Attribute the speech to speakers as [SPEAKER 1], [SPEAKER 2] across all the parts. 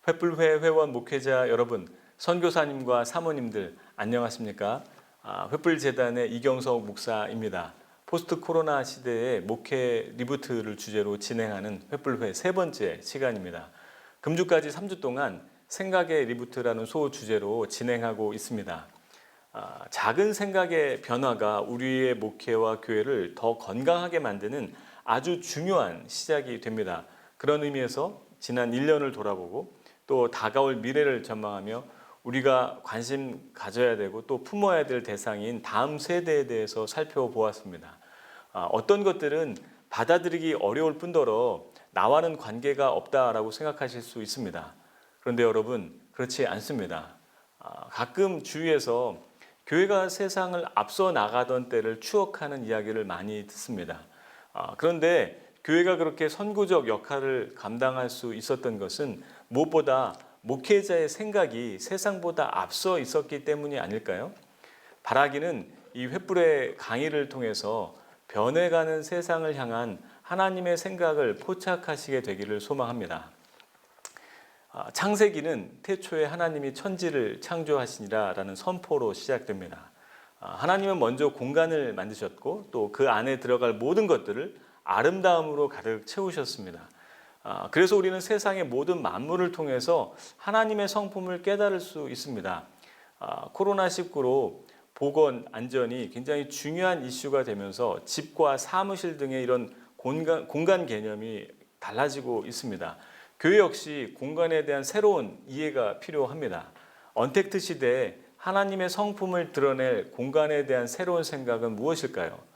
[SPEAKER 1] 횃불회 회원 목회자 여러분, 선교사님과 사모님들 안녕하십니까? 횃불재단의 이경석 목사입니다. 포스트 코로나 시대의 목회 리부트를 주제로 진행하는 횃불회 세 번째 시간입니다. 금주까지 3주 동안 생각의 리부트라는 소주제로 진행하고 있습니다. 작은 생각의 변화가 우리의 목회와 교회를 더 건강하게 만드는 아주 중요한 시작이 됩니다. 그런 의미에서 지난 1년을 돌아보고 또 다가올 미래를 전망하며 우리가 관심 가져야 되고 또 품어야 될 대상인 다음 세대에 대해서 살펴보았습니다. 어떤 것들은 받아들이기 어려울 뿐더러 나와는 관계가 없다라고 생각하실 수 있습니다. 그런데 여러분, 그렇지 않습니다. 가끔 주위에서 교회가 세상을 앞서 나가던 때를 추억하는 이야기를 많이 듣습니다. 그런데 교회가 그렇게 선구적 역할을 감당할 수 있었던 것은 무엇보다 목회자의 생각이 세상보다 앞서 있었기 때문이 아닐까요? 바라기는 이 횃불의 강의를 통해서 변해가는 세상을 향한 하나님의 생각을 포착하시게 되기를 소망합니다. 창세기는 태초에 하나님이 천지를 창조하시니라 라는 선포로 시작됩니다. 하나님은 먼저 공간을 만드셨고 또 그 안에 들어갈 모든 것들을 아름다움으로 가득 채우셨습니다. 그래서 우리는 세상의 모든 만물을 통해서 하나님의 성품을 깨달을 수 있습니다. 코로나19로 보건, 안전이 굉장히 중요한 이슈가 되면서 집과 사무실 등의 이런 공간 개념이 달라지고 있습니다. 교회 역시 공간에 대한 새로운 이해가 필요합니다. 언택트 시대에 하나님의 성품을 드러낼 공간에 대한 새로운 생각은 무엇일까요?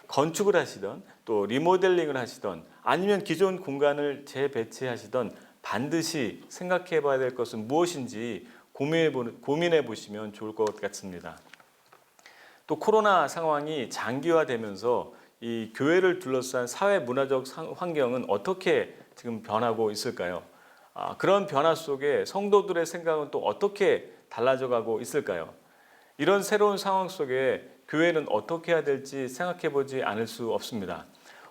[SPEAKER 1] 건축을 하시던 또 리모델링을 하시던 아니면 기존 공간을 재배치하시던 반드시 생각해 봐야 될 것은 무엇인지 고민해 보시면 좋을 것 같습니다. 또 코로나 상황이 장기화되면서 이 교회를 둘러싼 사회 문화적 환경은 어떻게 지금 변하고 있을까요? 그런 변화 속에 성도들의 생각은 또 어떻게 달라져 가고 있을까요? 이런 새로운 상황 속에 교회는 어떻게 해야 될지 생각해 보지 않을 수 없습니다.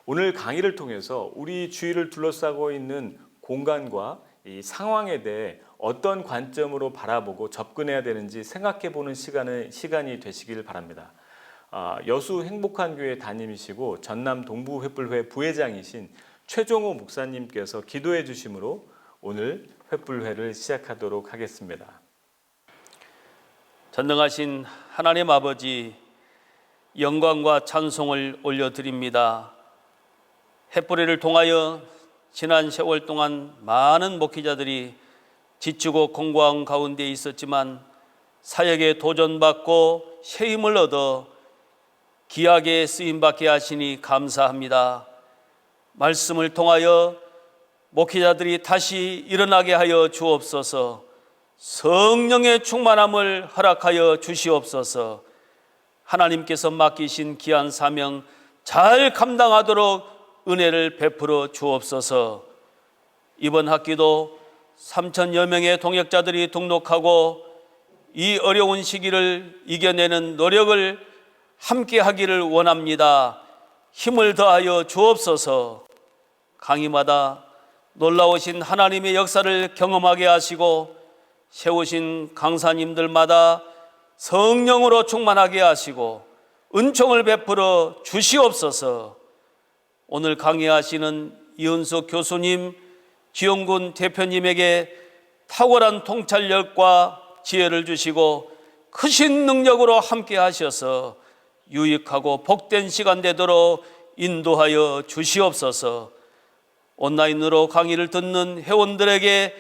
[SPEAKER 1] 오늘 강의를 통해서 우리 주위를 둘러싸고 있는 공간과 이 상황에 대해 어떤 관점으로 바라보고 접근해야 되는지 생각해 보는 시간이 되시길 바랍니다. 여수 행복한 교회 담임이시고 전남 동부 횃불회 부회장이신 최종호 목사님께서 기도해 주심으로 오늘 횃불회를 시작하도록 하겠습니다.
[SPEAKER 2] 전능하신 하나님 아버지, 영광과 찬송을 올려드립니다. 횃불회를 통하여 지난 세월 동안 많은 목회자들이 지치고 공고한 가운데 있었지만 사역에 도전받고 새 힘을 얻어 귀하게 쓰임받게 하시니 감사합니다. 말씀을 통하여 목회자들이 다시 일어나게 하여 주옵소서. 성령의 충만함을 허락하여 주시옵소서. 하나님께서 맡기신 귀한 사명 잘 감당하도록 은혜를 베풀어 주옵소서. 이번 학기도 3,000여 명의 동역자들이 등록하고 이 어려운 시기를 이겨내는 노력을 함께 하기를 원합니다. 힘을 더하여 주옵소서. 강의마다 놀라우신 하나님의 역사를 경험하게 하시고 세우신 강사님들마다 성령으로 충만하게 하시고 은총을 베풀어 주시옵소서. 오늘 강의하시는 이은숙 교수님, 지용군 대표님에게 탁월한 통찰력과 지혜를 주시고 크신 능력으로 함께 하셔서 유익하고 복된 시간 되도록 인도하여 주시옵소서. 온라인으로 강의를 듣는 회원들에게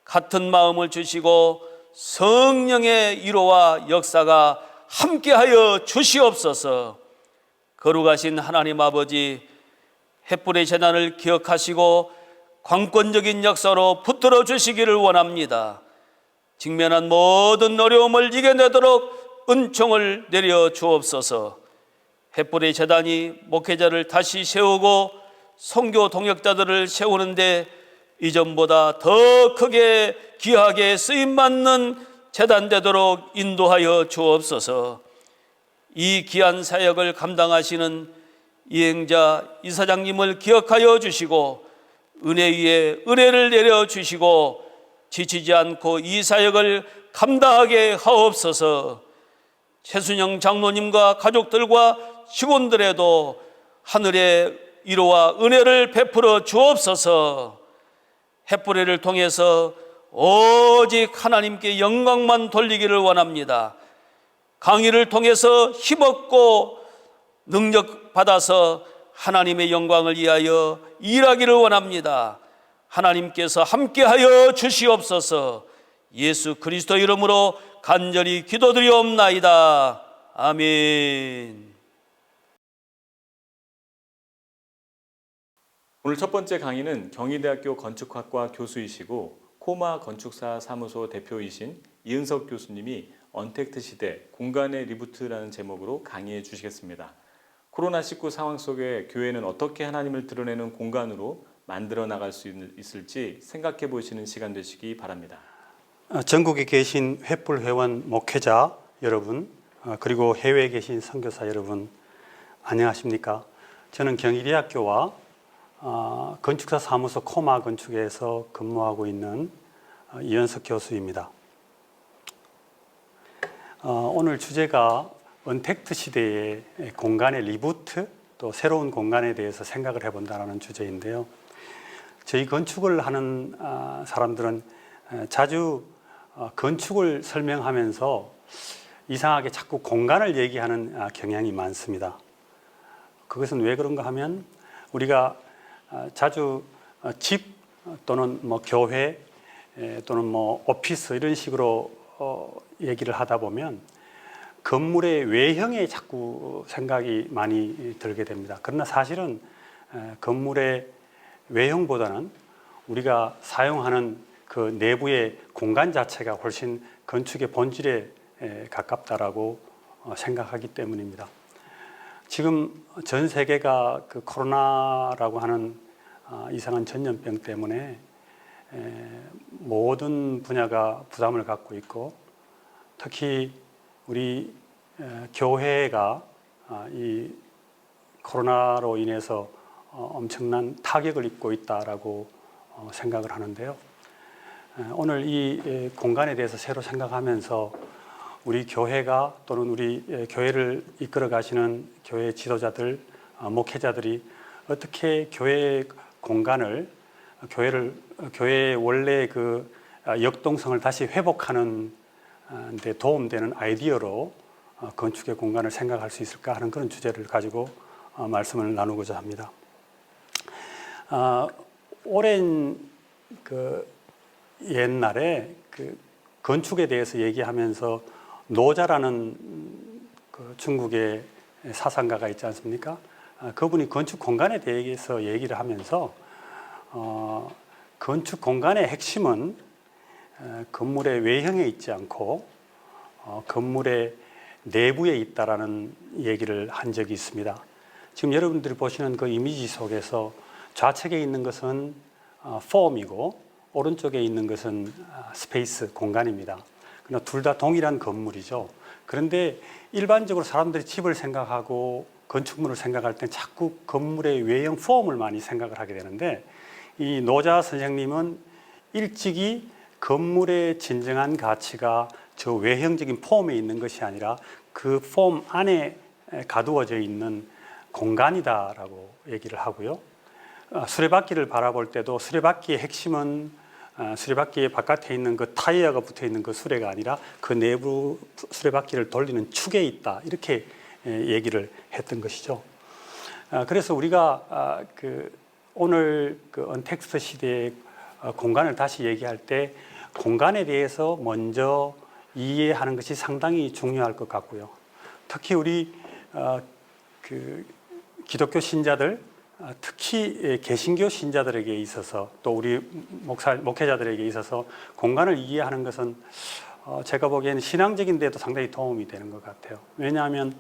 [SPEAKER 2] 같은 마음을 주시고 성령의 위로와 역사가 함께하여 주시옵소서. 거룩하신 하나님 아버지, 횃불의 재난을 기억하시고 광권적인 역사로 붙들어 주시기를 원합니다. 직면한 모든 어려움을 이겨내도록 은총을 내려 주옵소서. 횃불의 재단이 목회자를 다시 세우고 선교 동역자들을 세우는데 이전보다 더 크게 귀하게 쓰임받는 재단 되도록 인도하여 주옵소서. 이 귀한 사역을 감당하시는 이행자 이사장님을 기억하여 주시고 은혜 위에 은혜를 내려 주시고 지치지 않고 이 사역을 감당하게 하옵소서. 최순영 장로님과 가족들과 직원들에도 하늘의 위로와 은혜를 베풀어 주옵소서. 햇불에를 통해서 오직 하나님께 영광만 돌리기를 원합니다. 강의를 통해서 힘없고 능력 받아서 하나님의 영광을 위하여 일하기를 원합니다. 하나님께서 함께하여 주시옵소서. 예수 그리스도 이름으로 간절히 기도드리옵나이다. 아멘.
[SPEAKER 1] 오늘 첫 번째 강의는 경희대학교 건축학과 교수이시고 코마 건축사 사무소 대표이신 이은석 교수님이 언택트 시대 공간의 리부트라는 제목으로 강의해 주시겠습니다. 코로나19 상황 속에 교회는 어떻게 하나님을 드러내는 공간으로 만들어 나갈 수 있을지 생각해 보시는 시간 되시기 바랍니다.
[SPEAKER 3] 전국에 계신 횃불 회원 목회자 여러분, 그리고 해외에 계신 선교사 여러분, 안녕하십니까? 저는 경희대학교와 건축사 사무소 코마 건축에서 근무하고 있는 이은석 교수입니다. 오늘 주제가 언택트 시대의 공간의 리부트, 또 새로운 공간에 대해서 생각을 해본다는 주제인데요. 저희 건축을 하는 사람들은 자주 건축을 설명하면서 이상하게 자꾸 공간을 얘기하는 경향이 많습니다. 그것은 왜 그런가 하면 우리가 자주 집 또는 교회 또는 오피스 이런 식으로 얘기를 하다 보면 건물의 외형에 자꾸 생각이 많이 들게 됩니다. 그러나 사실은 건물의 외형보다는 우리가 사용하는 그 내부의 공간 자체가 훨씬 건축의 본질에 가깝다라고 생각하기 때문입니다. 지금 전 세계가 그 코로나라고 하는 이상한 전염병 때문에 모든 분야가 부담을 갖고 있고, 특히 우리 교회가 이 코로나로 인해서 엄청난 타격을 입고 있다라고 생각을 하는데요. 오늘 이 공간에 대해서 새로 생각하면서 우리 교회가 또는 우리 교회를 이끌어 가시는 교회 지도자들, 목회자들이 어떻게 교회 공간을 교회의 원래 그 역동성을 다시 회복하는 데 도움되는 아이디어로 건축의 공간을 생각할 수 있을까 하는 그런 주제를 가지고 말씀을 나누고자 합니다. 오랜 그 옛날에 그 건축에 대해서 얘기하면서 노자라는 그 중국의 사상가가 있지 않습니까? 그분이 건축 공간에 대해서 얘기를 하면서 건축 공간의 핵심은 건물의 외형에 있지 않고 건물의 내부에 있다라는 얘기를 한 적이 있습니다. 지금 여러분들이 보시는 그 이미지 속에서 좌측에 있는 것은 폼이고 오른쪽에 있는 것은 스페이스, 공간입니다. 그러나 둘 다 동일한 건물이죠. 그런데 일반적으로 사람들이 집을 생각하고 건축물을 생각할 때 자꾸 건물의 외형 폼을 많이 생각을 하게 되는데, 이 노자 선생님은 일찍이 건물의 진정한 가치가 저 외형적인 폼에 있는 것이 아니라 그 폼 안에 가두어져 있는 공간이다라고 얘기를 하고요. 수레바퀴를 바라볼 때도 수레바퀴의 핵심은 수레바퀴의 바깥에 있는 그 타이어가 붙어 있는 그 수레가 아니라 그 내부 수레바퀴를 돌리는 축에 있다, 이렇게 얘기를 했던 것이죠. 그래서 우리가 오늘 그 언택트 시대의 공간을 다시 얘기할 때 공간에 대해서 먼저 이해하는 것이 상당히 중요할 것 같고요. 특히 우리 그 기독교 신자들, 특히 개신교 신자들에게 있어서 또 우리 목회자들에게 있어서 공간을 이해하는 것은 제가 보기에는 신앙적인 데도 상당히 도움이 되는 것 같아요. 왜냐하면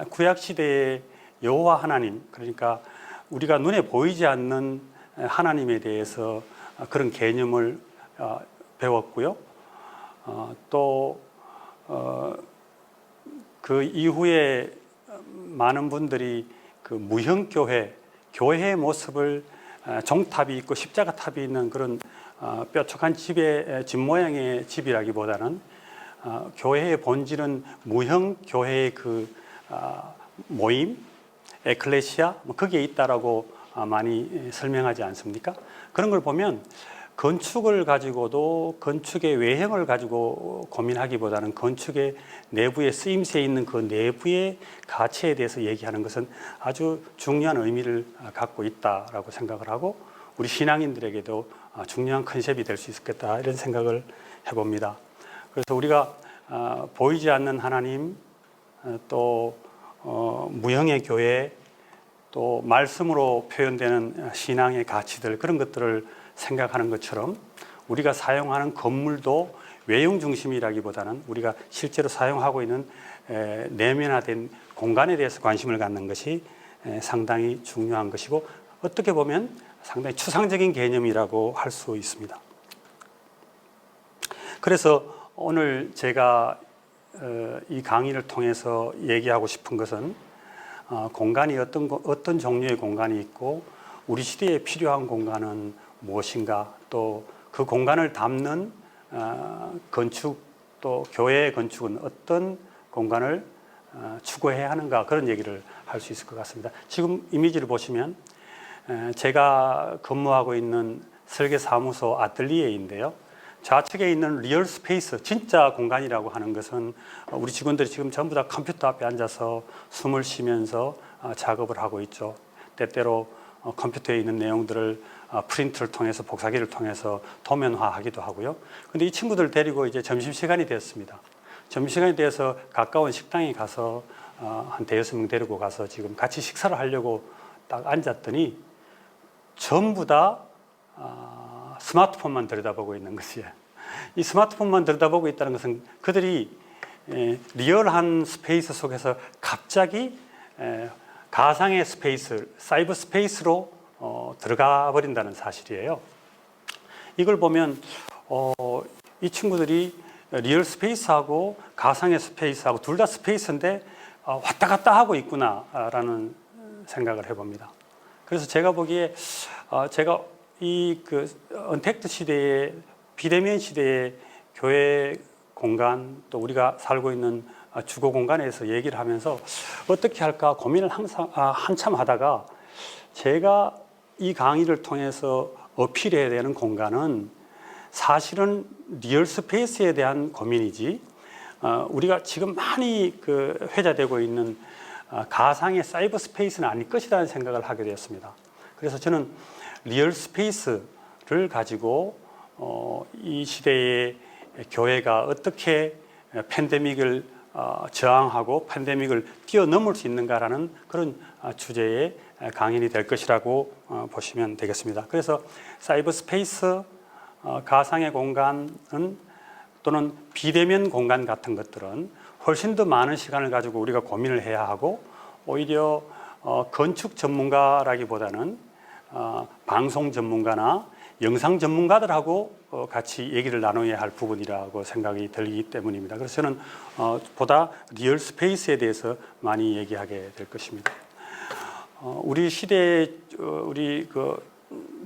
[SPEAKER 3] 구약 시대의 여호와 하나님, 그러니까 우리가 눈에 보이지 않는 하나님에 대해서 그런 개념을 배웠고요. 또 그 이후에 많은 분들이 그 무형교회, 교회의 모습을 종탑이 있고 십자가탑이 있는 그런 뾰족한 집 모양의 집이라기보다는 교회의 본질은 무형 교회의 모임, 에클레시아 거기에 있다라고 많이 설명하지 않습니까? 그런 걸 보면 건축을 가지고도 건축의 외형을 가지고 고민하기보다는 건축의 내부에 쓰임새 있는 그 내부의 가치에 대해서 얘기하는 것은 아주 중요한 의미를 갖고 있다라고 생각을 하고 우리 신앙인들에게도 중요한 컨셉이 될 수 있겠다 이런 생각을 해봅니다. 그래서 우리가 보이지 않는 하나님, 또 무형의 교회, 또 말씀으로 표현되는 신앙의 가치들 그런 것들을 생각하는 것처럼 우리가 사용하는 건물도 외형 중심이라기보다는 우리가 실제로 사용하고 있는 내면화된 공간에 대해서 관심을 갖는 것이 상당히 중요한 것이고 어떻게 보면 상당히 추상적인 개념이라고 할 수 있습니다. 그래서 오늘 제가 이 강의를 통해서 얘기하고 싶은 것은 공간이 어떤 종류의 공간이 있고 우리 시대에 필요한 공간은 무엇인가 또 그 공간을 담는 건축 또 교회의 건축은 어떤 공간을 추구해야 하는가 그런 얘기를 할 수 있을 것 같습니다. 지금 이미지를 보시면 제가 근무하고 있는 설계사무소 아틀리에인데요. 좌측에 있는 리얼 스페이스, 진짜 공간이라고 하는 것은 우리 직원들이 지금 전부 다 컴퓨터 앞에 앉아서 숨을 쉬면서 작업을 하고 있죠. 때때로 컴퓨터에 있는 내용들을 프린트를 통해서 복사기를 통해서 도면화하기도 하고요. 근데 이 친구들 데리고 이제 점심시간이 됐습니다. 점심시간이 돼서 가까운 식당에 가서 한 대여섯 명 데리고 가서 지금 같이 식사를 하려고 딱 앉았더니 전부 다 스마트폰만 들여다보고 있는 것이에요. 이 스마트폰만 들여다보고 있다는 것은 그들이 리얼한 스페이스 속에서 갑자기 가상의 스페이스, 사이버 스페이스로 들어가 버린다는 사실이에요. 이걸 보면 이 친구들이 리얼 스페이스하고 가상의 스페이스하고 둘 다 스페이스인데 왔다 갔다 하고 있구나라는 생각을 해봅니다. 그래서 제가 보기에 제가 이 언택트 시대의 비대면 시대의 교회 공간 또 우리가 살고 있는 주거 공간에서 얘기를 하면서 어떻게 할까 고민을 한참 하다가 제가 이 강의를 통해서 어필해야 되는 공간은 사실은 리얼 스페이스에 대한 고민이지 우리가 지금 많이 회자되고 있는 가상의 사이버 스페이스는 아닐 것이라는 생각을 하게 되었습니다. 그래서 저는 리얼 스페이스를 가지고 이 시대의 교회가 어떻게 팬데믹을 저항하고 팬데믹을 뛰어넘을 수 있는가라는 그런 주제의 강연이 될 것이라고 보시면 되겠습니다. 그래서 사이버 스페이스, 가상의 공간은 또는 비대면 공간 같은 것들은 훨씬 더 많은 시간을 가지고 우리가 고민을 해야 하고 오히려 건축 전문가라기보다는 방송 전문가나 영상 전문가들하고 같이 얘기를 나눠야 할 부분이라고 생각이 들기 때문입니다. 그래서 저는 보다 리얼 스페이스에 대해서 많이 얘기하게 될 것입니다. 우리 시대의 우리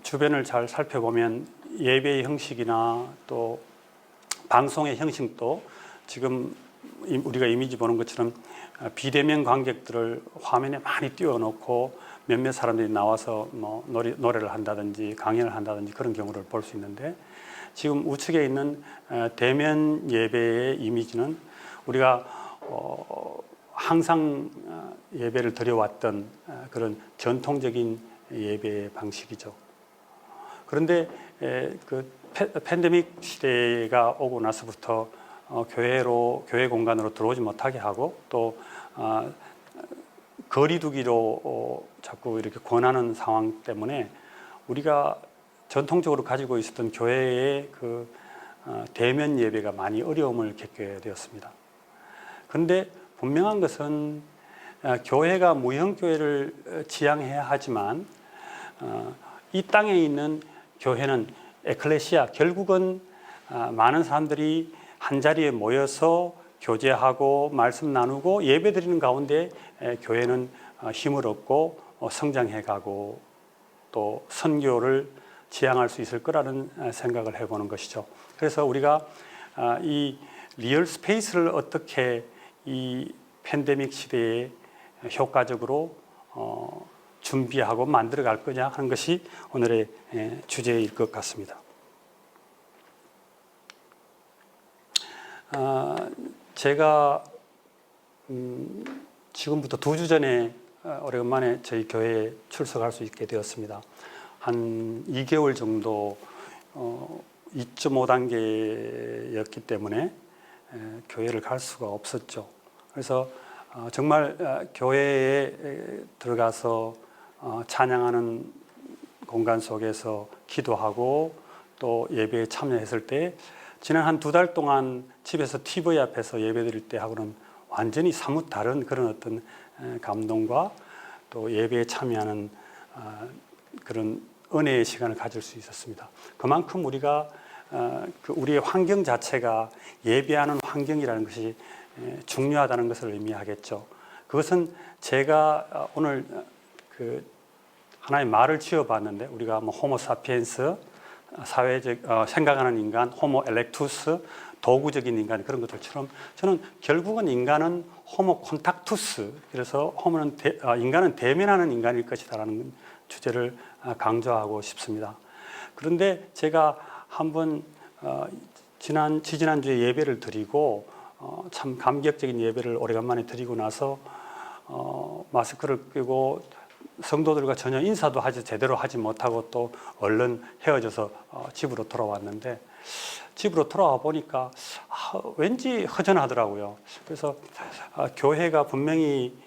[SPEAKER 3] 주변을 잘 살펴보면 예배의 형식이나 또 방송의 형식도 지금 우리가 이미지 보는 것처럼 비대면 관객들을 화면에 많이 띄워놓고 몇몇 사람들이 나와서 노래를 한다든지 강연을 한다든지 그런 경우를 볼 수 있는데 지금 우측에 있는 대면 예배의 이미지는 우리가 항상 예배를 드려왔던 그런 전통적인 예배 방식이죠. 그런데 팬데믹 시대가 오고 나서부터 교회 공간으로 들어오지 못하게 하고 또 거리두기로 자꾸 이렇게 권하는 상황 때문에 우리가 전통적으로 가지고 있었던 교회의 대면 예배가 많이 어려움을 겪게 되었습니다. 그런데 분명한 것은 교회가 무형교회를 지향해야 하지만 이 땅에 있는 교회는 에클레시아, 결국은 많은 사람들이 한자리에 모여서 교제하고 말씀 나누고 예배 드리는 가운데 교회는 힘을 얻고 성장해 가고 또 선교를 지향할 수 있을 거라는 생각을 해보는 것이죠. 그래서 우리가 이 리얼 스페이스를 어떻게 이 팬데믹 시대에 효과적으로 준비하고 만들어 갈 거냐 하는 것이 오늘의 주제일 것 같습니다. 제가 지금부터 2주 전에 오래간만에 저희 교회에 출석할 수 있게 되었습니다. 한 2개월 정도 2.5단계였기 때문에 교회를 갈 수가 없었죠. 그래서 정말 교회에 들어가서 찬양하는 공간 속에서 기도하고 또 예배에 참여했을 때 지난 한 2달 동안 집에서 TV 앞에서 예배드릴 때 하고는 완전히 사뭇 다른 그런 어떤 감동과 또 예배에 참여하는 그런 은혜의 시간을 가질 수 있었습니다. 그만큼 우리가 우리의 환경 자체가 예배하는 환경이라는 것이 중요하다는 것을 의미하겠죠. 그것은 제가 오늘 하나의 말을 지어봤는데 우리가 뭐 호모 사피엔스 사회적 생각하는 인간, 호모 엘렉투스 도구적인 인간 그런 것들처럼 저는 결국은 인간은 호모 콘탁투스 그래서 인간은 대면하는 인간일 것이다라는 주제를 강조하고 싶습니다. 그런데 제가 한번 지난주에 예배를 드리고 참 감격적인 예배를 오래간만에 드리고 나서 마스크를 끼고 성도들과 전혀 인사도 제대로 하지 못하고 또 얼른 헤어져서 집으로 돌아왔는데 집으로 돌아와 보니까 왠지 허전하더라고요. 그래서 교회가 분명히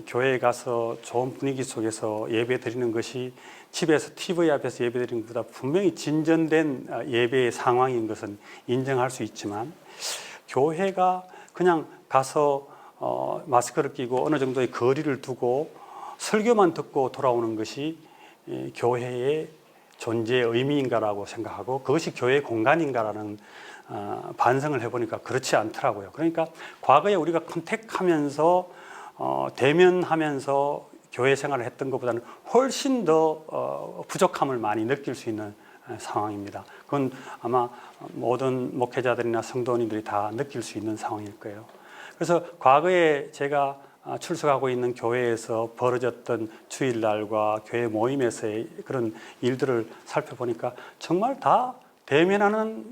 [SPEAKER 3] 교회에 가서 좋은 분위기 속에서 예배 드리는 것이 집에서 TV 앞에서 예배 드리는 것보다 분명히 진전된 예배의 상황인 것은 인정할 수 있지만 교회가 그냥 가서 마스크를 끼고 어느 정도의 거리를 두고 설교만 듣고 돌아오는 것이 교회의 존재의 의미인가라고 생각하고 그것이 교회의 공간인가라는 반성을 해보니까 그렇지 않더라고요. 그러니까 과거에 우리가 컨택하면서 대면하면서 교회 생활을 했던 것보다는 훨씬 더 부족함을 많이 느낄 수 있는 상황입니다. 그건 아마 모든 목회자들이나 성도님들이 다 느낄 수 있는 상황일 거예요. 그래서 과거에 제가 출석하고 있는 교회에서 벌어졌던 주일날과 교회 모임에서의 그런 일들을 살펴보니까 정말 다 대면하는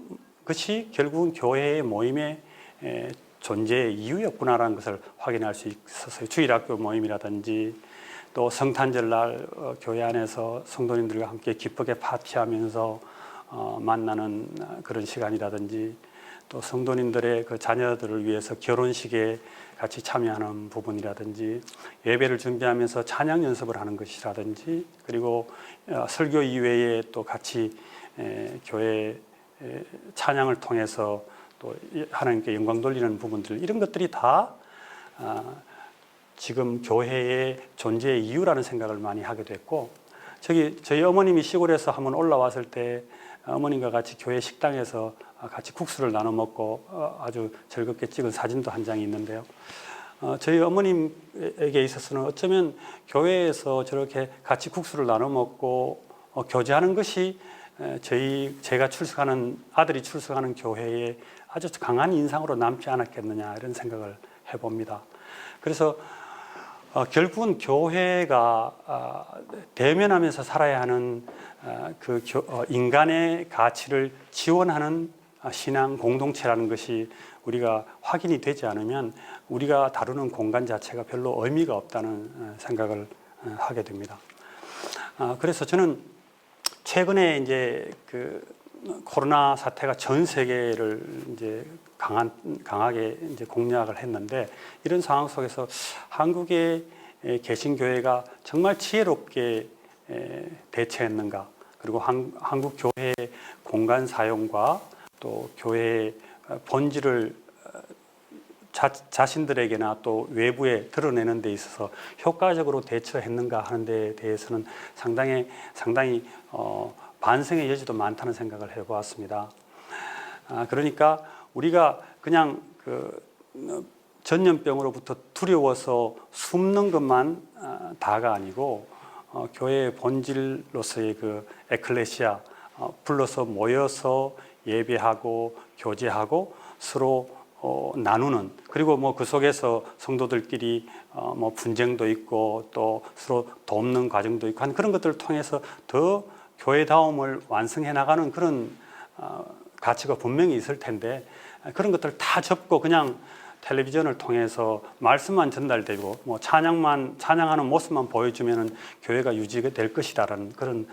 [SPEAKER 3] 것이 결국은 교회의 모임의 존재의 이유였구나라는 것을 확인할 수 있었어요. 주일학교 모임이라든지 또 성탄절날 교회 안에서 성도님들과 함께 기쁘게 파티하면서 만나는 그런 시간이라든지 또 성도님들의 그 자녀들을 위해서 결혼식에 같이 참여하는 부분이라든지 예배를 준비하면서 찬양 연습을 하는 것이라든지 그리고 설교 이외에 또 같이 교회 찬양을 통해서 또 하나님께 영광 돌리는 부분들 이런 것들이 다 지금 교회의 존재의 이유라는 생각을 많이 하게 됐고 저희 어머님이 시골에서 한번 올라왔을 때 어머님과 같이 교회 식당에서 같이 국수를 나눠 먹고 아주 즐겁게 찍은 사진도 한 장이 있는데요. 저희 어머님에게 있어서는 어쩌면 교회에서 저렇게 같이 국수를 나눠 먹고 교제하는 것이 제가 출석하는 아들이 출석하는 교회에 아주 강한 인상으로 남지 않았겠느냐 이런 생각을 해봅니다. 그래서 결국은 교회가 대면하면서 살아야 하는 인간의 가치를 지원하는 신앙 공동체라는 것이 우리가 확인이 되지 않으면 우리가 다루는 공간 자체가 별로 의미가 없다는 생각을 하게 됩니다. 그래서 저는 최근에 이제 코로나 사태가 전 세계를 이제 강하게 이제 공략을 했는데 이런 상황 속에서 한국의 개신교회가 정말 지혜롭게 대처했는가 그리고 한국 교회의 공간 사용과 또 교회의 본질을 자신들에게나 또 외부에 드러내는 데 있어서 효과적으로 대처했는가 하는 데 대해서는 상당히 반성의 여지도 많다는 생각을 해보았습니다. 그러니까 우리가 그냥 전염병으로부터 두려워서 숨는 것만 다가 아니고 교회의 본질로서의 그 에클레시아, 불러서 모여서 예배하고 교제하고 서로 나누는, 그리고 뭐 그 속에서 성도들끼리 뭐 분쟁도 있고 또 서로 돕는 과정도 있고 한 그런 것들을 통해서 더 교회다움을 완성해 나가는 그런 가치가 분명히 있을 텐데, 그런 것들을 다 접고 그냥 텔레비전을 통해서 말씀만 전달되고 뭐 찬양하는 모습만 보여주면은 교회가 유지가 될 것이다라는 그런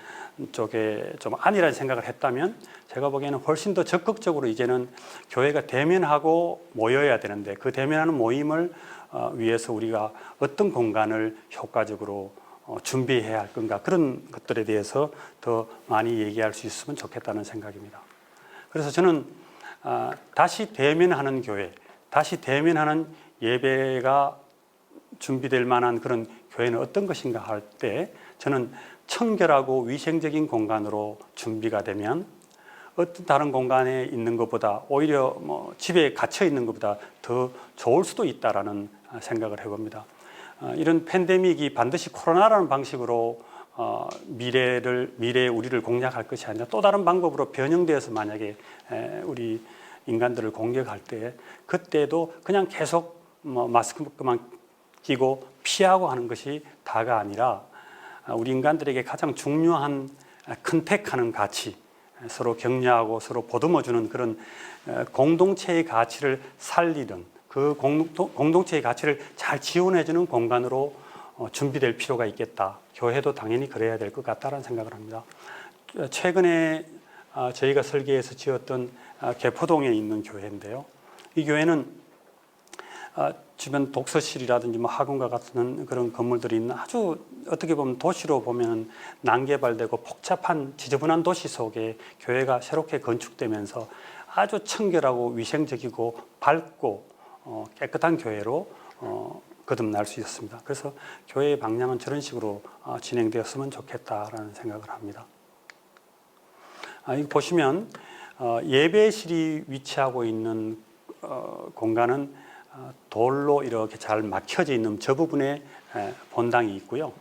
[SPEAKER 3] 쪽에 좀 아니라는 생각을 했다면, 제가 보기에는 훨씬 더 적극적으로 이제는 교회가 대면하고 모여야 되는데, 그 대면하는 모임을 위해서 우리가 어떤 공간을 효과적으로 준비해야 할 건가, 그런 것들에 대해서 더 많이 얘기할 수 있으면 좋겠다는 생각입니다. 그래서 저는 다시 대면하는 교회, 다시 대면하는 예배가 준비될 만한 그런 교회는 어떤 것인가 할 때, 저는 청결하고 위생적인 공간으로 준비가 되면 어떤 다른 공간에 있는 것보다 오히려 뭐 집에 갇혀 있는 것보다 더 좋을 수도 있다라는 생각을 해봅니다. 이런 팬데믹이 반드시 코로나라는 방식으로 미래에 우리를 공략할 것이 아니라 또 다른 방법으로 변형되어서 만약에 우리 인간들을 공격할 때, 그때도 그냥 계속 뭐 마스크만 끼고 피하고 하는 것이 다가 아니라, 우리 인간들에게 가장 중요한 컨택하는 가치, 서로 격려하고 서로 보듬어주는 그런 공동체의 가치를 살리는, 그 공동체의 가치를 잘 지원해주는 공간으로 준비될 필요가 있겠다. 교회도 당연히 그래야 될 것 같다는 생각을 합니다. 최근에 저희가 설계해서 지었던 개포동에 있는 교회인데요. 이 교회는 주변 독서실이라든지 뭐 학원과 같은 그런 건물들이 있는 아주 어떻게 보면 도시로 보면 난개발되고 복잡한 지저분한 도시 속에 교회가 새롭게 건축되면서 아주 청결하고 위생적이고 밝고 깨끗한 교회로 거듭날 수 있었습니다. 그래서 교회의 방향은 저런 식으로 진행되었으면 좋겠다라는 생각을 합니다. 이거 보시면 예배실이 위치하고 있는 공간은 돌로 이렇게 잘 막혀져 있는 저 부분에 본당이 있고요.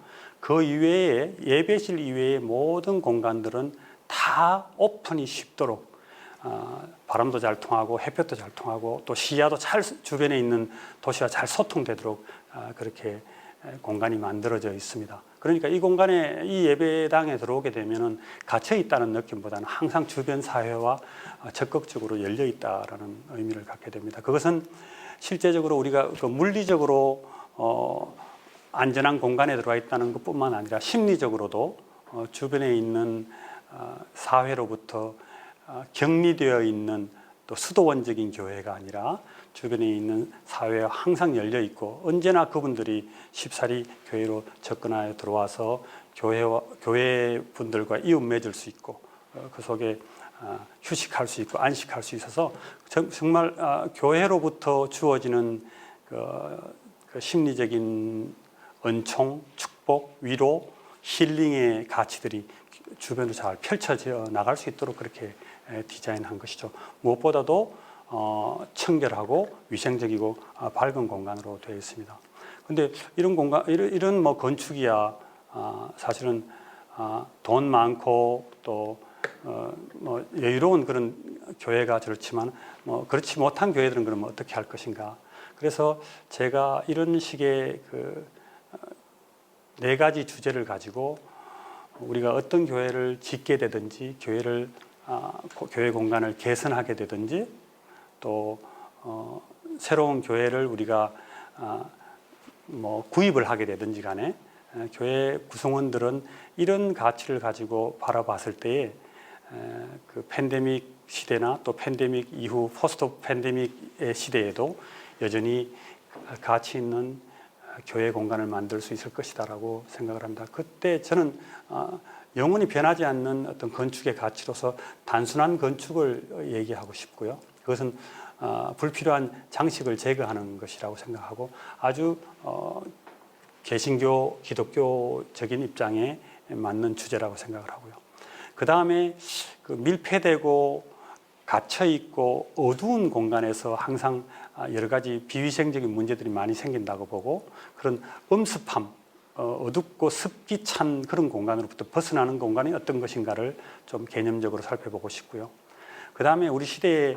[SPEAKER 3] 그 이외에 예배실 이외의 모든 공간들은 다 오픈이 쉽도록 바람도 잘 통하고 햇볕도 잘 통하고 또 시야도 잘 주변에 있는 도시와 잘 소통되도록 그렇게 공간이 만들어져 있습니다. 그러니까 이 공간에, 이 예배당에 들어오게 되면은 갇혀 있다는 느낌보다는 항상 주변 사회와 적극적으로 열려 있다라는 의미를 갖게 됩니다. 그것은 실제적으로 우리가 그 물리적으로 안전한 공간에 들어와 있다는 것뿐만 아니라 심리적으로도 주변에 있는 사회로부터 격리되어 있는 또 수도원적인 교회가 아니라 주변에 있는 사회와 항상 열려 있고, 언제나 그분들이 쉽사리 교회로 접근하여 들어와서 교회 분들과 이웃 맺을 수 있고, 그 속에 휴식할 수 있고 안식할 수 있어서 정말 교회로부터 주어지는 그 심리적인 은총, 축복, 위로, 힐링의 가치들이 주변으로 잘 펼쳐져 나갈 수 있도록 그렇게 디자인한 것이죠. 무엇보다도 청결하고 위생적이고 밝은 공간으로 되어 있습니다. 그런데 이런 공간, 이런 뭐 건축이야 사실은 돈 많고 또 뭐 여유로운 그런 교회가 좋지만 뭐 그렇지 못한 교회들은 그러면 어떻게 할 것인가. 그래서 제가 이런 식의 그 네 가지 주제를 가지고 우리가 어떤 교회를 짓게 되든지 교회 공간을 개선하게 되든지 또 새로운 교회를 우리가 뭐 구입을 하게 되든지 간에 교회 구성원들은 이런 가치를 가지고 바라봤을 때에 그 팬데믹 시대나 또 팬데믹 이후 포스트 팬데믹의 시대에도 여전히 가치 있는 교회 공간을 만들 수 있을 것이다라고 생각을 합니다. 그때 저는 영원히 변하지 않는 어떤 건축의 가치로서 단순한 건축을 얘기하고 싶고요. 그것은 불필요한 장식을 제거하는 것이라고 생각하고 아주 개신교, 기독교적인 입장에 맞는 주제라고 생각을 하고요. 그 다음에 그 밀폐되고 갇혀있고 어두운 공간에서 항상 여러 가지 비위생적인 문제들이 많이 생긴다고 보고, 그런 어둡고 습기 찬 그런 공간으로부터 벗어나는 공간이 어떤 것인가를 좀 개념적으로 살펴보고 싶고요. 그 다음에 우리 시대에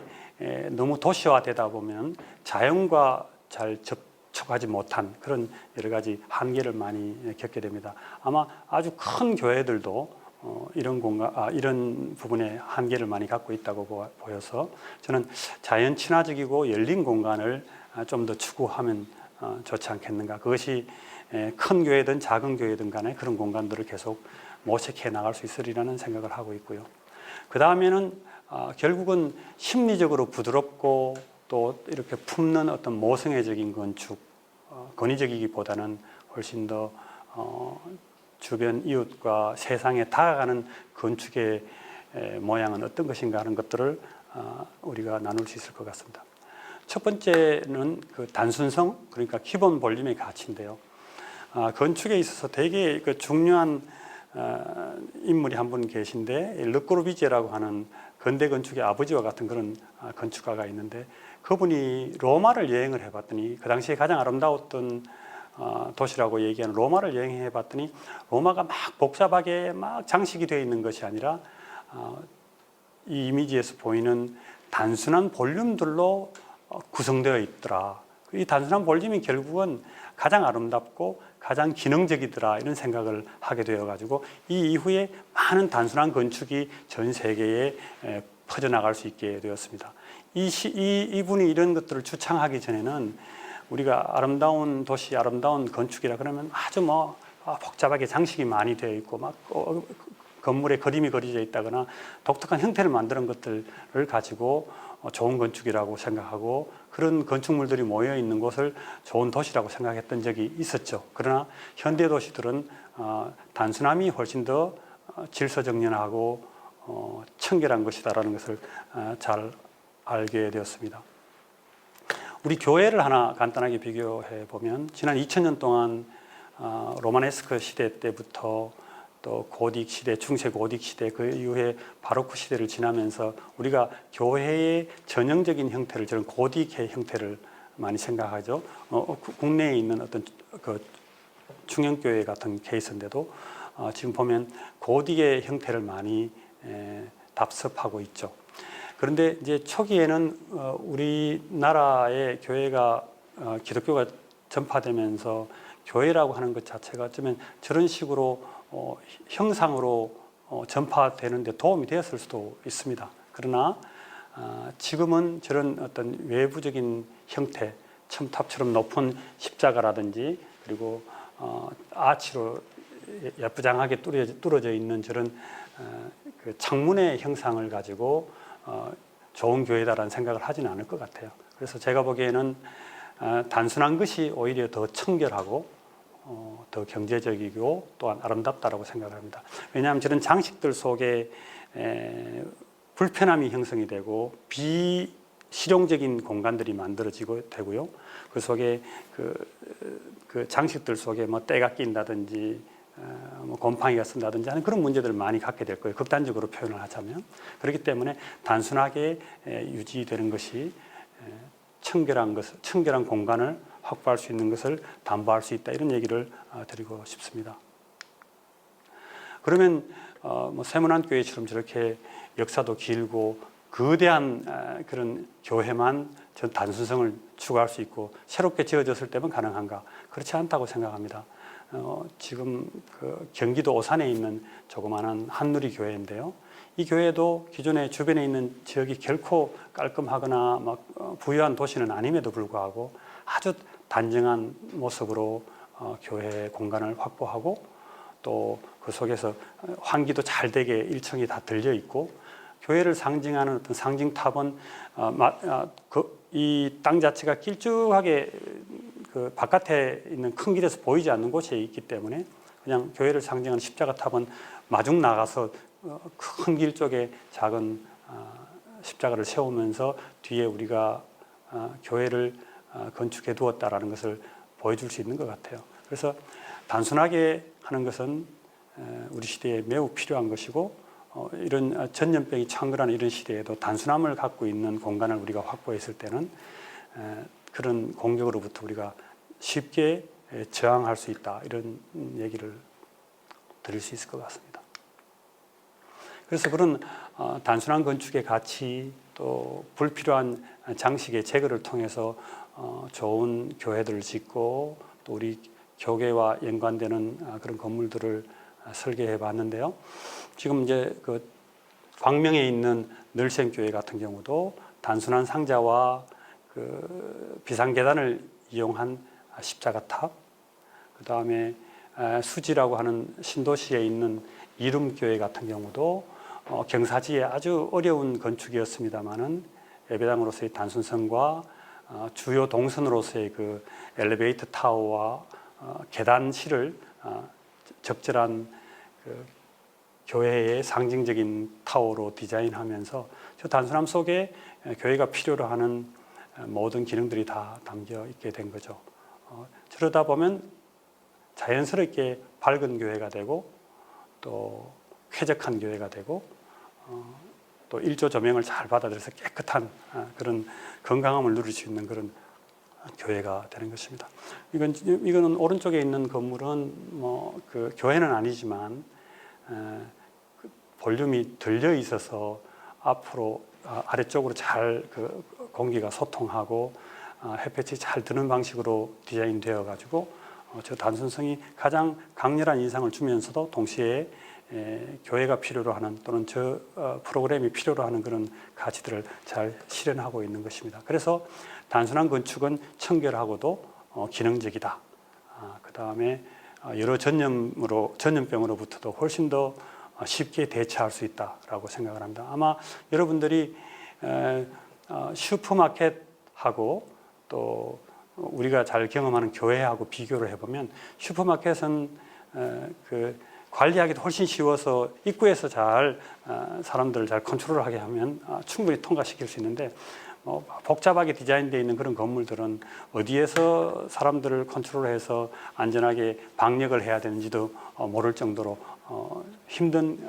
[SPEAKER 3] 너무 도시화되다 보면 자연과 잘 접촉하지 못한 그런 여러 가지 한계를 많이 겪게 됩니다. 아마 아주 큰 교회들도 이런 부분에 한계를 많이 갖고 있다고 보여서 저는 자연 친화적이고 열린 공간을 좀 더 추구하면 좋지 않겠는가. 그것이 큰 교회든 작은 교회든 간에 그런 공간들을 계속 모색해 나갈 수 있으리라는 생각을 하고 있고요. 그 다음에는 결국은 심리적으로 부드럽고 또 이렇게 품는 어떤 모성애적인 건축, 권위적이기보다는 훨씬 더 주변 이웃과 세상에 다가가는 건축의 모양은 어떤 것인가 하는 것들을 우리가 나눌 수 있을 것 같습니다. 첫 번째는 그 단순성, 그러니까 기본 볼륨의 가치인데요. 건축에 있어서 되게 그 중요한 인물이 한 분 계신데, 르꼬르비제라고 하는 근대 건축의 아버지와 같은 그런 건축가가 있는데, 그분이 로마를 여행을 해봤더니 그 당시에 가장 아름다웠던 도시라고 얘기하는 로마를 여행해 봤더니 로마가 막 복잡하게 막 장식이 되어 있는 것이 아니라 이 이미지에서 보이는 단순한 볼륨들로 구성되어 있더라. 이 단순한 볼륨이 결국은 가장 아름답고 가장 기능적이더라, 이런 생각을 하게 되어 가지고 이 이후에 많은 단순한 건축이 전 세계에 퍼져나갈 수 있게 되었습니다. 이분이 이런 것들을 주창하기 전에는 우리가 아름다운 도시, 아름다운 건축이라 그러면 아주 복잡하게 장식이 많이 되어 있고 막 건물에 그림이 그려져 있다거나 독특한 형태를 만드는 것들을 가지고 좋은 건축이라고 생각하고 그런 건축물들이 모여 있는 곳을 좋은 도시라고 생각했던 적이 있었죠. 그러나 현대 도시들은 단순함이 훨씬 더 질서정연하고 청결한 것이다라는 것을 잘 알게 되었습니다. 우리 교회를 하나 간단하게 비교해 보면 지난 2000년 동안 로마네스크 시대 때부터 또 고딕 시대, 중세 고딕 시대, 그 이후에 바로크 시대를 지나면서 우리가 교회의 전형적인 형태를, 저는 고딕의 형태를 많이 생각하죠. 국내에 있는 어떤 그 중형교회 같은 케이스인데도 지금 보면 고딕의 형태를 많이 답습하고 있죠. 그런데 이제 초기에는 우리나라의 교회가 기독교가 전파되면서 교회라고 하는 것 자체가 어쩌면 저런 식으로 형상으로 전파되는 데 도움이 되었을 수도 있습니다. 그러나 지금은 저런 어떤 외부적인 형태, 첨탑처럼 높은 십자가라든지 그리고 아치로 예쁘장하게 뚫어져 있는 저런 그 창문의 형상을 가지고 좋은 교회다라는 생각을 하지는 않을 것 같아요. 그래서 제가 보기에는 단순한 것이 오히려 더 청결하고 더 경제적이고 또한 아름답다라고 생각을 합니다. 왜냐하면 저런 장식들 속에 불편함이 형성이 되고 비실용적인 공간들이 만들어지고 되고요. 그 속에 그 장식들 속에 뭐 때가 낀다든지 뭐 곰팡이가 쓴다든지 하는 그런 문제들을 많이 갖게 될 거예요. 극단적으로 표현을 하자면. 그렇기 때문에 단순하게 유지되는 것이 청결한 공간을 확보할 수 있는 것을 담보할 수 있다, 이런 얘기를 드리고 싶습니다. 그러면 뭐 세문안교회처럼 저렇게 역사도 길고 거대한 그런 교회만 전 단순성을 추구할 수 있고 새롭게 지어졌을 때만 가능한가? 그렇지 않다고 생각합니다. 지금 그 경기도 오산에 있는 조그마한 한누리 교회인데요. 이 교회도 기존에 주변에 있는 지역이 결코 깔끔하거나 막 부유한 도시는 아님에도 불구하고 아주 단정한 모습으로 교회 공간을 확보하고 또 그 속에서 환기도 잘 되게 1층이 다 들려 있고 교회를 상징하는 어떤 상징탑은 이 땅 자체가 길쭉하게 그 바깥에 있는 큰 길에서 보이지 않는 곳에 있기 때문에 그냥 교회를 상징하는 십자가 탑은 마중 나가서 큰 길 쪽에 작은 십자가를 세우면서 뒤에 우리가 교회를 건축해 두었다라는 것을 보여줄 수 있는 것 같아요. 그래서 단순하게 하는 것은 우리 시대에 매우 필요한 것이고 이런 전염병이 창궐하는 이런 시대에도 단순함을 갖고 있는 공간을 우리가 확보했을 때는 그런 공격으로부터 우리가 쉽게 저항할 수 있다, 이런 얘기를 드릴 수 있을 것 같습니다. 그래서 그런 단순한 건축의 가치, 또 불필요한 장식의 제거를 통해서 좋은 교회들을 짓고 또 우리 교계와 연관되는 그런 건물들을 설계해 봤는데요. 지금 이제 그 광명에 있는 늘샘교회 같은 경우도 단순한 상자와 그 비상계단을 이용한 십자가탑, 그 다음에 수지라고 하는 신도시에 있는 이룸교회 같은 경우도 경사지에 아주 어려운 건축이었습니다만은 예배당으로서의 단순성과 주요 동선으로서의 그 엘리베이터 타워와 계단실을 적절한 그 교회의 상징적인 타워로 디자인하면서 저 단순함 속에 교회가 필요로 하는 모든 기능들이 다 담겨 있게 된 거죠. 저러다 보면 자연스럽게 밝은 교회가 되고 또 쾌적한 교회가 되고 또 일조 조명을 잘 받아들여서 깨끗한 그런 건강함을 누릴 수 있는 그런 교회가 되는 것입니다. 이거는 오른쪽에 있는 건물은 뭐 그 교회는 아니지만 볼륨이 들려 있어서 앞으로 아래쪽으로 잘 그 공기가 소통하고 햇볕이 잘 드는 방식으로 디자인되어 가지고 저 단순성이 가장 강렬한 인상을 주면서도 동시에 교회가 필요로 하는 또는 저 프로그램이 필요로 하는 그런 가치들을 잘 실현하고 있는 것입니다. 그래서 단순한 건축은 청결하고도 기능적이다. 그 다음에 여러 전염병으로부터도 훨씬 더 쉽게 대처할 수 있다라고 생각을 합니다. 아마 여러분들이 슈퍼마켓하고 또 우리가 잘 경험하는 교회하고 비교를 해보면 슈퍼마켓은 그 관리하기도 훨씬 쉬워서 입구에서 잘 사람들을 잘 컨트롤하게 하면 충분히 통과시킬 수 있는데 복잡하게 디자인되어 있는 그런 건물들은 어디에서 사람들을 컨트롤해서 안전하게 방역을 해야 되는지도 모를 정도로 힘든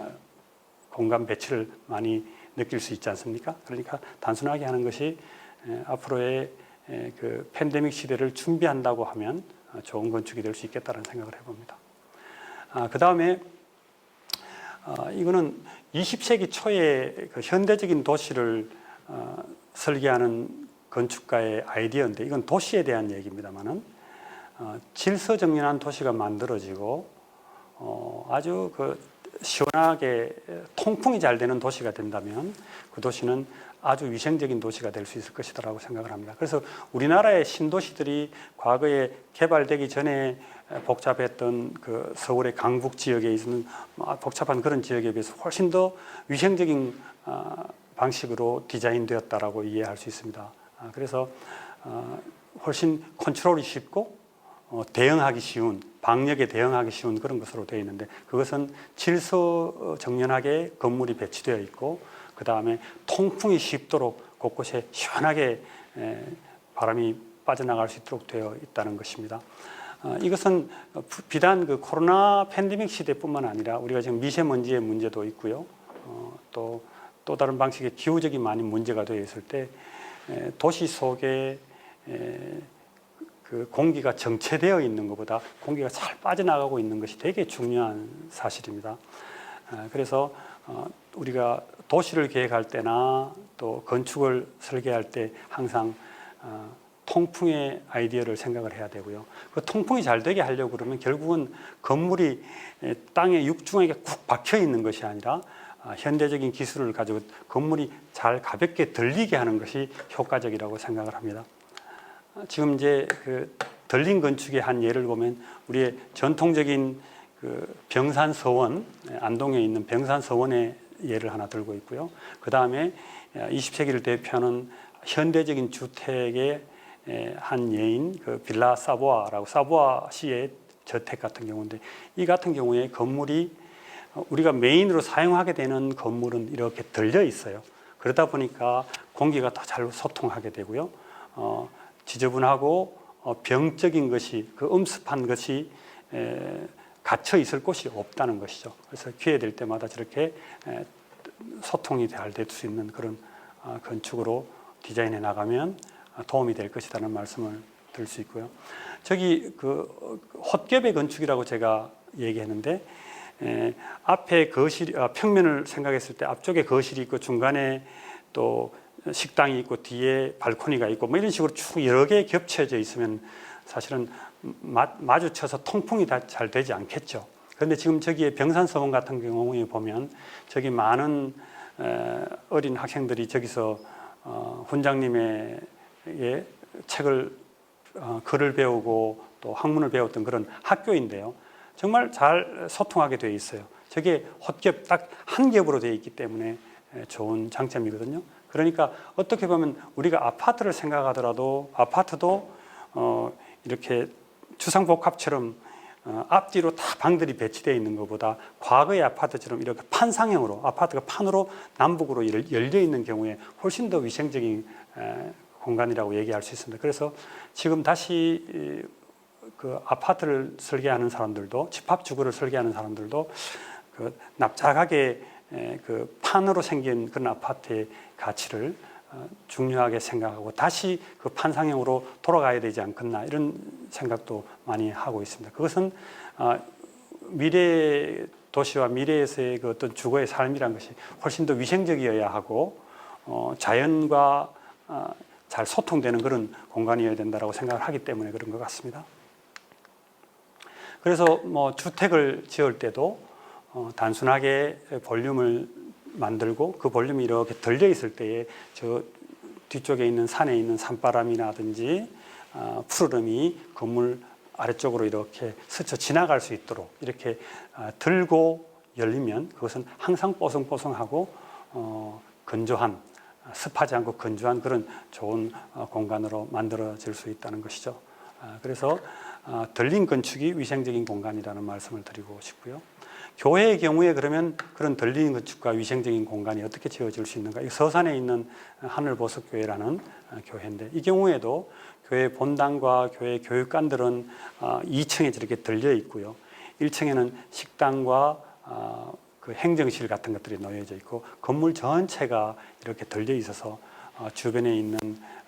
[SPEAKER 3] 공간 배치를 많이 느낄 수 있지 않습니까? 그러니까 단순하게 하는 것이 앞으로의 그 팬데믹 시대를 준비한다고 하면 좋은 건축이 될 수 있겠다는 생각을 해봅니다. 그 다음에 이거는 20세기 초에 그 현대적인 도시를 설계하는 건축가의 아이디어인데 이건 도시에 대한 얘기입니다만은 질서정연한 도시가 만들어지고 아주 그 시원하게 통풍이 잘 되는 도시가 된다면 그 도시는 아주 위생적인 도시가 될 수 있을 것이라고 생각을 합니다. 그래서 우리나라의 신도시들이 과거에 개발되기 전에 복잡했던 그 서울의 강북 지역에 있는 복잡한 그런 지역에 비해서 훨씬 더 위생적인 방식으로 디자인되었다라고 이해할 수 있습니다. 그래서 훨씬 컨트롤이 쉽고 대응하기 쉬운, 방역에 대응하기 쉬운 그런 것으로 되어 있는데 그것은 질서정연하게 건물이 배치되어 있고 그 다음에 통풍이 쉽도록 곳곳에 시원하게 바람이 빠져나갈 수 있도록 되어 있다는 것입니다. 이것은 비단 그 코로나 팬데믹 시대뿐만 아니라 우리가 지금 미세먼지의 문제도 있고요. 또 다른 방식의 기후적인 많은 문제가 되어 있을 때 도시 속에 그 공기가 정체되어 있는 것보다 공기가 잘 빠져나가고 있는 것이 되게 중요한 사실입니다. 그래서 우리가 도시를 계획할 때나 또 건축을 설계할 때 항상 통풍의 아이디어를 생각을 해야 되고요. 그 통풍이 잘 되게 하려고 그러면 결국은 건물이 땅에 육중하게 쿡 박혀 있는 것이 아니라 현대적인 기술을 가지고 건물이 잘 가볍게 들리게 하는 것이 효과적이라고 생각을 합니다. 지금 이제 그 들린 건축의 한 예를 보면 우리의 전통적인 그 병산서원, 안동에 있는 병산서원의 예를 하나 들고 있고요. 그 다음에 20세기를 대표하는 현대적인 주택의 한 예인 그 빌라 사보아라고 사보아시의 저택 같은 경우인데 이 같은 경우에 건물이 우리가 메인으로 사용하게 되는 건물은 이렇게 들려 있어요. 그러다 보니까 공기가 더 잘 소통하게 되고요. 지저분하고 병적인 것이 그 음습한 것이 갇혀 있을 곳이 없다는 것이죠. 그래서 기회 될 때마다 저렇게 소통이 잘 될 수 있는 그런 건축으로 디자인해 나가면 도움이 될 것이라는 말씀을 들 수 있고요. 저기 그 헛겹의 건축이라고 제가 얘기했는데 앞에 거실 평면을 생각했을 때 앞쪽에 거실이 있고 중간에 또 식당이 있고 뒤에 발코니가 있고 뭐 이런 식으로 쭉 여러 개 겹쳐져 있으면 사실은 마주쳐서 통풍이 다 잘 되지 않겠죠. 그런데 지금 저기에 병산서원 같은 경우에 보면 저기 많은 어린 학생들이 저기서 훈장님의 책을 글을 배우고 또 학문을 배웠던 그런 학교인데요. 정말 잘 소통하게 되어 있어요. 저게 헛겹 딱 한 겹으로 되어 있기 때문에 좋은 장점이거든요. 그러니까 어떻게 보면 우리가 아파트를 생각하더라도 아파트도 이렇게 주상복합처럼 앞뒤로 다 방들이 배치되어 있는 것보다 과거의 아파트처럼 이렇게 판상형으로 아파트가 판으로 남북으로 열려 있는 경우에 훨씬 더 위생적인 공간이라고 얘기할 수 있습니다. 그래서 지금 다시 그 아파트를 설계하는 사람들도 집합주거를 설계하는 사람들도 그 납작하게 그 판으로 생긴 그런 아파트의 가치를 중요하게 생각하고 다시 그 판상형으로 돌아가야 되지 않겠나 이런 생각도 많이 하고 있습니다. 그것은 미래 도시와 미래에서의 그 어떤 주거의 삶이라는 것이 훨씬 더 위생적이어야 하고 자연과 잘 소통되는 그런 공간이어야 된다고 생각을 하기 때문에 그런 것 같습니다. 그래서 뭐 주택을 지을 때도 단순하게 볼륨을 만들고 그 볼륨이 이렇게 들려 있을 때에 저 뒤쪽에 있는 산에 있는 산바람이라든지 푸르름이 건물 아래쪽으로 이렇게 스쳐 지나갈 수 있도록 이렇게 들고 열리면 그것은 항상 뽀송뽀송하고 건조한 습하지 않고 건조한 그런 좋은 공간으로 만들어질 수 있다는 것이죠. 그래서 들린 건축이 위생적인 공간이라는 말씀을 드리고 싶고요. 교회의 경우에 그러면 그런 들린 건축과 위생적인 공간이 어떻게 지어질 수 있는가? 서산에 있는 하늘보석교회라는 교회인데 이 경우에도 교회 본당과 교회 교육관들은 2층에 저렇게 들려 있고요. 1층에는 식당과 그 행정실 같은 것들이 놓여져 있고 건물 전체가 이렇게 들려 있어서 주변에 있는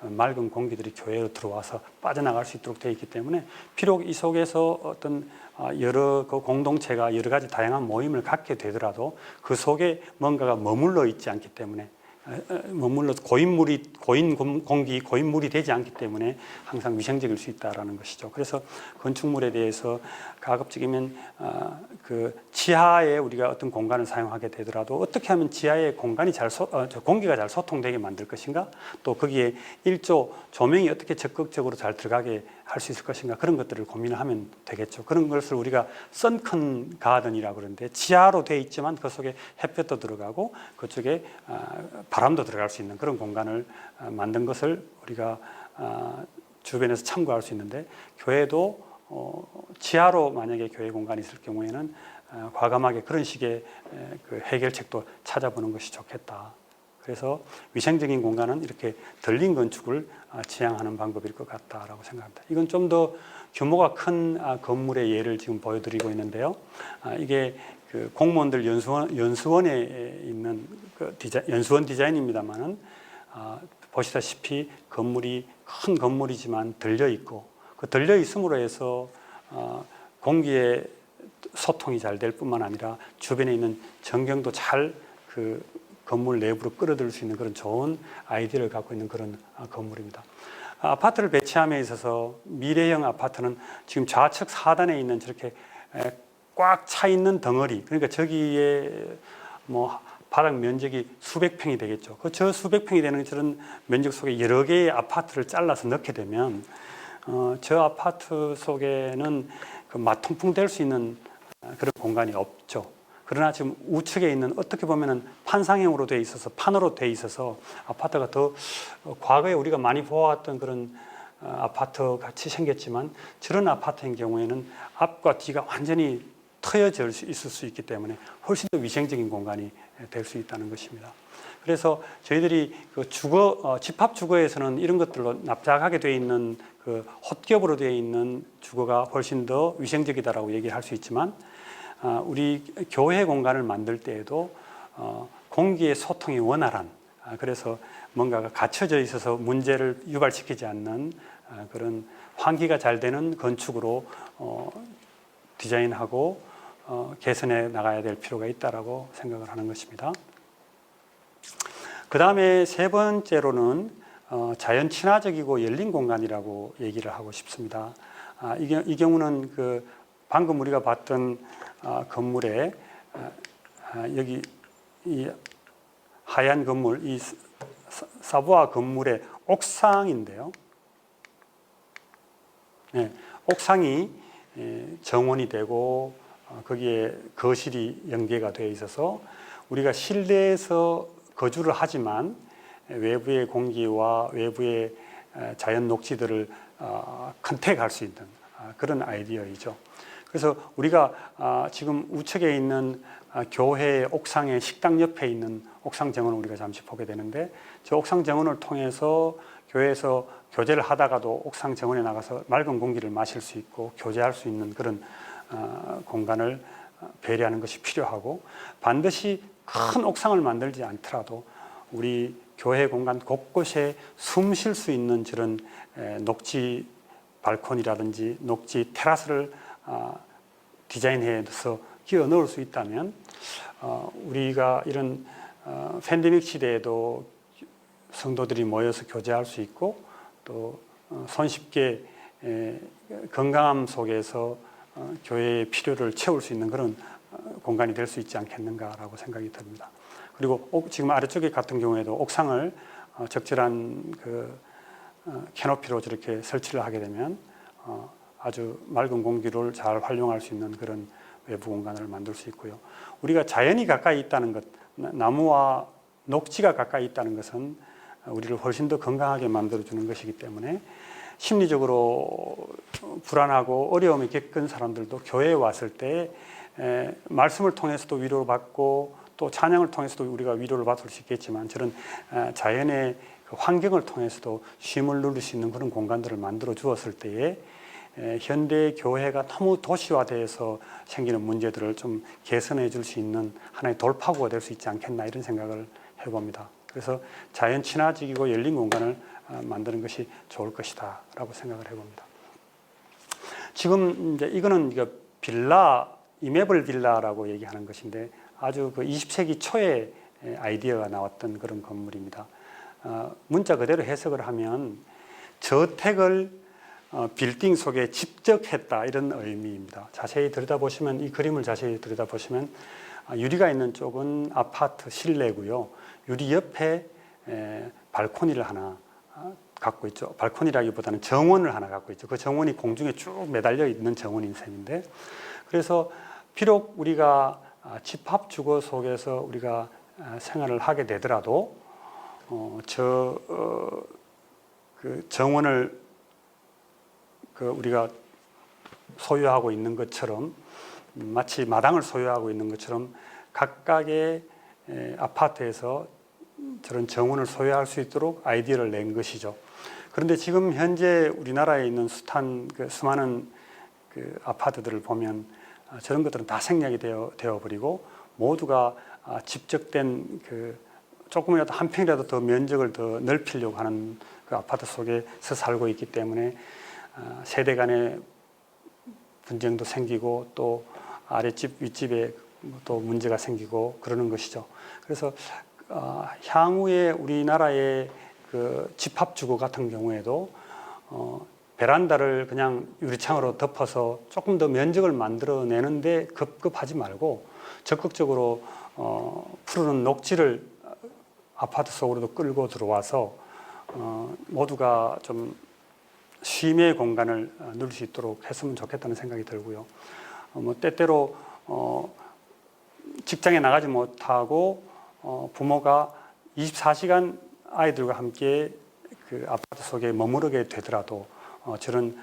[SPEAKER 3] 맑은 공기들이 교회로 들어와서 빠져나갈 수 있도록 되어 있기 때문에 비록 이 속에서 어떤 여러 그 공동체가 여러 가지 다양한 모임을 갖게 되더라도 그 속에 뭔가가 머물러 있지 않기 때문에 머물러 고인 공기, 고인물이 되지 않기 때문에 항상 위생적일 수 있다라는 것이죠. 그래서 건축물에 대해서 가급적이면 그 지하에 우리가 어떤 공간을 사용하게 되더라도 어떻게 하면 지하의 공간이 공기가 잘 소통되게 만들 것인가, 또 거기에 일조 조명이 어떻게 적극적으로 잘 들어가게 할 수 있을 것인가, 그런 것들을 고민을 하면 되겠죠. 그런 것을 우리가 선큰 가든이라고 그러는데 지하로 되어 있지만 그 속에 햇볕도 들어가고 그쪽에 바람도 들어갈 수 있는 그런 공간을 만든 것을 우리가 주변에서 참고할 수 있는데, 교회도 지하로 만약에 교회 공간이 있을 경우에는 과감하게 그런 식의 그 해결책도 찾아보는 것이 좋겠다. 그래서 위생적인 공간은 이렇게 들린 건축을 지향하는 방법일 것 같다라고 생각합니다. 이건 좀 더 규모가 큰 건물의 예를 지금 보여드리고 있는데요. 이게 그 공무원들 연수원에 있는 그 연수원 디자인입니다만은 보시다시피 건물이 큰 건물이지만 들려 있고 그 들려 있음으로 해서 공기의 소통이 잘 될 뿐만 아니라 주변에 있는 전경도 잘 그 건물 내부로 끌어들일 수 있는 그런 좋은 아이디어를 갖고 있는 그런 건물입니다. 아파트를 배치함에 있어서 미래형 아파트는 지금 좌측 하단에 있는 저렇게 꽉 차 있는 덩어리, 그러니까 저기에 뭐 바닥 면적이 수백 평이 되겠죠. 저 수백 평이 되는 저런 면적 속에 여러 개의 아파트를 잘라서 넣게 되면 저 아파트 속에는 그 마통풍 될 수 있는 그런 공간이 없죠. 그러나 지금 우측에 있는 어떻게 보면은 판상형으로 되어 있어서 판으로 되어 있어서 아파트가 더 과거에 우리가 많이 보아왔던 그런 아파트 같이 생겼지만 저런 아파트인 경우에는 앞과 뒤가 완전히 트여져 있을 수 있기 때문에 훨씬 더 위생적인 공간이 될 수 있다는 것입니다. 그래서 저희들이 그 집합 주거에서는 이런 것들로 납작하게 되어 있는 그 헛겹으로 되어 있는 주거가 훨씬 더 위생적이다라고 얘기할 수 있지만 우리 교회 공간을 만들 때에도 공기의 소통이 원활한, 그래서 뭔가가 갇혀져 있어서 문제를 유발시키지 않는 그런 환기가 잘 되는 건축으로 디자인하고 개선해 나가야 될 필요가 있다라고 생각을 하는 것입니다. 그 다음에 세 번째로는 자연 친화적이고 열린 공간이라고 얘기를 하고 싶습니다. 이 경우는 그 방금 우리가 봤던 건물에 여기 이 하얀 건물, 이 사부아 건물의 옥상인데요. 네, 옥상이 정원이 되고 거기에 거실이 연계가 되어 있어서 우리가 실내에서 거주를 하지만 외부의 공기와 외부의 자연 녹지들을 컨택할 수 있는 그런 아이디어이죠. 그래서 우리가 지금 우측에 있는 교회 옥상의 식당 옆에 있는 옥상 정원을 우리가 잠시 보게 되는데, 저 옥상 정원을 통해서 교회에서 교제를 하다가도 옥상 정원에 나가서 맑은 공기를 마실 수 있고 교제할 수 있는 그런 공간을 배려하는 것이 필요하고, 반드시 큰 옥상을 만들지 않더라도 우리 교회 공간 곳곳에 숨 쉴 수 있는 저런 녹지 발코니라든지 녹지 테라스를 디자인해서 끼워 넣을 수 있다면 우리가 이런 팬데믹 시대에도 성도들이 모여서 교제할 수 있고 또 손쉽게 건강함 속에서 교회의 필요를 채울 수 있는 그런 공간이 될 수 있지 않겠는가라고 생각이 듭니다. 그리고 지금 아래쪽에 같은 경우에도 옥상을 적절한 그 캐노피로 저렇게 설치를 하게 되면 아주 맑은 공기를 잘 활용할 수 있는 그런 외부 공간을 만들 수 있고요. 우리가 자연이 가까이 있다는 것, 나무와 녹지가 가까이 있다는 것은 우리를 훨씬 더 건강하게 만들어주는 것이기 때문에 심리적으로 불안하고 어려움을 겪은 사람들도 교회에 왔을 때 말씀을 통해서도 위로를 받고 또 찬양을 통해서도 우리가 위로를 받을 수 있겠지만, 저런 자연의 그 환경을 통해서도 쉼을 누릴 수 있는 그런 공간들을 만들어 주었을 때에 현대 교회가 너무 도시화돼서 생기는 문제들을 좀 개선해 줄 수 있는 하나의 돌파구가 될 수 있지 않겠나, 이런 생각을 해봅니다. 그래서 자연 친화적이고 열린 공간을 만드는 것이 좋을 것이다 라고 생각을 해봅니다. 지금 이제 이거는 빌라, 이메블 빌라라고 얘기하는 것인데 아주 그 20세기 초에 아이디어가 나왔던 그런 건물입니다. 문자 그대로 해석을 하면 저택을 빌딩 속에 집적했다, 이런 의미입니다. 자세히 들여다보시면, 이 그림을 자세히 들여다보시면 유리가 있는 쪽은 아파트 실내고요. 유리 옆에 발코니를 하나 갖고 있죠. 발코니라기보다는 정원을 하나 갖고 있죠. 그 정원이 공중에 쭉 매달려 있는 정원인 셈인데, 그래서 비록 우리가 집합 주거 속에서 우리가 생활을 하게 되더라도 그 정원을 우리가 소유하고 있는 것처럼, 마치 마당을 소유하고 있는 것처럼 각각의 아파트에서 저런 정원을 소유할 수 있도록 아이디어를 낸 것이죠. 그런데 지금 현재 우리나라에 있는 수많은 그 아파트들을 보면 저런 것들은 다 생략이 되어버리고 모두가 집적된 조금이라도 한 평이라도 더 면적을 더 넓히려고 하는 그 아파트 속에서 살고 있기 때문에 세대 간의 분쟁도 생기고 또 아랫집 윗집에 또 문제가 생기고 그러는 것이죠. 그래서 향후에 우리나라의 그 집합주거 같은 경우에도 베란다를 그냥 유리창으로 덮어서 조금 더 면적을 만들어내는데 급급하지 말고 적극적으로 푸르는 녹지를 아파트 속으로도 끌고 들어와서 모두가 좀 쉼의 공간을 누릴 수 있도록 했으면 좋겠다는 생각이 들고요. 때때로 직장에 나가지 못하고 부모가 24시간 아이들과 함께 그 아파트 속에 머무르게 되더라도 저런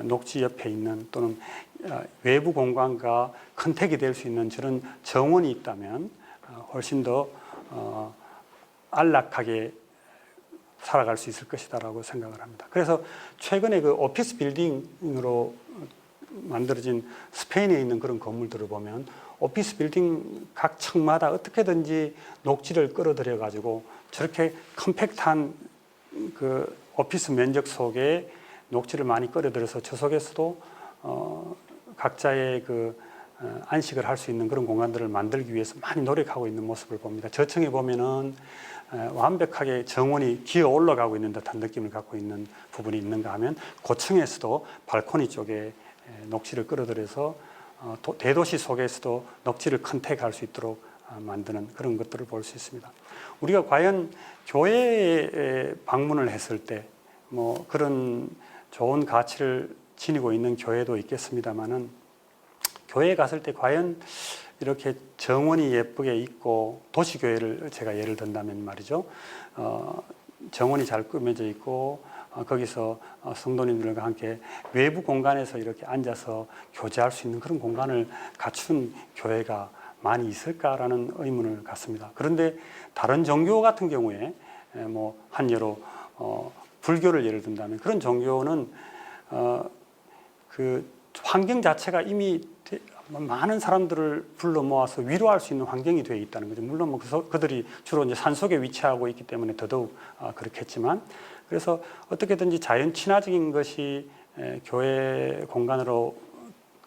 [SPEAKER 3] 녹지 옆에 있는 또는 외부 공간과 컨택이 될 수 있는 저런 정원이 있다면 훨씬 더 안락하게 살아갈 수 있을 것이다라고 생각을 합니다. 그래서 최근에 그 오피스 빌딩으로 만들어진 스페인에 있는 그런 건물들을 보면 오피스 빌딩 각 층마다 어떻게든지 녹지를 끌어들여 가지고 저렇게 컴팩트한 그 오피스 면적 속에 녹지를 많이 끌어들여서 저 속에서도 각자의 안식을 할 수 있는 그런 공간들을 만들기 위해서 많이 노력하고 있는 모습을 봅니다. 저층에 보면은 완벽하게 정원이 기어 올라가고 있는 듯한 느낌을 갖고 있는 부분이 있는가 하면 고층에서도 발코니 쪽에 녹지를 끌어들여서 대도시 속에서도 녹지를 컨택할 수 있도록 만드는 그런 것들을 볼 수 있습니다. 우리가 과연 교회에 방문을 했을 때 뭐 그런 좋은 가치를 지니고 있는 교회도 있겠습니다만은 교회에 갔을 때 과연 이렇게 정원이 예쁘게 있고 도시교회를 제가 예를 든다면 말이죠. 정원이 잘 꾸며져 있고 거기서 성도님들과 함께 외부 공간에서 이렇게 앉아서 교제할 수 있는 그런 공간을 갖춘 교회가 많이 있을까라는 의문을 갖습니다. 그런데 다른 종교 같은 경우에 뭐 한예로 불교를 예를 든다면 그런 종교는 그 환경 자체가 이미 많은 사람들을 불러 모아서 위로할 수 있는 환경이 되어 있다는 거죠. 물론 뭐 그들이 주로 이제 산속에 위치하고 있기 때문에 더더욱 그렇겠지만, 그래서 어떻게든지 자연 친화적인 것이 교회 공간으로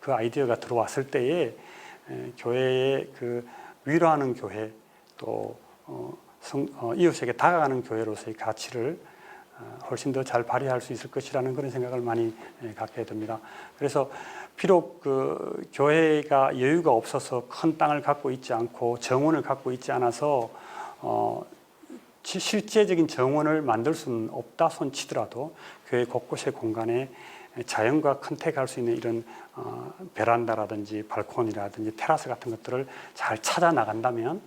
[SPEAKER 3] 그 아이디어가 들어왔을 때에 교회의 그 위로하는 교회, 또 이웃에게 다가가는 교회로서의 가치를 훨씬 더 잘 발휘할 수 있을 것이라는 그런 생각을 많이 갖게 됩니다. 그래서 비록 그 교회가 여유가 없어서 큰 땅을 갖고 있지 않고 정원을 갖고 있지 않아서 실제적인 정원을 만들 수는 없다 손치더라도 교회 곳곳의 공간에 자연과 컨택할 수 있는 이런 베란다라든지 발코니라든지 테라스 같은 것들을 잘 찾아 나간다면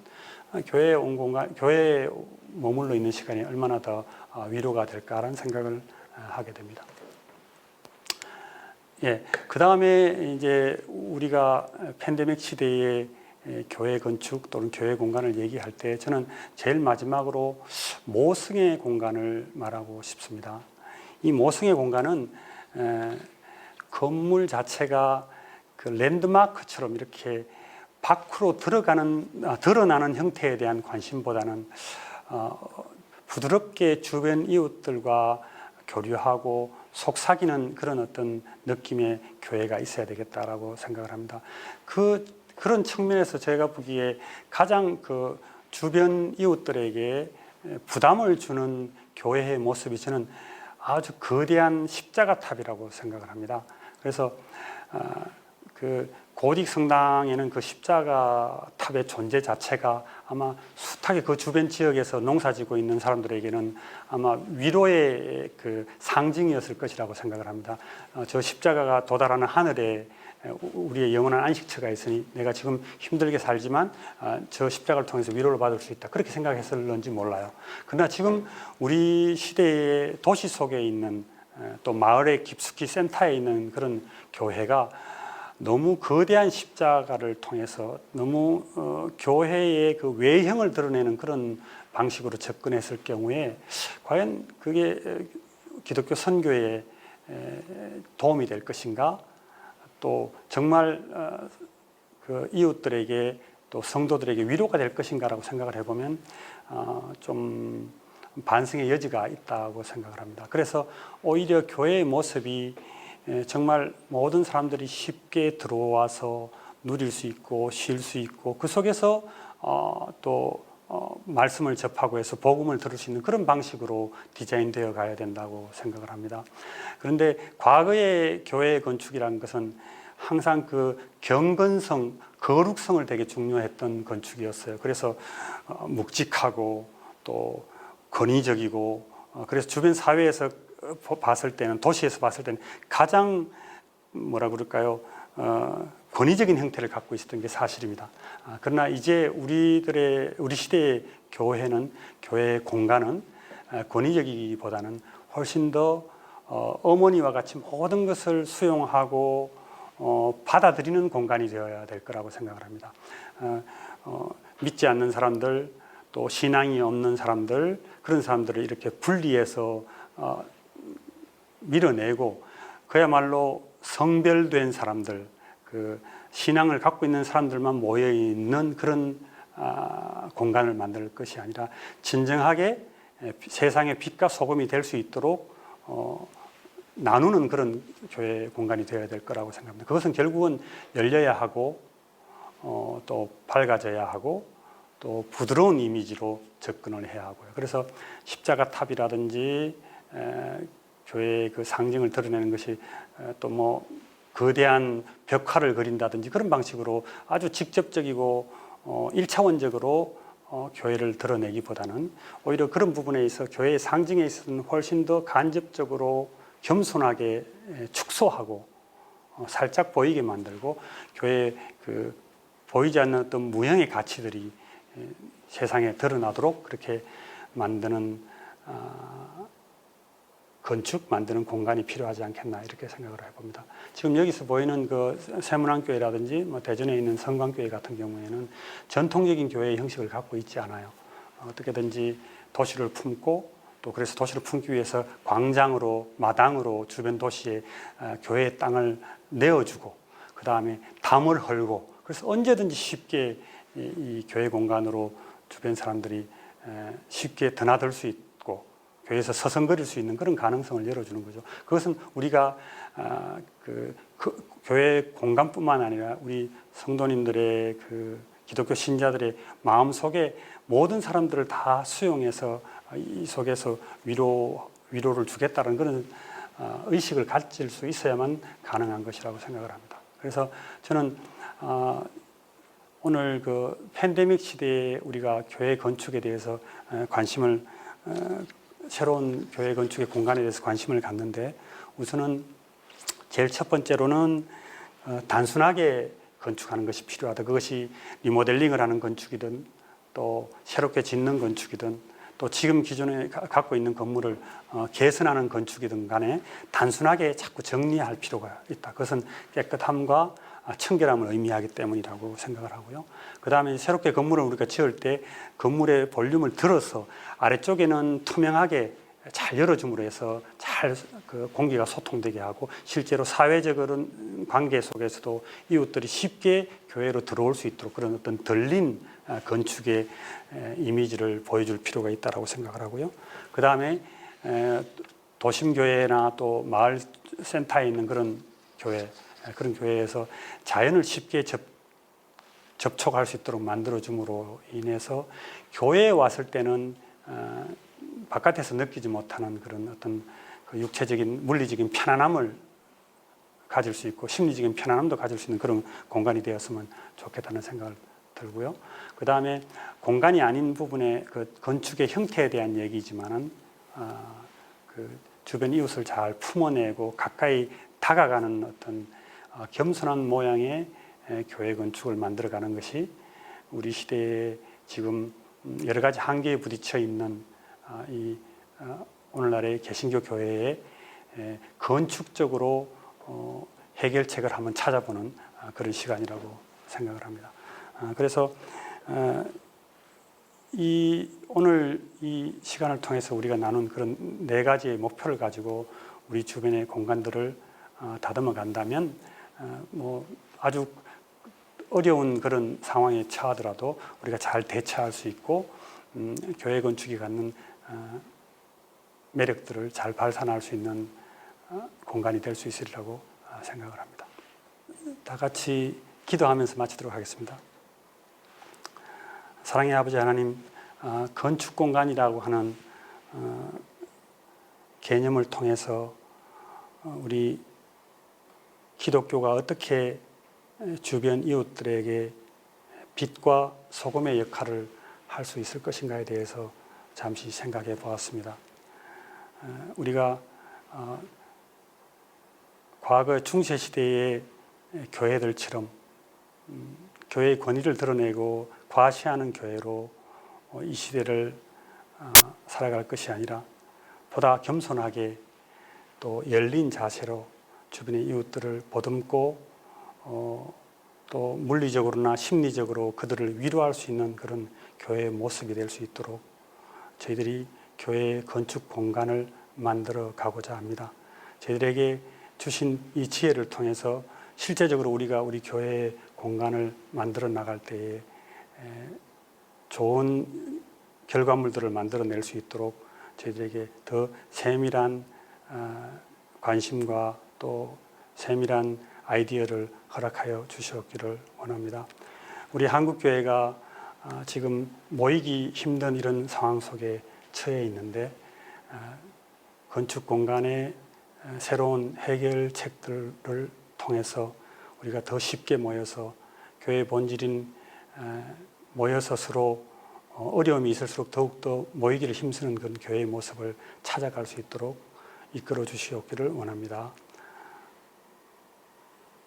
[SPEAKER 3] 교회에 온 공간, 교회에 머물러 있는 시간이 얼마나 더 위로가 될까라는 생각을 하게 됩니다. 예, 그 다음에 이제 우리가 팬데믹 시대에 교회 건축 또는 교회 공간을 얘기할 때 저는 제일 마지막으로 모성의 공간을 말하고 싶습니다. 이 모성의 공간은 건물 자체가 그 랜드마크처럼 이렇게 밖으로 드러나는 형태에 대한 관심보다는 부드럽게 주변 이웃들과 교류하고 속삭이는 그런 어떤 느낌의 교회가 있어야 되겠다라고 생각을 합니다. 그런 측면에서 제가 보기에 가장 그 주변 이웃들에게 부담을 주는 교회의 모습이 저는 아주 거대한 십자가탑이라고 생각을 합니다. 그래서 그 고딕 성당에는 그 십자가 탑의 존재 자체가 아마 숱하게 그 주변 지역에서 농사지고 있는 사람들에게는 아마 위로의 그 상징이었을 것이라고 생각을 합니다. 저 십자가가 도달하는 하늘에 우리의 영원한 안식처가 있으니 내가 지금 힘들게 살지만 저 십자가를 통해서 위로를 받을 수 있다, 그렇게 생각했을런지 몰라요. 그러나 지금 우리 시대의 도시 속에 있는 또 마을의 깊숙이 센터에 있는 그런 교회가 너무 거대한 십자가를 통해서 너무 교회의 그 외형을 드러내는 그런 방식으로 접근했을 경우에 과연 그게 기독교 선교에 도움이 될 것인가, 또 정말 그 이웃들에게 또 성도들에게 위로가 될 것인가라고 생각을 해보면 좀 반성의 여지가 있다고 생각을 합니다. 그래서 오히려 교회의 모습이 정말 모든 사람들이 쉽게 들어와서 누릴 수 있고 쉴 수 있고 그 속에서 또 말씀을 접하고 해서 복음을 들을 수 있는 그런 방식으로 디자인되어 가야 된다고 생각을 합니다. 그런데 과거의 교회 건축이라는 것은 항상 그 경건성, 거룩성을 되게 중요했던 건축이었어요. 그래서 묵직하고 또 권위적이고, 그래서 주변 사회에서 봤을 때는, 도시에서 봤을 때는 가장 뭐라 그럴까요? 권위적인 형태를 갖고 있었던 게 사실입니다. 그러나 이제 우리 시대의 교회는, 교회의 공간은 권위적이기보다는 훨씬 더 어머니와 같이 모든 것을 수용하고 받아들이는 공간이 되어야 될 거라고 생각을 합니다. 믿지 않는 사람들, 또 신앙이 없는 사람들, 그런 사람들을 이렇게 분리해서 밀어내고 그야말로 성별된 사람들, 그 신앙을 갖고 있는 사람들만 모여 있는 그런 공간을 만들 것이 아니라 진정하게 세상의 빛과 소금이 될 수 있도록 나누는 그런 교회 공간이 되어야 될 거라고 생각합니다. 그것은 결국은 열려야 하고 또 밝아져야 하고 또 부드러운 이미지로 접근을 해야 하고요. 그래서 십자가 탑이라든지 교회의 그 상징을 드러내는 것이 또 뭐 거대한 벽화를 그린다든지 그런 방식으로 아주 직접적이고 1차원적으로 교회를 드러내기보다는 오히려 그런 부분에 있어 교회의 상징에 있어서는 훨씬 더 간접적으로 겸손하게 축소하고 살짝 보이게 만들고 교회의 그 보이지 않는 어떤 무형의 가치들이 세상에 드러나도록 그렇게 만드는 건축, 만드는 공간이 필요하지 않겠나 이렇게 생각을 해봅니다. 지금 여기서 보이는 그 세문안교회라든지 뭐 대전에 있는 성광교회 같은 경우에는 전통적인 교회의 형식을 갖고 있지 않아요. 어떻게든지 도시를 품고 또 그래서 도시를 품기 위해서 광장으로 마당으로 주변 도시에 교회의 땅을 내어주고 그 다음에 담을 헐고 그래서 언제든지 쉽게 이 교회 공간으로 주변 사람들이 쉽게 드나들 수 있고 교회에서 서성거릴 수 있는 그런 가능성을 열어주는 거죠. 그것은 우리가 그 교회 공간뿐만 아니라 우리 성도님들의 그 기독교 신자들의 마음 속에 모든 사람들을 다 수용해서 이 속에서 위로를 주겠다는 그런 의식을 가질 수 있어야만 가능한 것이라고 생각을 합니다. 그래서 저는 오늘 그 팬데믹 시대에 우리가 교회 건축에 대해서 관심을 새로운 교회 건축의 공간에 대해서 관심을 갖는데 우선은 제일 첫 번째로는 단순하게 건축하는 것이 필요하다. 그것이 리모델링을 하는 건축이든 또 새롭게 짓는 건축이든 또 지금 기존에 갖고 있는 건물을 개선하는 건축이든 간에 단순하게 자꾸 정리할 필요가 있다. 그것은 깨끗함과 청결함을 의미하기 때문이라고 생각을 하고요. 그 다음에 새롭게 건물을 우리가 지을 때 건물의 볼륨을 들어서 아래쪽에는 투명하게 잘 열어줌으로 해서 잘 그 공기가 소통되게 하고 실제로 사회적인 관계 속에서도 이웃들이 쉽게 교회로 들어올 수 있도록 그런 어떤 들린 건축의 이미지를 보여줄 필요가 있다고 생각을 하고요. 그 다음에 도심교회나 또 마을 센터에 있는 그런 교회에서 자연을 쉽게 접촉할 수 있도록 만들어줌으로 인해서 교회에 왔을 때는 바깥에서 느끼지 못하는 그런 어떤 그 육체적인 물리적인 편안함을 가질 수 있고 심리적인 편안함도 가질 수 있는 그런 공간이 되었으면 좋겠다는 생각을 들고요. 그 다음에 공간이 아닌 부분의 그 건축의 형태에 대한 얘기지만은 그 주변 이웃을 잘 품어내고 가까이 다가가는 어떤 겸손한 모양의 교회 건축을 만들어가는 것이 우리 시대에 지금 여러 가지 한계에 부딪혀 있는 이 오늘날의 개신교 교회의 건축적으로 해결책을 한번 찾아보는 그런 시간이라고 생각을 합니다. 그래서 오늘 이 시간을 통해서 우리가 나눈 그런 네 가지의 목표를 가지고 우리 주변의 공간들을 다듬어 간다면 뭐 아주 어려운 그런 상황에 처하더라도 우리가 잘 대처할 수 있고 교회 건축이 갖는 매력들을 잘 발산할 수 있는 공간이 될 수 있으리라고 생각을 합니다. 다 같이 기도하면서 마치도록 하겠습니다. 사랑의 아버지 하나님, 건축 공간이라고 하는 개념을 통해서 우리 기독교가 어떻게 주변 이웃들에게 빛과 소금의 역할을 할 수 있을 것인가에 대해서 잠시 생각해 보았습니다. 우리가 과거 중세시대의 교회들처럼 교회의 권위를 드러내고 과시하는 교회로 이 시대를 살아갈 것이 아니라 보다 겸손하게 또 열린 자세로 주변의 이웃들을 보듬고 또 물리적으로나 심리적으로 그들을 위로할 수 있는 그런 교회의 모습이 될 수 있도록 저희들이 교회의 건축 공간을 만들어 가고자 합니다. 저희들에게 주신 이 지혜를 통해서 실제적으로 우리가 우리 교회의 공간을 만들어 나갈 때에 좋은 결과물들을 만들어낼 수 있도록 저희들에게 더 세밀한 관심과 또 세밀한 아이디어를 허락하여 주셨기를 원합니다. 우리 한국교회가 지금 모이기 힘든 이런 상황 속에 처해 있는데 건축 공간의 새로운 해결책들을 통해서 우리가 더 쉽게 모여서 교회 본질인 모여서 서로 어려움이 있을수록 더욱더 모이기를 힘쓰는 그런 교회의 모습을 찾아갈 수 있도록 이끌어 주시옵기를 원합니다.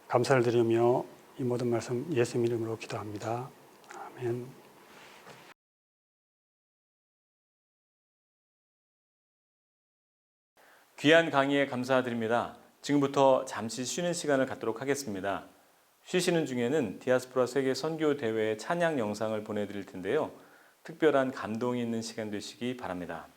[SPEAKER 3] 감사를 드리며 이 모든 말씀 예수님 이름으로 기도합니다. 아멘.
[SPEAKER 1] 귀한 강의에 감사드립니다. 지금부터 잠시 쉬는 시간을 갖도록 하겠습니다. 쉬시는 중에는 디아스포라 세계 선교 대회의 찬양 영상을 보내드릴 텐데요. 특별한 감동이 있는 시간 되시기 바랍니다.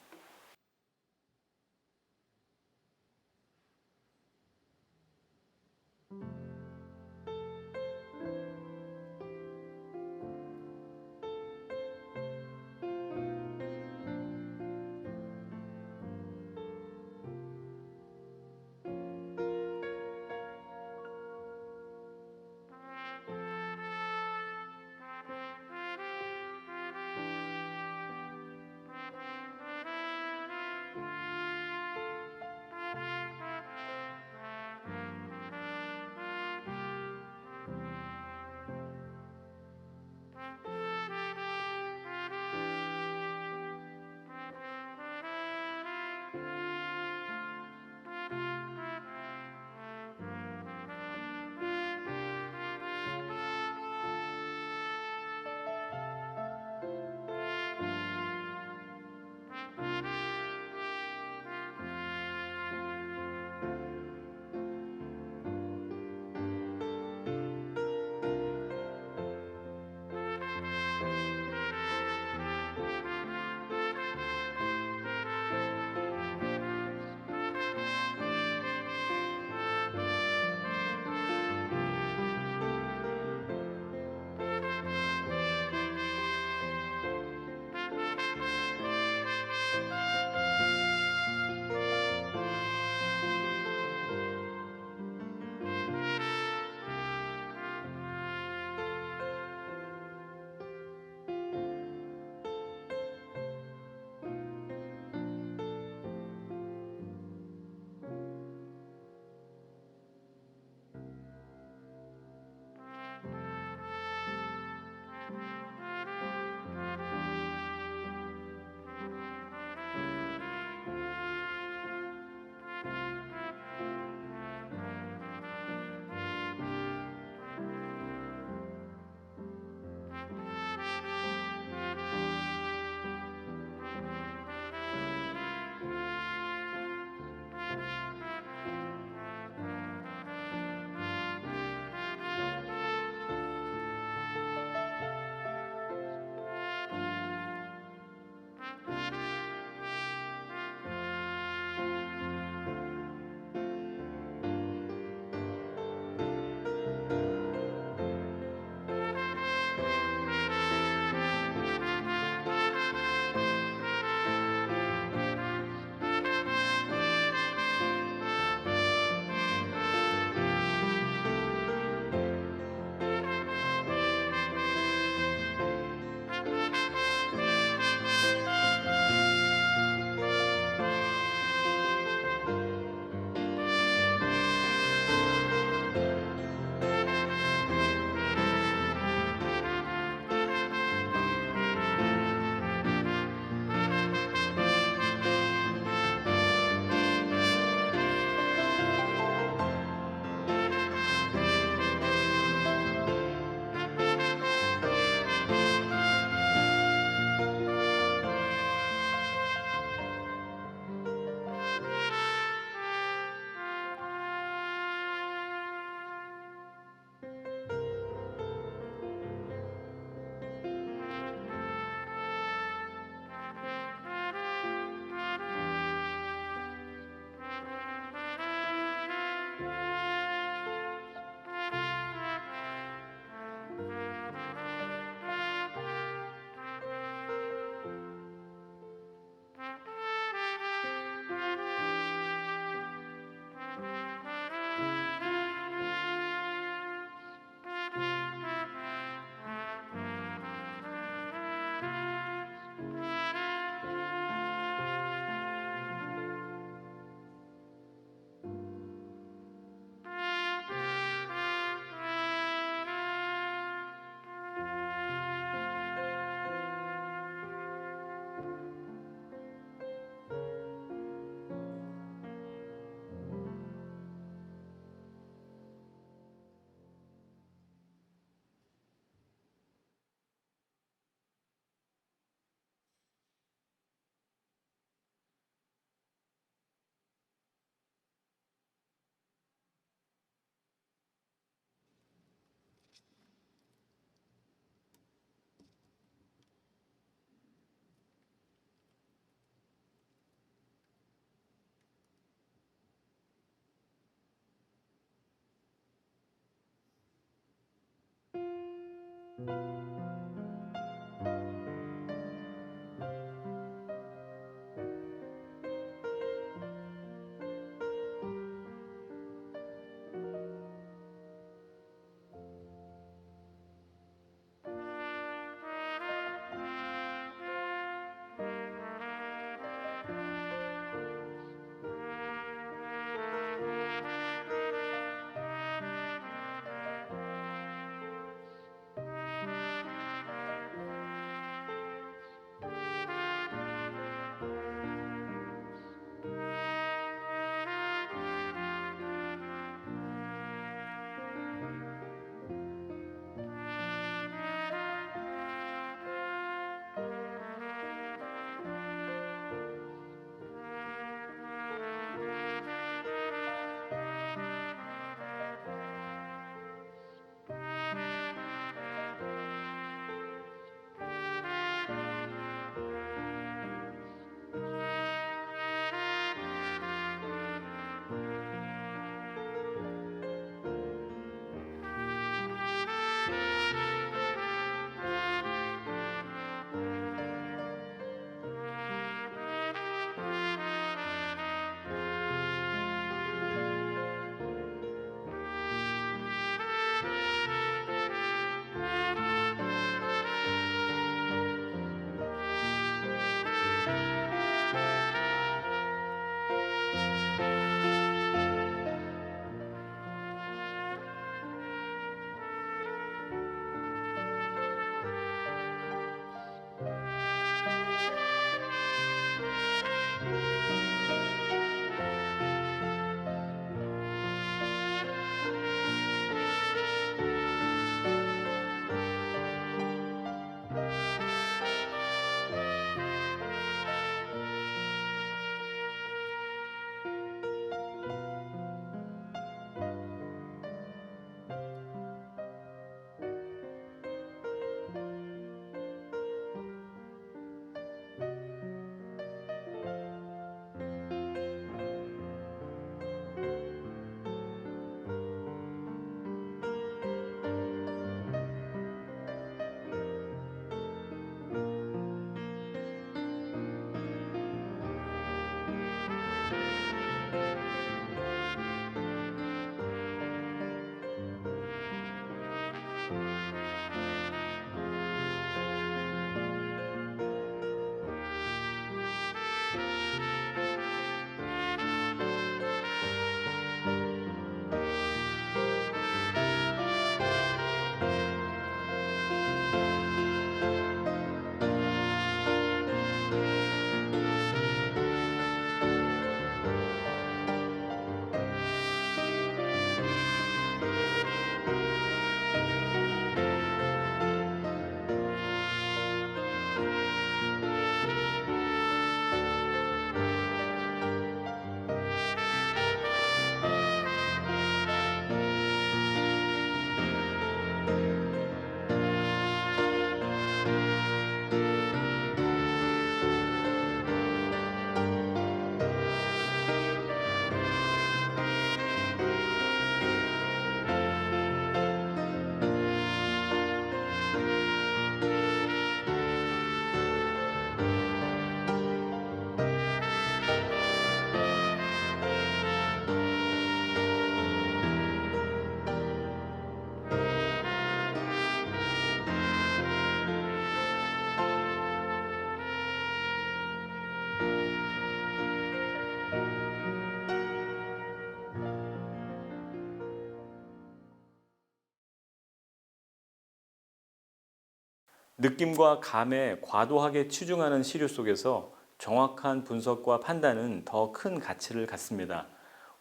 [SPEAKER 1] 느낌과 감에 과도하게 치중하는 시류 속에서 정확한 분석과 판단은 더 큰 가치를 갖습니다.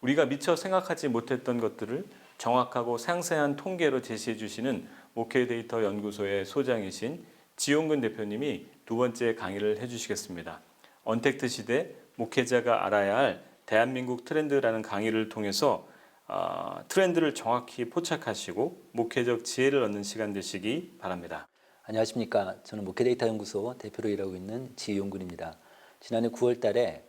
[SPEAKER 1] 우리가 미처 생각하지 못했던 것들을 정확하고 상세한 통계로 제시해 주시는 목회 데이터 연구소의 소장이신 지용근 대표님이 두 번째 강의를 해주시겠습니다. 언택트 시대 목회자가 알아야 할 대한민국 트렌드라는 강의를 통해서 트렌드를 정확히 포착하시고 목회적 지혜를 얻는 시간 되시기 바랍니다.
[SPEAKER 4] 안녕하십니까. 저는 목회데이터 연구소 대표로 일하고 있는 지용근입니다. 지난해 9월 달에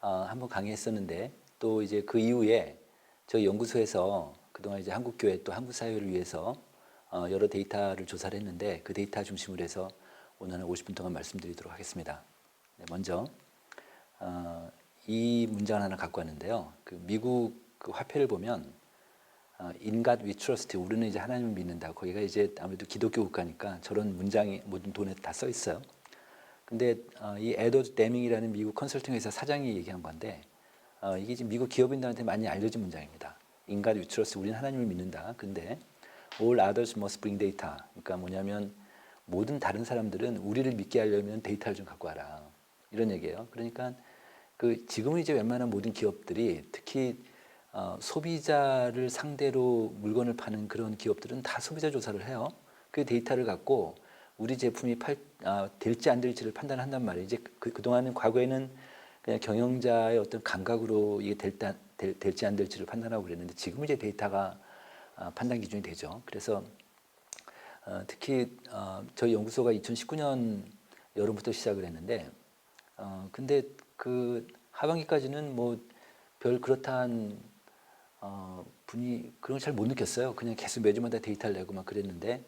[SPEAKER 4] 한번 강의했었는데 또 이제 그 이후에 저희 연구소에서 그동안 이제 한국교회 또 한국사회를 위해서 여러 데이터를 조사를 했는데 그 데이터 중심으로 해서 오늘 한 50분 동안 말씀드리도록 하겠습니다. 네, 먼저 이 문장을 하나 갖고 왔는데요. 그 미국 그 화폐를 보면 In God we trust, 우리는 이제 하나님을 믿는다. 거기가 이제 아무래도 기독교 국가니까 저런 문장이 모든 돈에 다 써 있어요. 근데 이 에드워드 데밍이라는 미국 컨설팅 회사 사장이 얘기한 건데 이게 지금 미국 기업인들한테 많이 알려진 문장입니다. In God we trust, 우리는 하나님을 믿는다. 근데 All others must bring data. 그러니까 뭐냐면 모든 다른 사람들은 우리를 믿게 하려면 데이터를 좀 갖고 와라. 이런 얘기예요. 그러니까 그 지금은 이제 웬만한 모든 기업들이 특히 소비자를 상대로 물건을 파는 그런 기업들은 다 소비자 조사를 해요. 그 데이터를 갖고 우리 제품이 될지 안 될지를 판단한단 말이에요. 이제 그동안은 과거에는 그냥 경영자의 어떤 감각으로 이게 될지 안 될지를 판단하고 그랬는데 지금은 이제 데이터가 판단 기준이 되죠. 그래서 특히 저희 연구소가 2019년 여름부터 시작을 했는데 근데 그 하반기까지는 뭐 별 그렇다한 분이 그런 걸 잘 못 느꼈어요. 그냥 계속 매주마다 데이터를 내고 막 그랬는데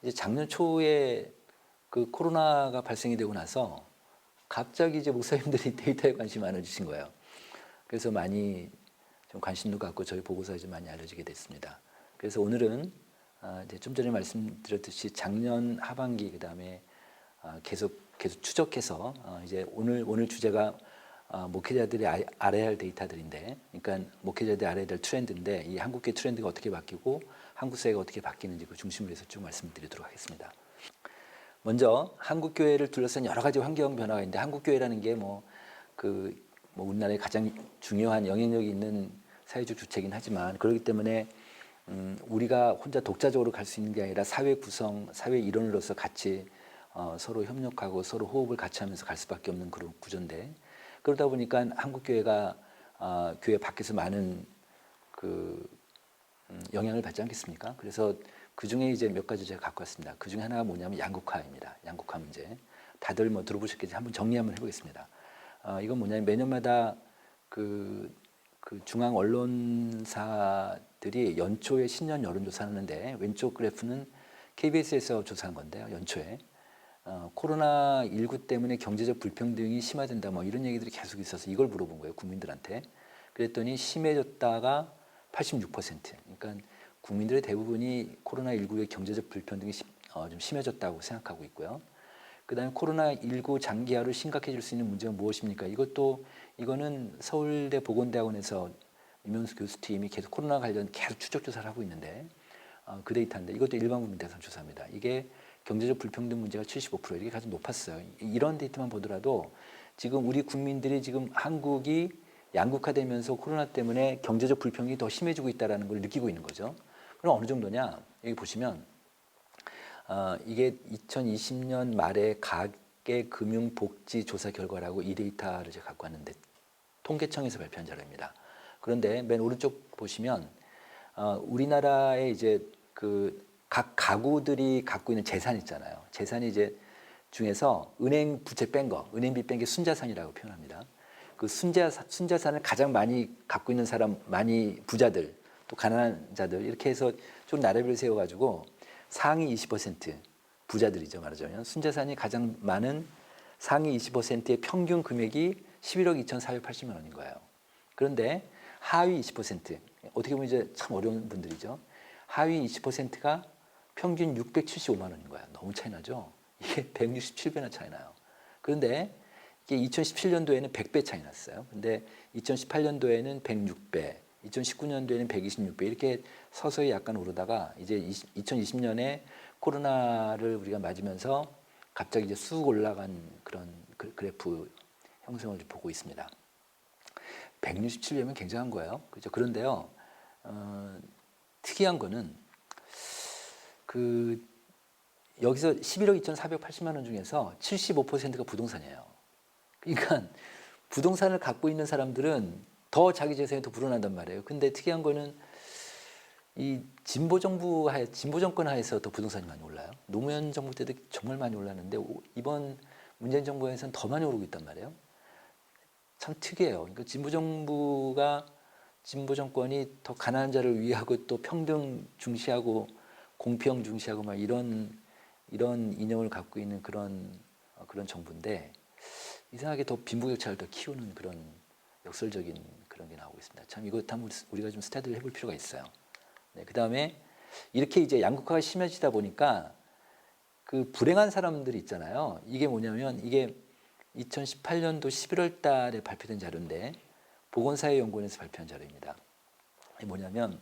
[SPEAKER 4] 이제 작년 초에 그 코로나가 발생이 되고 나서 갑자기 이제 목사님들이 데이터에 관심이 많아지신 거예요. 그래서 많이 좀 관심도 갖고 저희 보고서에 좀 많이 알려지게 됐습니다. 그래서 오늘은 이제 좀 전에 말씀드렸듯이 작년 하반기 그다음에 계속 추적해서 이제 오늘 주제가 목회자들이 알아야 할 데이터들인데, 그러니까 목회자들이 알아야 될 트렌드인데 이 한국계 트렌드가 어떻게 바뀌고 한국 사회가 어떻게 바뀌는지 그 중심으로 해서 쭉 말씀드리도록 하겠습니다. 먼저 한국 교회를 둘러싼 여러 가지 환경 변화가 있는데 한국 교회라는 게 우리나라의 가장 중요한 영향력이 있는 사회적 주체이긴 하지만 그렇기 때문에 우리가 혼자 독자적으로 갈 수 있는 게 아니라 사회 구성, 사회 일원으로서 같이 서로 협력하고 서로 호흡을 같이 하면서 갈 수밖에 없는 그런 구조인데 그러다 보니까 한국 교회가 교회 밖에서 많은 영향을 받지 않겠습니까? 그래서 그 중에 이제 몇 가지 제가 갖고 왔습니다. 그 중에 하나가 뭐냐면 양극화입니다. 양극화 문제. 다들 뭐 들어보셨겠지? 한번 정리 한번 해보겠습니다. 이건 뭐냐면 매년마다 그 중앙 언론사들이 연초에 신년 여론조사하는데 왼쪽 그래프는 KBS에서 조사한 건데요. 연초에 코로나19 때문에 경제적 불평등이 심화된다 뭐 이런 얘기들이 계속 있어서 이걸 물어본 거예요. 국민들한테. 그랬더니 심해졌다가 86%. 그러니까 국민들의 대부분이 코로나19의 경제적 불평등이 좀 심해졌다고 생각하고 있고요. 그다음에 코로나19 장기화로 심각해질 수 있는 문제가 무엇입니까? 이거는 서울대 보건대학원에서 이명수 교수팀이 계속 코로나 관련 계속 추적 조사를 하고 있는데 그 데이터인데 이것도 일반 국민 대상 조사입니다. 이게 경제적 불평등 문제가 75% 이게 가장 높았어요. 이런 데이터만 보더라도 지금 우리 국민들이 지금 한국이 양극화되면서 코로나 때문에 경제적 불평이 더 심해지고 있다는 걸 느끼고 있는 거죠. 그럼 어느 정도냐? 여기 보시면 이게 2020년 말에 가계금융복지조사 결과라고 이 데이터를 제가 갖고 왔는데 통계청에서 발표한 자료입니다. 그런데 맨 오른쪽 보시면 우리나라의 이제 각 가구들이 갖고 있는 재산 있잖아요. 재산이 이제 중에서 은행 부채 뺀 거, 은행비 뺀 게 순자산이라고 표현합니다. 그 순자산을 가장 많이 갖고 있는 사람, 많이 부자들, 또 가난한 자들 이렇게 해서 좀 나라별로 세워가지고 상위 20% 부자들이죠 말하자면 순자산이 가장 많은 상위 20%의 평균 금액이 11억 2,480만 원인 거예요. 그런데 하위 20% 어떻게 보면 이제 참 어려운 분들이죠. 하위 20%가 평균 675만 원인 거야. 너무 차이 나죠? 이게 167배나 차이 나요. 그런데 이게 2017년도에는 100배 차이 났어요. 근데 2018년도에는 106배, 2019년도에는 126배 이렇게 서서히 약간 오르다가 이제 2020년에 코로나를 우리가 맞으면서 갑자기 이제 쑥 올라간 그런 그래프 형성을 보고 있습니다. 167배면 굉장한 거예요. 그렇죠? 그런데요, 특이한 거는 여기서 11억 2,480만 원 중에서 75%가 부동산이에요. 그러니까 부동산을 갖고 있는 사람들은 더 자기 재산이 더 불어난단 말이에요. 근데 특이한 거는 이 진보 정권 하에서 더 부동산이 많이 올라요. 노무현 정부 때도 정말 많이 올랐는데 이번 문재인 정부에서는 더 많이 오르고 있단 말이에요. 참 특이해요. 그러니까 진보 정권이 더 가난한 자를 위하고 또 평등 중시하고 공평 중시하고 막 이런 이념을 갖고 있는 그런 정부인데 이상하게 더 빈부격차를 더 키우는 그런 역설적인 그런 게 나오고 있습니다. 참 이것 한번 우리가 좀 스타디를 해볼 필요가 있어요. 네, 그 다음에 이렇게 이제 양극화가 심해지다 보니까 그 불행한 사람들이 있잖아요. 이게 뭐냐면 이게 2018년도 11월 달에 발표된 자료인데 보건사회연구원에서 발표한 자료입니다. 이게 뭐냐면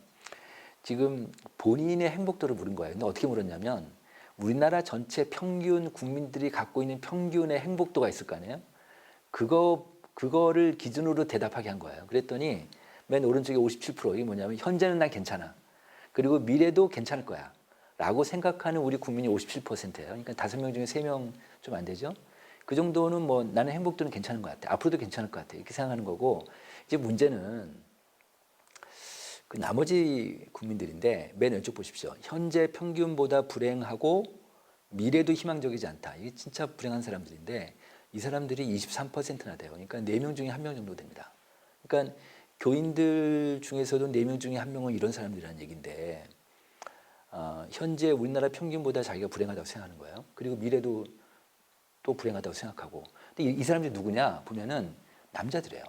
[SPEAKER 4] 지금 본인의 행복도를 물은 거예요. 근데 어떻게 물었냐면 우리나라 전체 평균 국민들이 갖고 있는 평균의 행복도가 있을 거 아니에요. 그거를 기준으로 대답하게 한 거예요. 그랬더니 맨 오른쪽에 57% 이게 뭐냐면 현재는 난 괜찮아. 그리고 미래도 괜찮을 거야. 라고 생각하는 우리 국민이 57%예요. 그러니까 5명 중에 3명 좀 안 되죠. 그 정도는 뭐 나는 행복도는 괜찮은 것 같아. 앞으로도 괜찮을 것 같아. 이렇게 생각하는 거고 이제 문제는 그 나머지 국민들인데 맨 왼쪽 보십시오. 현재 평균보다 불행하고 미래도 희망적이지 않다. 이게 진짜 불행한 사람들인데 이 사람들이 23%나 돼요. 그러니까 4명 중에 1명 정도 됩니다. 그러니까 교인들 중에서도 4명 중에 1명은 이런 사람들이라는 얘기인데 현재 우리나라 평균보다 자기가 불행하다고 생각하는 거예요. 그리고 미래도 또 불행하다고 생각하고. 근데 이 사람들이 누구냐 보면은 남자들이에요.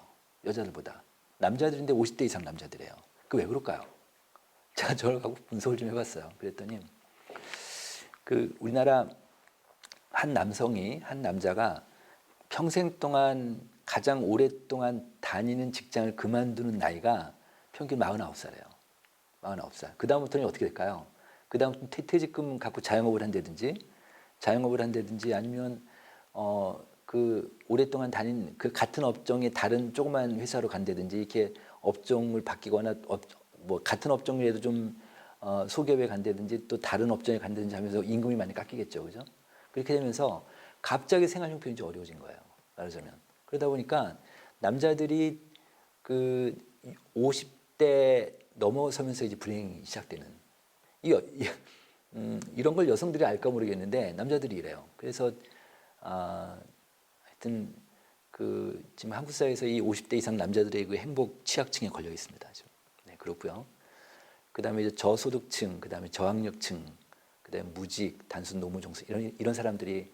[SPEAKER 4] 여자들보다. 남자들인데 50대 이상 남자들이에요. 그 왜 그럴까요? 제가 저를 갖고 분석을 좀 해봤어요. 그랬더니 그 우리나라 한 남자가 평생 동안 가장 오랫동안 다니는 직장을 그만두는 나이가 평균 49살이에요. 49살. 그 다음부터는 어떻게 될까요? 그 다음부터는 퇴직금 갖고 자영업을 한다든지 아니면 그 오랫동안 다닌 그 같은 업종의 다른 조그만 회사로 간다든지 이렇게 업종을 바뀌거나 뭐 같은 업종이라도 좀 소기업에 간다든지 또 다른 업종에 간다든지 하면서 임금이 많이 깎이겠죠, 그죠? 그렇게 되면서 갑자기 생활 형편이 좀 어려워진 거예요, 말하자면. 그러다 보니까 남자들이 그 50대 넘어서면서 이제 불행이 시작되는 이런 걸 여성들이 알까 모르겠는데 남자들이 이래요. 그래서 하여튼 그 지금 한국 사회에서 이 50대 이상 남자들의 그 행복 취약층에 걸려 있습니다. 지금. 네, 그렇고요. 그다음에 이제 저소득층, 그다음에 저학력층, 그다음에 무직, 단순 노무 종사 이런 사람들이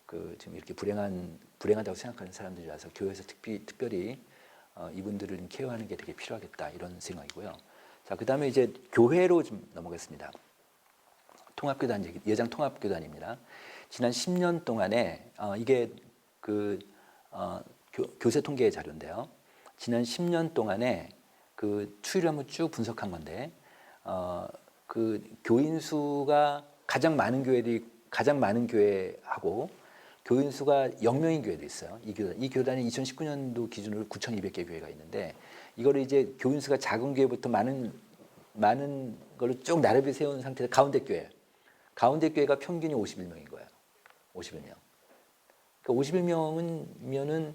[SPEAKER 4] 그 지금 이렇게 불행하다고 생각하는 사람들이라서 교회에서 특별히 이분들을 케어하는 게 되게 필요하겠다 이런 생각이고요. 자, 그다음에 이제 교회로 좀 넘어가겠습니다. 통합교단 얘기, 예장 통합교단입니다. 지난 10년 동안에 이게 그 교세 통계 자료인데요. 지난 10년 동안에 그 추이를 한번 쭉 분석한 건데 그 교인 수가 가장 많은 교회하고 교인 수가 0명인 교회도 있어요. 이 교단이 2019년도 기준으로 9,200개 교회가 있는데 이거를 이제 교인 수가 작은 교회부터 많은 걸로 쭉 나란히 세운 상태에서 가운데 교회가 평균이 51명인 거예요. 51명. 그러니까 51명이면은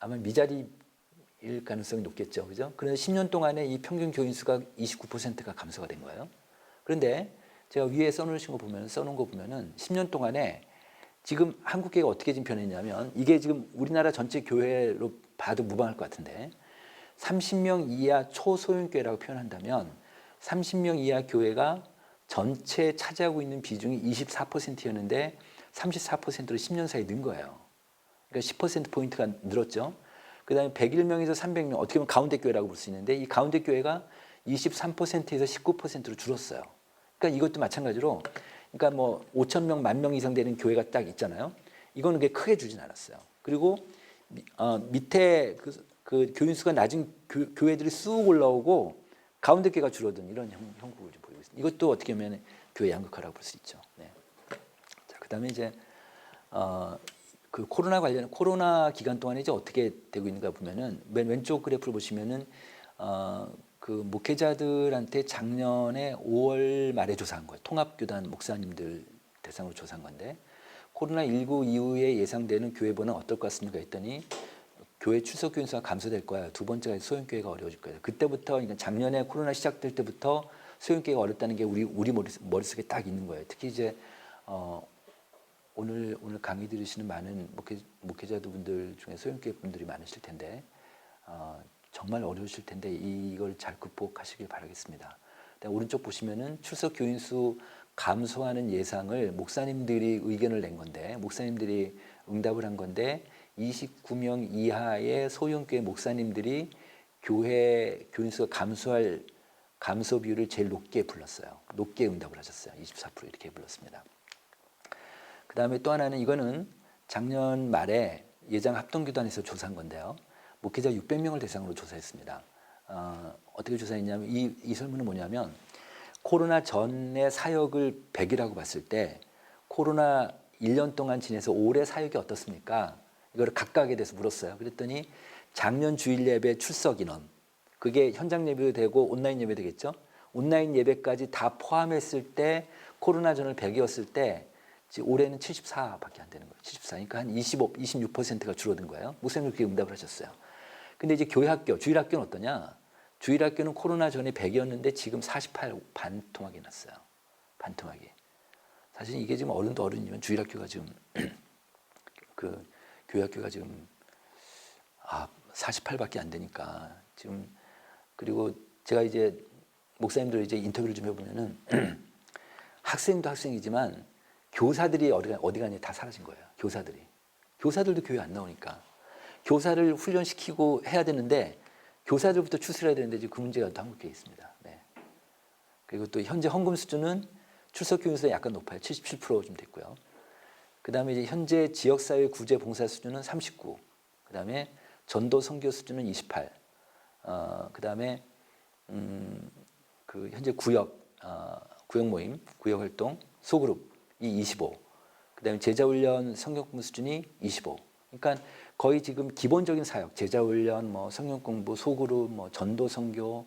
[SPEAKER 4] 아마 미자리일 가능성이 높겠죠, 그죠? 그런데 10년 동안에 이 평균 교인 수가 29%가 감소가 된 거예요. 그런데 제가 위에 써놓은 거 보면은 10년 동안에 지금 한국 교회가 어떻게 지금 변했냐면 이게 지금 우리나라 전체 교회로 봐도 무방할 것 같은데 30명 이하 초소형교회라고 표현한다면 30명 이하 교회가 전체 차지하고 있는 비중이 24%였는데 34%로 10년 사이에 는 거예요. 그러니까 10%포인트가 늘었죠. 그 다음에 101명에서 300명, 어떻게 보면 가운데 교회라고 볼 수 있는데 이 가운데 교회가 23%에서 19%로 줄었어요. 그러니까 이것도 마찬가지로 그러니까 뭐 5,000명, 10,000명 이상 되는 교회가 딱 있잖아요. 이거는 그게 크게 주진 않았어요. 그리고 밑에 그 교인 수가 낮은 교회들이 쑥 올라오고 가운데 교회가 줄어든 이런 형국을 좀 보이고 있습니다. 이것도 어떻게 보면 교회 양극화라고 볼 수 있죠. 네. 자, 그다음에 이제 그 코로나 기간 동안에 이제 어떻게 되고 있는가 보면은 맨 왼쪽 그래프를 보시면은 그 목회자들한테 작년에 5월 말에 조사한 거예요. 통합교단 목사님들 대상으로 조사한 건데 코로나19 이후에 예상되는 교회 번은 어떨 것 같습니까? 했더니 교회 출석 교인 수가 감소될 거야. 두 번째가 소형교회가 어려워질 거야. 그때부터 그러니까 작년에 코로나 시작될 때부터 소형교회가 어렵다는 게 우리 머릿속에 딱 있는 거예요. 특히 이제 오늘 강의 들으시는 많은 목회자분들 중에 소형교회 분들이 많으실 텐데 정말 어려우실 텐데 이걸 잘 극복하시길 바라겠습니다. 그다음에 오른쪽 보시면은 출석 교인 수 감소하는 예상을 목사님들이 의견을 낸 건데 목사님들이 응답을 한 건데 29명 이하의 소형교회 목사님들이 교회 교인 수가 감소할 감소 비율을 제일 높게 불렀어요. 높게 응답을 하셨어요. 24% 이렇게 불렀습니다. 그 다음에 또 하나는 이거는 작년 말에 예장 합동교단에서 조사한 건데요. 목회자 600명을 대상으로 조사했습니다. 어떻게 조사했냐면 이 설문은 뭐냐면 코로나 전의 사역을 100이라고 봤을 때 코로나 1년 동안 지내서 올해 사역이 어떻습니까? 이거를 각각에 대해서 물었어요. 그랬더니 작년 주일 예배 출석 인원 그게 현장 예배도 되고 온라인 예배도 되겠죠. 온라인 예배까지 다 포함했을 때 코로나 전을 100이었을 때 올해는 74밖에 안 되는 거예요. 74. 그러니까 한 26%가 줄어든 거예요. 목사님 그렇게 응답을 하셨어요. 근데 이제 교회 학교, 주일 학교는 어떠냐? 주일 학교는 코로나 전에 100이었는데 지금 48 반토막이 났어요. 반토막이. 사실 이게 지금 어른도 어른이면 주일 학교가 지금 그 교회 학교가 지금 48밖에 안 되니까 지금 그리고 제가 이제 목사님들 이제 인터뷰를 좀 해보면은 학생도 학생이지만 교사들이 어디 가니 다 사라진 거예요. 교사들도 교회 안 나오니까 교사를 훈련시키고 해야 되는데 교사들부터 추스려야 되는데 지금 그 문제가 또 한국에 있습니다. 네. 그리고 또 현재 헌금 수준은 출석 교인 수가 약간 높아요. 77%좀 됐고요. 그 다음에 이제 현재 지역사회 구제 봉사 수준은 39. 그 다음에 전도 선교 수준은 28. 그 다음에 그 현재 구역 모임, 구역 활동, 소그룹이 25. 그 다음에 제자훈련 성경공부 수준이 25. 그러니까 거의 지금 기본적인 사역, 제자훈련, 뭐 성경공부, 소그룹, 뭐 전도 선교,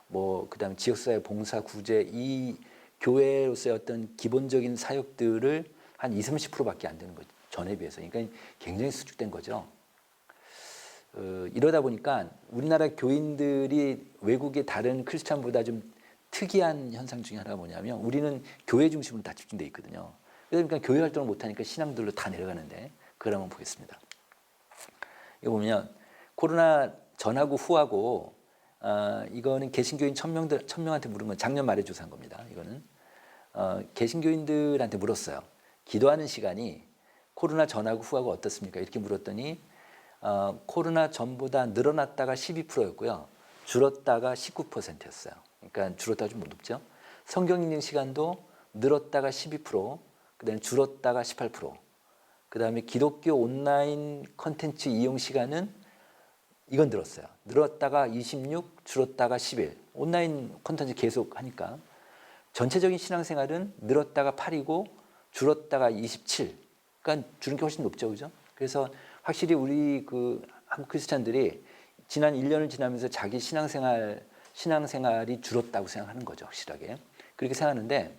[SPEAKER 4] 뭐 그 다음에 지역사회 봉사 구제 이 교회로서의 어떤 기본적인 사역들을 한 20-30%밖에 안 되는 거죠. 전에 비해서. 그러니까 굉장히 수축된 거죠. 이러다 보니까 우리나라 교인들이 외국의 다른 크리스찬보다 좀 특이한 현상 중에 하나가 뭐냐면 우리는 교회 중심으로 다 집중되어 있거든요. 그러니까 교회 활동을 못하니까 신앙들로 다 내려가는데 그걸 한번 보겠습니다. 이거 보면 코로나 전하고 후하고 이거는 개신교인 1000명한테 물은 건 작년 말에 조사한 겁니다. 이거는 개신교인들한테 물었어요. 기도하는 시간이 코로나 전하고 후하고 어떻습니까? 이렇게 물었더니 코로나 전보다 늘어났다가 12%였고요. 줄었다가 19%였어요. 그러니까 줄었다가 좀 높죠. 성경 읽는 시간도 늘었다가 12%, 그다음에 줄었다가 18%. 그다음에 기독교 온라인 컨텐츠 이용 시간은 이건 늘었어요. 늘었다가 26, 줄었다가 11. 온라인 컨텐츠 계속 하니까 전체적인 신앙생활은 늘었다가 8이고 줄었다가 27. 그러니까 줄은 게 훨씬 높죠, 그죠? 그래서 확실히 우리 그 한국 크리스찬들이 지난 1년을 지나면서 자기 신앙생활이 줄었다고 생각하는 거죠, 확실하게. 그렇게 생각하는데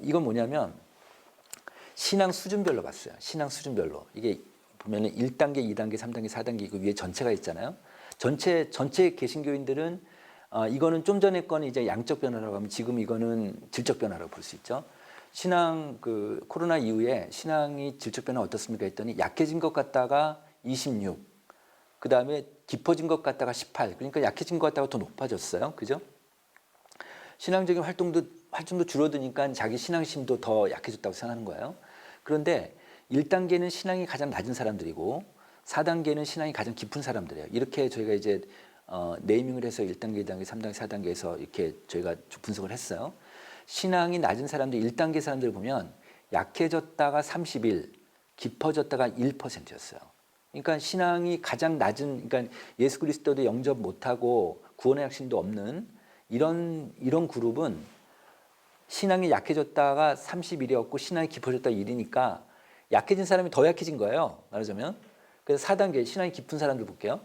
[SPEAKER 4] 이건 뭐냐면 신앙 수준별로 봤어요. 신앙 수준별로. 이게 보면은 1단계, 2단계, 3단계, 4단계 그 위에 전체가 있잖아요. 전체 개신교인들은 이거는 좀 전에 거는 이제 양적 변화라고 하면 지금 이거는 질적 변화라고 볼 수 있죠. 신앙 그 코로나 이후에 신앙이 질적 변화 어떻습니까 했더니 약해진 것 같다가 26. 그다음에 깊어진 것 같다가 18. 그러니까 약해진 것 같다가 더 높아졌어요. 그죠? 신앙적인 활동도 줄어드니까 자기 신앙심도 더 약해졌다고 생각하는 거예요. 그런데 1단계는 신앙이 가장 낮은 사람들이고 4단계는 신앙이 가장 깊은 사람들이에요. 이렇게 저희가 이제 네이밍을 해서 1단계, 2단계, 3단계, 4단계에서 이렇게 저희가 분석을 했어요. 신앙이 낮은 사람들 1단계 사람들을 보면 약해졌다가 31, 깊어졌다가 1%였어요. 그러니까 신앙이 가장 낮은, 그러니까 예수 그리스도도 영접 못하고 구원의 확신도 없는 이런 그룹은 신앙이 약해졌다가 31이었고 신앙이 깊어졌다가 1이니까 약해진 사람이 더 약해진 거예요. 말하자면. 그래서 4단계 신앙이 깊은 사람들 볼게요.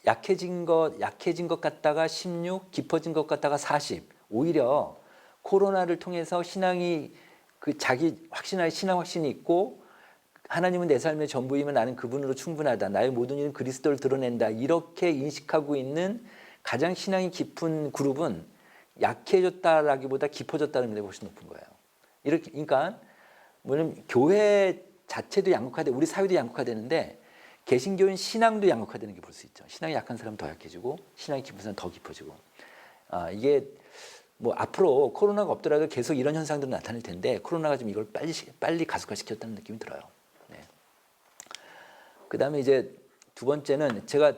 [SPEAKER 4] 약해진 것 같다가 16, 깊어진 것 같다가 40. 오히려 코로나를 통해서 신앙이 그 자기 확신할 신앙 확신이 있고 하나님은 내 삶의 전부이면 나는 그분으로 충분하다. 나의 모든 일은 그리스도를 드러낸다. 이렇게 인식하고 있는 가장 신앙이 깊은 그룹은 약해졌다라기보다 깊어졌다는 의미가 훨씬 높은 거예요. 이렇게 그러니까 뭐냐면 교회 자체도 양극화돼, 우리 사회도 양극화되는데 개신교인 신앙도 양극화되는 게 볼 수 있죠. 신앙이 약한 사람 더 약해지고 신앙이 깊은 사람 더 깊어지고 이게 뭐 앞으로 코로나가 없더라도 계속 이런 현상들은 나타날 텐데 코로나가 좀 이걸 빨리 가속화시켰다는 느낌이 들어요. 네. 그다음에 이제 두 번째는 제가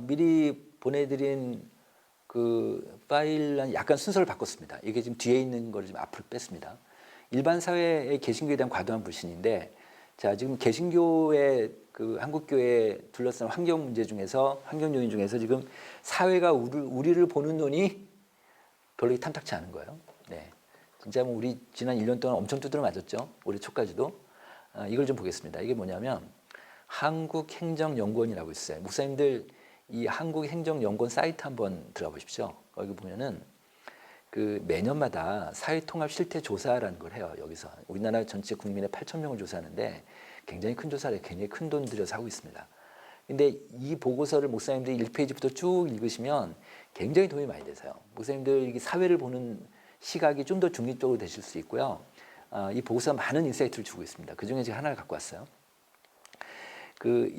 [SPEAKER 4] 미리 보내드린 그 파일은 약간 순서를 바꿨습니다. 이게 지금 뒤에 있는 거를 좀 앞으로 뺐습니다. 일반 사회의 개신교에 대한 과도한 불신인데, 자 지금 개신교의 그 한국교회 둘러싼 환경 문제 중에서 환경 요인 중에서 지금 사회가 우리를 보는 눈이 별로 탐탁치 않은 거예요. 네, 진짜 뭐 우리 지난 1년 동안 엄청 두드려 맞았죠. 올해 초까지도. 이걸 좀 보겠습니다. 이게 뭐냐면 한국행정연구원이라고 있어요. 목사님들 이 한국행정연구원 사이트 한번 들어가 보십시오. 여기 보면은 그 매년마다 사회통합 실태 조사라는 걸 해요. 여기서 우리나라 전체 국민의 8,000명을 조사하는데 굉장히 큰 조사를 굉장히 큰 돈 들여서 하고 있습니다. 근데 이 보고서를 목사님들이 1페이지부터 쭉 읽으시면 굉장히 도움이 많이 되세요. 목사님들 사회를 보는 시각이 좀 더 중립적으로 되실 수 있고요. 이 보고서가 많은 인사이트를 주고 있습니다. 그중에 제가 하나를 갖고 왔어요.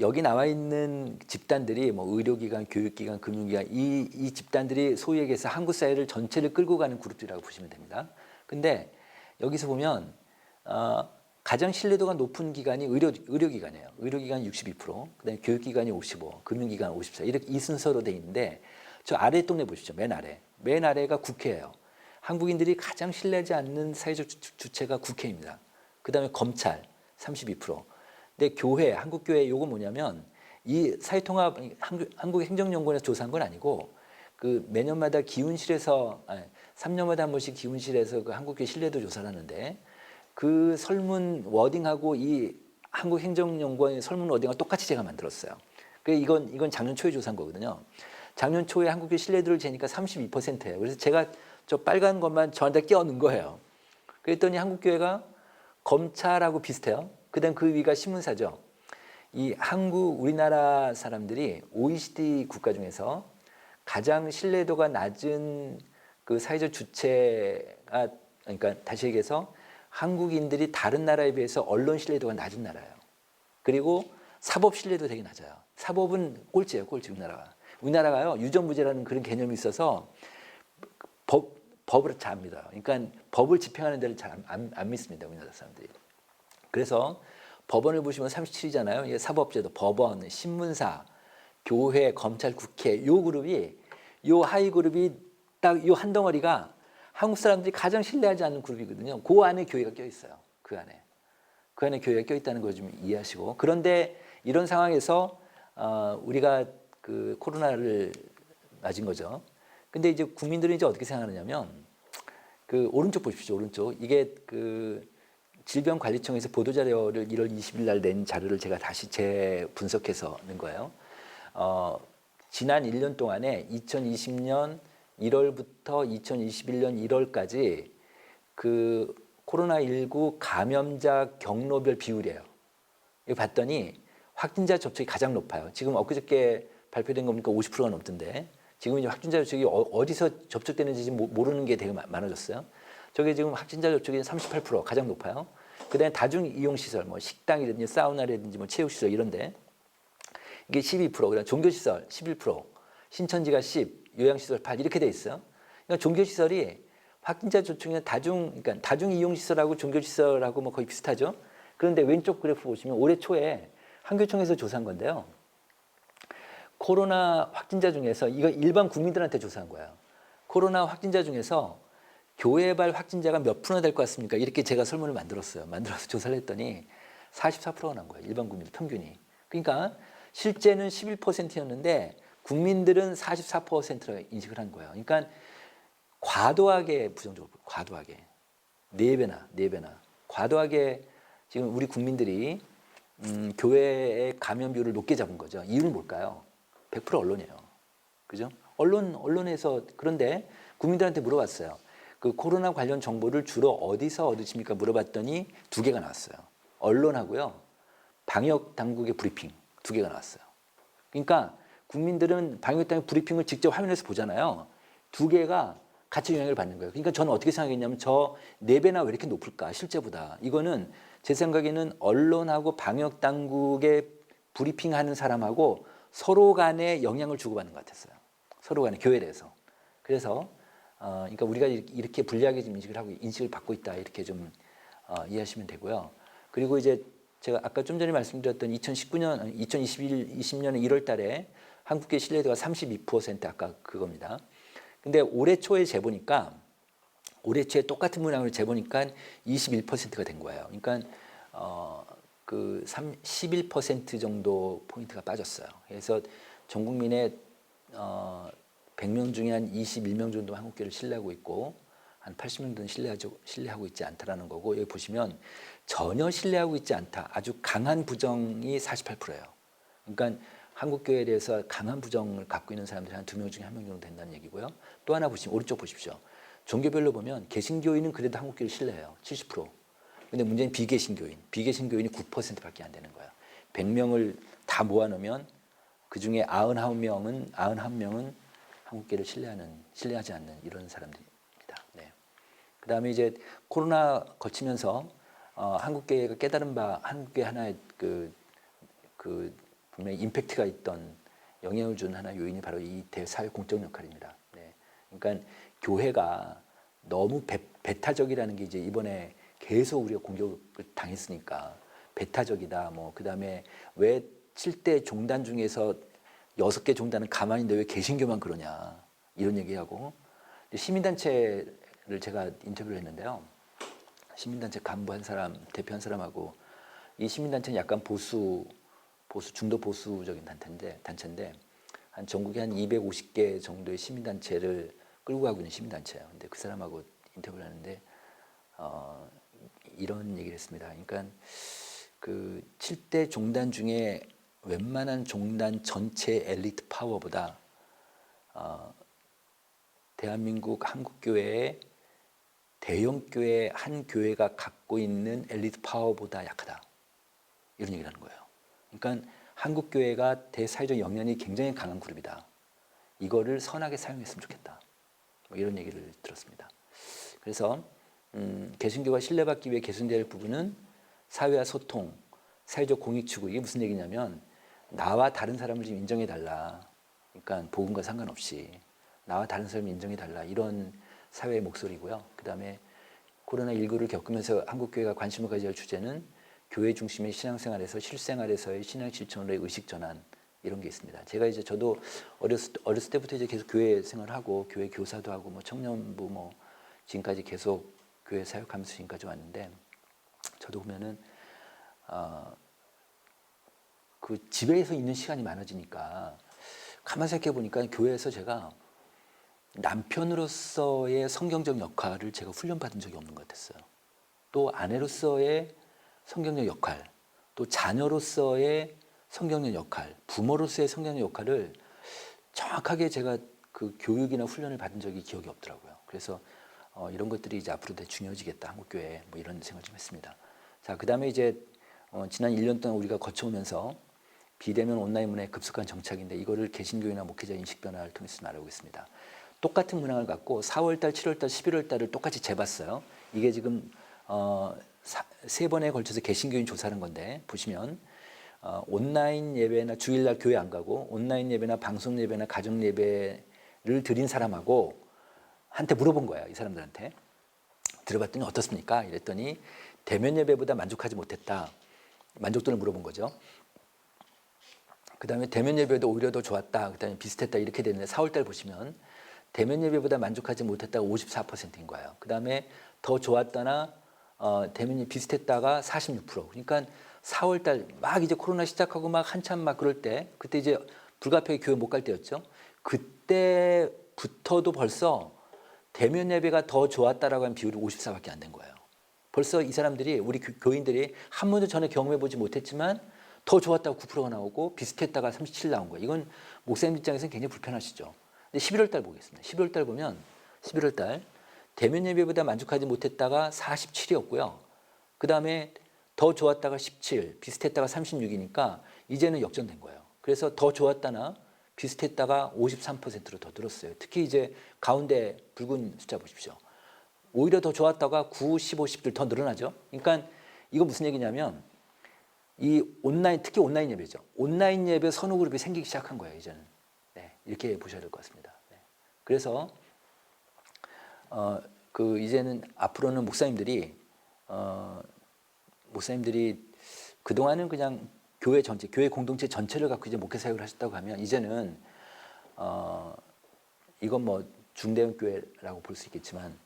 [SPEAKER 4] 여기 나와 있는 집단들이 뭐 의료기관, 교육기관, 금융기관 이 집단들이 소위 얘기해서 한국 사회를 전체를 끌고 가는 그룹들이라고 보시면 됩니다. 근데 여기서 보면 가장 신뢰도가 높은 기관이 의료기관이에요. 의료기관 62%, 그다음에 교육기관이 55%, 금융기관 54%. 이렇게 이 순서로 돼 있는데 저 아래 동네 보시죠. 맨 아래. 맨 아래가 국회예요. 한국인들이 가장 신뢰하지 않는 사회적 주체가 국회입니다. 그다음에 검찰 32%. 근데 교회, 한국교회 요거 뭐냐면 이 사회통합 한국행정연구원에서 조사한 건 아니고 그 매년마다 기훈실에서 3년마다 한 번씩 기훈실에서 그 한국교회 신뢰도 조사를 하는데 그 설문 워딩하고 이 한국행정연구원의 설문 워딩을 똑같이 제가 만들었어요. 이건 작년 초에 조사한 거거든요. 작년 초에 한국교회 신뢰도를 재니까 32%예요. 그래서 제가 저 빨간 것만 저한테 끼워 넣은 거예요. 그랬더니 한국교회가 검찰하고 비슷해요. 그다음 그 위가 신문사죠. 이 우리나라 사람들이 OECD 국가 중에서 가장 신뢰도가 낮은 그 사회적 주체가, 그러니까 다시 얘기해서 한국인들이 다른 나라에 비해서 언론 신뢰도가 낮은 나라예요. 그리고 사법 신뢰도 되게 낮아요. 사법은 꼴찌예요, 꼴찌 우리나라가. 우리나라가요 유전무죄라는 그런 개념이 있어서 법을 잘 안 믿어요. 그러니까 법을 집행하는 데를 잘 안 믿습니다, 우리나라 사람들이. 그래서 법원을 보시면 37이잖아요. 이게 사법제도, 법원, 신문사, 교회, 검찰, 국회 요 그룹이 요 하위 그룹이 딱 요 한 덩어리가 한국 사람들이 가장 신뢰하지 않는 그룹이거든요. 그 안에 교회가 껴 있어요. 그 안에 교회가 껴 있다는 걸 좀 이해하시고. 그런데 이런 상황에서 우리가 그 코로나를 맞은 거죠. 근데 이제 국민들은 이제 어떻게 생각하느냐면 그 오른쪽 보십시오. 오른쪽 이게 그 질병관리청에서 보도자료를 1월 20일 날 낸 자료를 제가 다시 재분석해서 낸 거예요. 지난 1년 동안에 2020년 1월부터 2021년 1월까지 그 코로나19 감염자 경로별 비율이에요. 이거 봤더니 확진자 접촉이 가장 높아요. 지금 엊그저께 발표된 거 보니까 50%가 넘던데 지금 이제 확진자 접촉이 어디서 접촉되는지 모르는 게 되게 많아졌어요. 저게 지금 확진자 접촉이 38% 가장 높아요. 그다음에 다중 이용 시설, 뭐 식당이라든지 사우나라든지 뭐 체육 시설 이런데 이게 12%, 그다음 종교 시설 11%, 신천지가 10, 요양 시설 8 이렇게 돼 있어요. 그러니까 종교 시설이 확진자 접촉이나 그러니까 다중 이용 시설하고 종교 시설하고 뭐 거의 비슷하죠. 그런데 왼쪽 그래프 보시면 올해 초에 한교총에서 조사한 건데요. 코로나 확진자 중에서 이거 일반 국민들한테 조사한 거예요. 코로나 확진자 중에서 교회발 확진자가 몇 프로나 될 것 같습니까? 이렇게 제가 설문을 만들어서 조사를 했더니 44%가 난 거예요. 일반 국민들 평균이. 그러니까 실제는 11%였는데 국민들은 44%로 인식을 한 거예요. 그러니까 과도하게 부정적으로, 과도하게. 4배나 과도하게 지금 우리 국민들이 교회의 감염 비율을 높게 잡은 거죠. 이유는 뭘까요? 100% 언론이에요. 그죠? 언론에서. 그런데 국민들한테 물어봤어요. 그 코로나 관련 정보를 주로 어디서 얻으십니까? 물어봤더니 2개가 나왔어요. 언론하고요. 방역 당국의 브리핑 2개가 나왔어요. 그러니까 국민들은 방역 당국 브리핑을 직접 화면에서 보잖아요. 2개가 같이 영향을 받는 거예요. 그러니까 저는 어떻게 생각했냐면 저 4배나 왜 이렇게 높을까? 실제보다. 이거는 제 생각에는 언론하고 방역 당국의 브리핑하는 사람하고 서로 간에 영향을 주고받는 것 같았어요. 서로 간에 교회에 대해서. 그래서 그러니까 우리가 이렇게 불리하게 좀 인식을 받고 있다 이렇게 좀 이해하시면 되고요. 그리고 이제 제가 아까 좀 전에 말씀드렸던 2020년의 1월 달에 한국계 신뢰도가 32% 아까 그겁니다. 근데 올해 초에 재보니까 올해 초에 똑같은 문항을 재보니까 21%가 된 거예요. 그러니까 그 11% 정도 포인트가 빠졌어요. 그래서 전 국민의 100명 중에 한 21명 정도 한국계를 신뢰하고 있고 한 80명 정도는 신뢰하고 있지 않다라는 거고, 여기 보시면 전혀 신뢰하고 있지 않다, 아주 강한 부정이 48%예요. 그러니까 한국교회에 대해서 강한 부정을 갖고 있는 사람들이 한 2명 중에 1명 정도 된다는 얘기고요. 또 하나 보시면 오른쪽 보십시오. 종교별로 보면 개신교인은 그래도 한국교회를 신뢰해요. 70%. 근데 문제는 비개신교인이 9%밖에 안 되는 거예요. 100명을 다 모아놓으면 그중에 91명은 한국교회를 신뢰하지 않는 이런 사람들입니다. 네. 그다음에 이제 코로나 거치면서 한국교회가 깨달은 바, 한국교회 하나의 그 분명히 임팩트가 있던, 영향을 준 하나의 요인이 바로 이 대사회 공적 역할입니다. 네. 그러니까 교회가 너무 배타적이라는 게 이제 이번에 계속 우리가 공격을 당했으니까 배타적이다. 뭐 그다음에 왜 7대 종단 중에서 6개 종단은 가만히 있는데 왜 개신교만 그러냐 이런 얘기하고, 시민단체를 제가 인터뷰를 했는데요. 시민단체 간부 한 사람, 대표 한 사람하고, 이 시민단체는 약간 중도 보수적인 단체인데 한 전국에 한 250개 정도의 시민단체를 끌고 가고 있는 시민단체예요. 근데 그 사람하고 인터뷰를 하는데 이런 얘기를 했습니다. 그러니까 그 7대 종단 중에 웬만한 종단 전체 엘리트 파워보다 대한민국 한국교회의 대형교회 한 교회가 갖고 있는 엘리트 파워보다 약하다. 이런 얘기를 하는 거예요. 그러니까 한국교회가 대사회적 역량이 굉장히 강한 그룹이다. 이거를 선하게 사용했으면 좋겠다. 뭐 이런 얘기를 들었습니다. 그래서 개신교가 신뢰받기 위해 개선돼야 할 부분은 사회와 소통, 사회적 공익 추구. 이게 무슨 얘기냐면 나와 다른 사람을 좀 인정해달라. 그러니까 복음과 상관없이 나와 다른 사람을 인정해달라. 이런 사회의 목소리고요. 그 다음에 코로나19를 겪으면서 한국교회가 관심을 가져야 할 주제는 교회 중심의 신앙생활에서 실생활에서의 신앙 실천으로의 의식 전환, 이런 게 있습니다. 제가 이제 저도 어렸을 때부터 이제 계속 교회 생활을 하고 교회 교사도 하고 뭐 청년부 뭐 지금까지 계속 교회 사역하면서 지금까지 왔는데, 저도 보면은 그 집에서 있는 시간이 많아지니까 가만 생각해 보니까 교회에서 제가 남편으로서의 성경적 역할을 제가 훈련받은 적이 없는 것 같았어요. 또 아내로서의 성경적 역할, 또 자녀로서의 성경적 역할, 부모로서의 성경적 역할을 정확하게 제가 그 교육이나 훈련을 받은 적이 기억이 없더라고요. 그래서 이런 것들이 이제 앞으로 더 중요해지겠다, 한국교회, 뭐 이런 생각을 좀 했습니다. 자, 그 다음에 이제 지난 1년 동안 우리가 거쳐오면서 비대면 온라인 문화의 급속한 정착인데, 이거를 개신교회나 목회자 인식 변화를 통해서 말해보겠습니다. 똑같은 문항을 갖고 4월달, 7월달, 11월달을 똑같이 재봤어요. 이게 지금 3번에 걸쳐서 개신교인 조사하는 건데, 보시면 온라인 예배나 주일날 교회 안 가고 온라인 예배나 방송 예배나 가정 예배를 드린 사람하고 한테 물어본 거예요. 이 사람들한테 들어봤더니 어떻습니까? 이랬더니 대면 예배보다 만족하지 못했다. 만족도를 물어본 거죠. 그 다음에 대면 예배도 오히려 더 좋았다, 그 다음에 비슷했다, 이렇게 되는데 4월달 보시면 대면 예배보다 만족하지 못했다가 54%인 거예요. 그 다음에 더 좋았다나 대면이 비슷했다가 46%. 그러니까 4월달 막 이제 코로나 시작하고 막 한참 막 그럴 때, 그때 이제 불가피하게 교회 못 갈 때였죠. 그때부터도 벌써 대면 예배가 더 좋았다라고 하는 비율이 54밖에 안 된 거예요. 벌써 이 사람들이, 우리 교인들이 한 번도 전에 경험해보지 못했지만 더 좋았다고 9%가 나오고 비슷했다가 37 나온 거예요. 이건 목사님 입장에서는 굉장히 불편하시죠. 근데 11월 달 보겠습니다. 11월 달 보면 11월 달 대면 예배보다 만족하지 못했다가 47이었고요. 그 다음에 더 좋았다가 17, 비슷했다가 36이니까 이제는 역전된 거예요. 그래서 더 좋았다나 비슷했다가 53%로 더 늘었어요. 특히 이제 가운데 붉은 숫자 보십시오. 오히려 더 좋았다가 9, 15, 10들 더 늘어나죠. 그러니까 이거 무슨 얘기냐면 이 온라인, 특히 온라인 예배죠. 온라인 예배 선호 그룹이 생기기 시작한 거예요, 이제는. 네, 이렇게 보셔야 될 것 같습니다. 네. 그래서 이제는 앞으로는 목사님들이 그동안은 그냥 교회 전체, 교회 공동체 전체를 갖고 이제 목회 사역을 하셨다고 하면 이제는 이건 뭐 중대형 교회라고 볼 수 있겠지만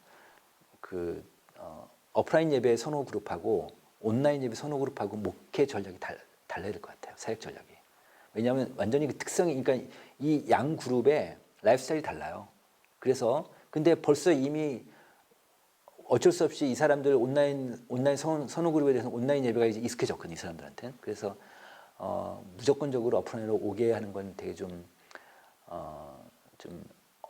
[SPEAKER 4] 오프라인 예배 선호 그룹하고 온라인 예배 선호 그룹하고 목회 전략이 달라야 될 것 같아요. 사역 전략이. 왜냐하면 완전히 그 특성이, 그러니까 이 양 그룹의 라이프스타일이 달라요. 그래서 근데 벌써 이미 어쩔 수 없이 이 사람들 온라인 선호 그룹에 대해서 온라인 예배가 이제 익숙해졌거든요, 이 사람들한테는. 그래서 무조건적으로 오프라인으로 오게 하는 건 되게 좀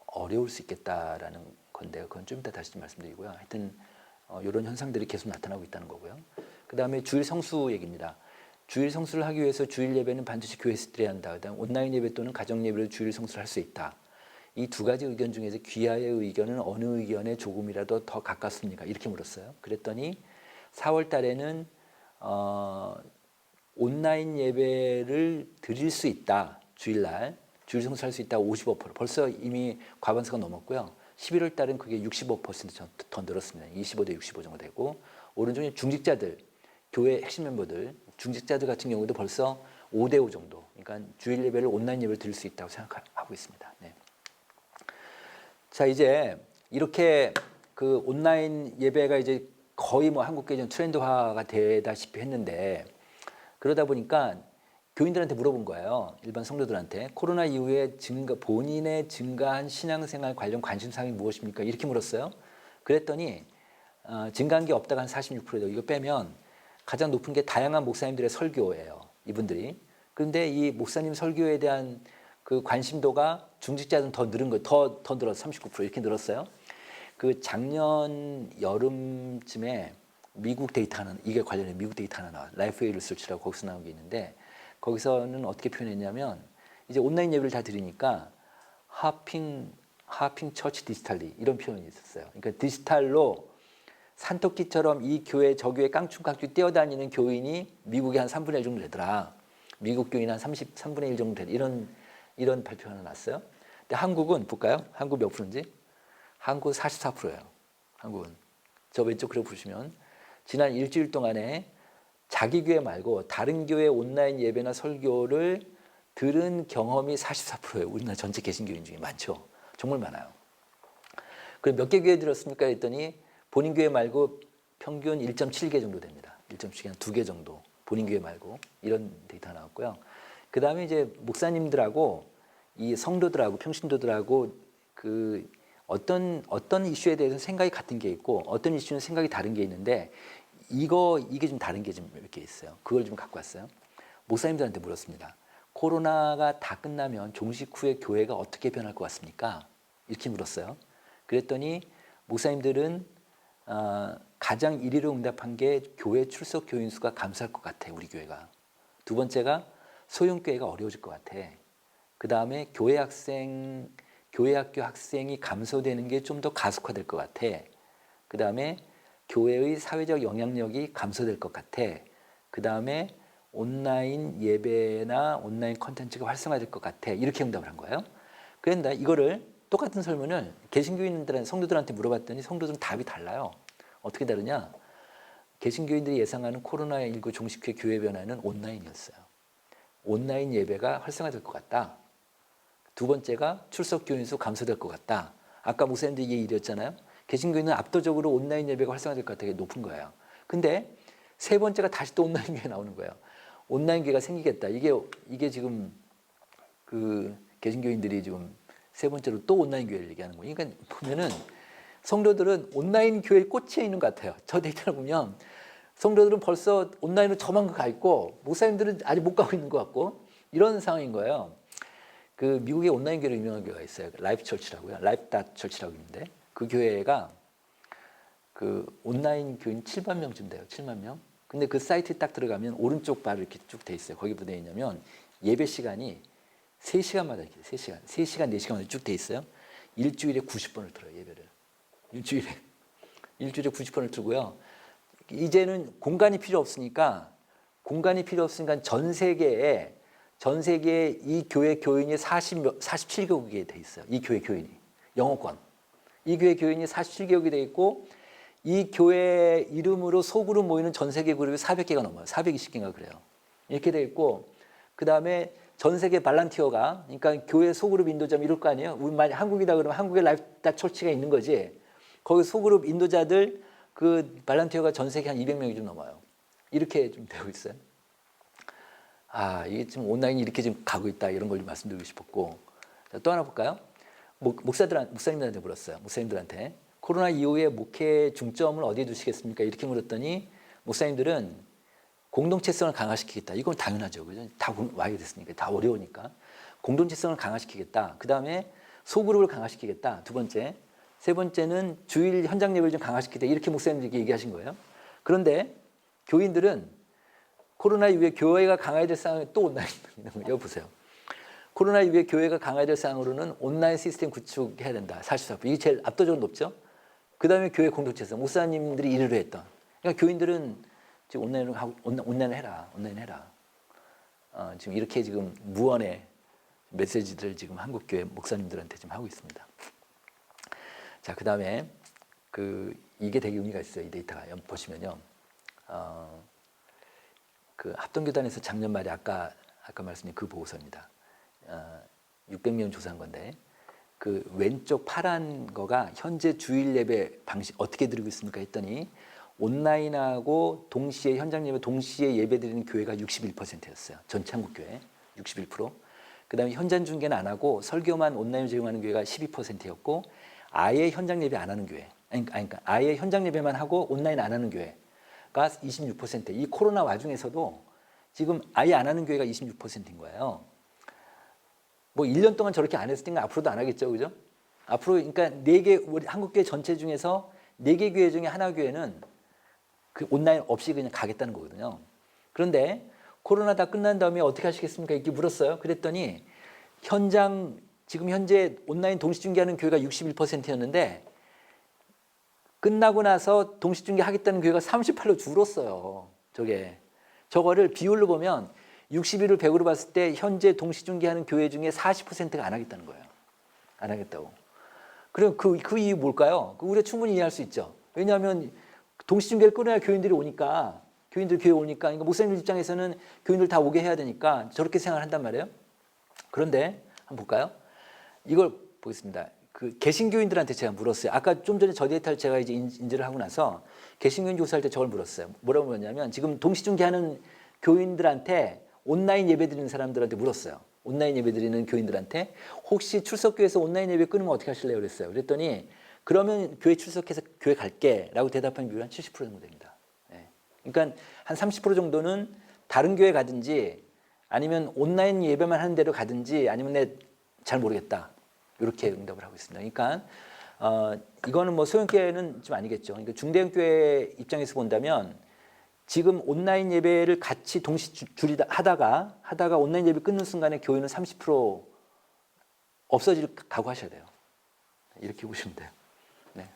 [SPEAKER 4] 어려울 수 있겠다라는 건데, 그건 좀 이따 다시 좀 말씀드리고요. 하여튼 이런 현상들이 계속 나타나고 있다는 거고요. 그 다음에 주일 성수 얘기입니다. 주일 성수를 하기 위해서 주일 예배는 반드시 교회에서 드려야 한다. 그다음 온라인 예배 또는 가정 예배로 주일 성수를 할 수 있다. 이 두 가지 의견 중에서 귀하의 의견은 어느 의견에 조금이라도 더 가깝습니까? 이렇게 물었어요. 그랬더니 4월 달에는 온라인 예배를 드릴 수 있다. 주일날 주일 성수할 수 있다. 55%. 벌써 이미 과반수가 넘었고요. 11월 달은 그게 65%더 늘었습니다. 25대 65 정도 되고, 오른쪽에 중직자들, 교회 핵심 멤버들, 중직자들 같은 경우도 벌써 5대 5 정도. 그러니까 주일 예배를 온라인 예배를 드릴 수 있다고 생각하고 있습니다. 네. 자, 이제 이렇게 그 온라인 예배가 이제 거의 뭐 한국교회 좀 트렌드화가 되다시피 했는데, 그러다 보니까 교인들한테 물어본 거예요. 일반 성도들한테. 코로나 이후에 본인의 증가한 신앙생활 관련 관심사항이 무엇입니까? 이렇게 물었어요. 그랬더니 증가한 게 없다가 한 46%예요. 이거 빼면 가장 높은 게 다양한 목사님들의 설교예요. 이분들이. 그런데 이 목사님 설교에 대한 그 관심도가 중직자들은 더 늘은 거예요. 더 늘어서 39% 이렇게 늘었어요. 그 작년 여름쯤에 미국 데이터 하나, 이게 관련된 미국 데이터 하나 나와요. 라이프웨이 리서치라고 거기서 나온 게 있는데, 거기서는 어떻게 표현했냐면, 이제 온라인 예배를 다 드리니까 하핑 처치 디지털리 이런 표현이 있었어요. 그러니까 디지털로 산토끼처럼 이 교회 저 교회 깡충깡충 뛰어다니는 교인이 미국에 한 3분의 1 정도 되더라. 미국 교인 한 3분의 1 정도 되더라. 이런 발표가 하나 났어요. 근데 한국은 볼까요? 한국 몇 프로인지? 한국 44%예요. 한국은. 저 왼쪽 그래 보시면 지난 일주일 동안에 자기 교회 말고 다른 교회 온라인 예배나 설교를 들은 경험이 44%예요. 우리나라 전체 개신교인 중에 많죠. 정말 많아요. 그럼 몇 개 교회 들었습니까? 했더니 본인 교회 말고 평균 1.7개 정도 됩니다. 1.7개, 한 2개 정도. 본인 교회 말고. 이런 데이터가 나왔고요. 그 다음에 이제 목사님들하고 이 성도들하고 평신도들하고 그 어떤 이슈에 대해서 생각이 같은 게 있고 어떤 이슈는 생각이 다른 게 있는데 이게 좀 다른 게 좀 이렇게 있어요. 그걸 좀 갖고 왔어요. 목사님들한테 물었습니다. 코로나가 다 끝나면 종식 후에 교회가 어떻게 변할 것 같습니까? 이렇게 물었어요. 그랬더니 목사님들은 가장 1위로 응답한 게 교회 출석 교인 수가 감소할 것 같아, 우리 교회가. 두 번째가 소형교회가 어려워질 것 같아. 그 다음에 교회 학교 학생이 감소되는 게 좀 더 가속화될 것 같아. 그 다음에 교회의 사회적 영향력이 감소될 것 같아. 그 다음에 온라인 예배나 온라인 콘텐츠가 활성화될 것 같아. 이렇게 응답을 한 거예요. 그런데 이거를 똑같은 설문을 개신교인들한테, 성도들한테 물어봤더니 성도들은 답이 달라요. 어떻게 다르냐? 개신교인들이 예상하는 코로나19 종식회 교회 변화는 온라인이었어요. 온라인 예배가 활성화될 것 같다. 두 번째가 출석 교인 수 감소될 것 같다. 아까 목사님들이 얘기했잖아요. 개신교인은 압도적으로 온라인 예배가 활성화될 것 같아. 높은 거예요. 근데 세 번째가 다시 또 온라인 교회 나오는 거예요. 온라인 교회가 생기겠다. 이게 지금 그 개신교인들이 지금 세 번째로 또 온라인 교회를 얘기하는 거예요. 그러니까 보면은 성도들은 온라인 교회에 꽂혀 있는 것 같아요. 저 데이터를 보면 성도들은 벌써 온라인으로 저만 가 있고 목사님들은 아직 못 가고 있는 것 같고 이런 상황인 거예요. 그 미국의 온라인 교회로 유명한 교회가 있어요. 라이프 철치라고요. 라이프 닷 철치라고 있는데 그 교회가 그 온라인 교인 7만 명쯤 돼요. 7만 명. 근데 그 사이트에 딱 들어가면 오른쪽 바로 이렇게 쭉 돼 있어요. 거기 뭐돼 있냐면 예배 시간이 3시간마다 이렇게 3시간, 4시간마다 쭉 돼 있어요. 일주일에 90번을 들어요, 예배를. 일주일에 90번을 들고요. 이제는 공간이 필요 없으니까 전 세계에 이 교회 교인이 47개국에 돼 있어요. 이 교회 교인이 영어권. 이 교회 교인이 47개국이 돼 있고 이 교회 이름으로 소그룹 모이는 전 세계 그룹이 400개가 넘어요. 420개인가 그래요. 이렇게 돼 있고 그다음에 전 세계 발란티어가 그러니까 교회 소그룹 인도자 이럴 거 아니에요. 우리 만약 한국이다 그러면 한국에 라이프다 철치가 있는 거지. 거기 소그룹 인도자들 그 발란티어가 전 세계 한 200명이 좀 넘어요. 이렇게 좀 되고 있어요. 아, 이게 지금 온라인이 이렇게 좀 가고 있다 이런 걸 좀 말씀드리고 싶었고 자, 또 하나 볼까요? 목사님들한테 물었어요. 목사님들한테 코로나 이후에 목회 중점을 어디에 두시겠습니까? 이렇게 물었더니 목사님들은 공동체성을 강화시키겠다. 이건 당연하죠. 그죠? 다 와야 됐으니까. 다 어려우니까. 공동체성을 강화시키겠다. 그 다음에 소그룹을 강화시키겠다. 두 번째. 세 번째는 주일 현장 예배를 좀 강화시키겠다. 이렇게 목사님들이 얘기하신 거예요. 그런데 교인들은 코로나 이후에 교회가 강화해야 될 상황에 또 온라인 있는 거예요. 여기 보세요. 코로나 이후에 교회가 강화해야 될 상황으로는 온라인 시스템 구축해야 된다. 44%. 이게 제일 압도적으로 높죠. 그 다음에 교회 공동체성. 목사님들이 1위로 했던. 그러니까 교인들은 지금 온라인을 해라. 온라인 해라. 지금 이렇게 지금 무언의 메시지들을 지금 한국교회 목사님들한테 지금 하고 있습니다. 자, 그 다음에 이게 되게 의미가 있어요. 이 데이터가 보시면요. 그 합동교단에서 작년 말에 아까 말씀드린 그 보고서입니다. 600명 조사한 건데 그 왼쪽 파란 거가 현재 주일 예배 방식 어떻게 드리고 있습니까 했더니 온라인하고 동시에 현장 예배 동시에 예배드리는 교회가 61%였어요. 전체 한국 교회 61%. 그다음에 현장 중계는 안 하고 설교만 온라인 제공하는 교회가 12%였고 아예 현장 예배 안 하는 교회, 그러니까 아예 현장 예배만 하고 온라인 안 하는 교회가 26%. 이 코로나 와중에서도 지금 아예 안 하는 교회가 26%인 거예요. 뭐 1년 동안 저렇게 안 했을 때는 앞으로도 안 하겠죠, 그죠? 앞으로 그러니까 4개 우리 한국 교회 전체 중에서 4개 교회 중에 하나 교회는 그 온라인 없이 그냥 가겠다는 거거든요. 그런데 코로나 다 끝난 다음에 어떻게 하시겠습니까? 이렇게 물었어요. 그랬더니 지금 현재 온라인 동시 중계하는 교회가 61%였는데 끝나고 나서 동시 중계 하겠다는 교회가 38로 줄었어요. 저거를 비율로 보면 61을 100으로 봤을 때 현재 동시 중계하는 교회 중에 40%가 안 하겠다는 거예요. 안 하겠다고. 그럼 그 이유 뭘까요? 우리가 충분히 이해할 수 있죠. 왜냐하면 동시 중계를 끊어야 교인들이 오니까 교인들 교회 오니까 그러니까 목사님들 입장에서는 교인들 다 오게 해야 되니까 저렇게 생각을 한단 말이에요. 그런데 한번 볼까요? 이걸 보겠습니다. 그 개신교인들한테 제가 물었어요. 아까 좀 전에 저 데이터를 제가 이제 인지를 하고 나서 개신교인 조사할 때 저걸 물었어요. 뭐라고 물었냐면 지금 동시 중계하는 교인들한테 온라인 예배 드리는 사람들한테 물었어요. 온라인 예배 드리는 교인들한테 혹시 출석교회에서 온라인 예배 끊으면 어떻게 하실래요? 그랬어요. 그랬더니 그러면 교회 출석해서 교회 갈게 라고 대답한 비율이 한 70% 정도 됩니다. 네. 그러니까 한 30% 정도는 다른 교회 가든지 아니면 온라인 예배만 하는 데로 가든지 아니면 잘 모르겠다. 이렇게 응답을 하고 있습니다. 그러니까 이거는 뭐 소형교회는 좀 아니겠죠. 그러니까 중대형교회 입장에서 본다면 지금 온라인 예배를 같이 동시 줄이다 하다가 온라인 예배 끊는 순간에 교회는 30% 없어질 각오하셔야 돼요. 이렇게 보시면 돼요. 네.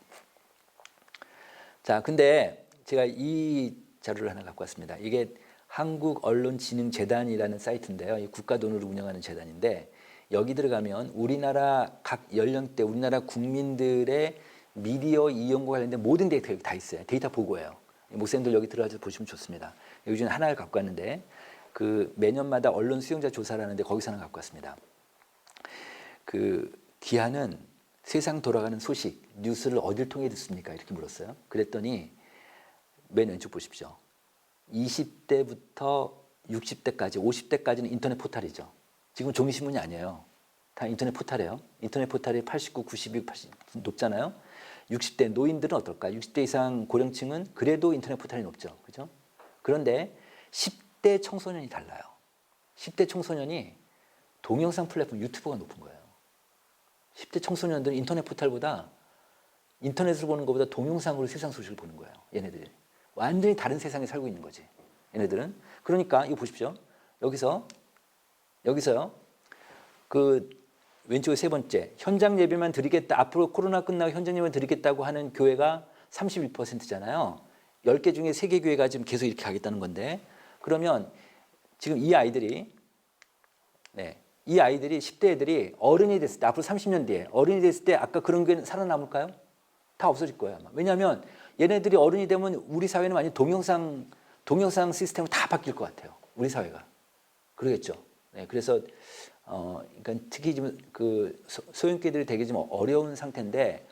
[SPEAKER 4] 자, 근데 제가 이 자료를 하나 갖고 왔습니다. 이게 한국언론진흥재단이라는 사이트인데요. 이 국가 돈으로 운영하는 재단인데 여기 들어가면 우리나라 각 연령대, 우리나라 국민들의 미디어 이용과 관련된 모든 데이터가 여기 다 있어요. 데이터 보고예요. 목사님들 여기 들어가서 보시면 좋습니다. 여기 중에 하나를 갖고 왔는데 그 매년마다 언론 수용자 조사를 하는데 거기서 하나 갖고 왔습니다. 그 귀하는 세상 돌아가는 소식, 뉴스를 어딜 통해 듣습니까? 이렇게 물었어요. 그랬더니 맨 왼쪽 보십시오. 20대부터 60대까지, 50대까지는 인터넷 포탈이죠. 지금 종이신문이 아니에요. 다 인터넷 포탈이에요. 인터넷 포탈이 89, 92, 80 높잖아요. 60대 노인들은 어떨까? 60대 이상 고령층은 그래도 인터넷 포탈이 높죠. 그죠? 그런데 10대 청소년이 달라요. 10대 청소년이 동영상 플랫폼 유튜브가 높은 거예요. 10대 청소년들은 인터넷 포탈보다 인터넷으로 보는 것보다 동영상으로 세상 소식을 보는 거예요. 얘네들이. 완전히 다른 세상에 살고 있는 거지. 얘네들은. 그러니까 이거 보십시오. 여기서요. 그 왼쪽에 세 번째. 현장 예배만 드리겠다. 앞으로 코로나 끝나고 현장 예배만 드리겠다고 하는 교회가 31%잖아요. 10개 중에 3개 교회가 지금 계속 이렇게 가겠다는 건데 그러면 지금 이 아이들이 이 아이들이 10대 애들이 어른이 됐을 때 앞으로 30년 뒤에 어른이 됐을 때 아까 그런 게 살아남을까요? 다 없어질 거예요. 아마. 왜냐하면 얘네들이 어른이 되면 우리 사회는 완전 동영상 시스템으로 다 바뀔 것 같아요. 우리 사회가 그러겠죠. 네, 그래서 그러니까 특히 지금 그 소형기들이 되게 좀 어려운 상태인데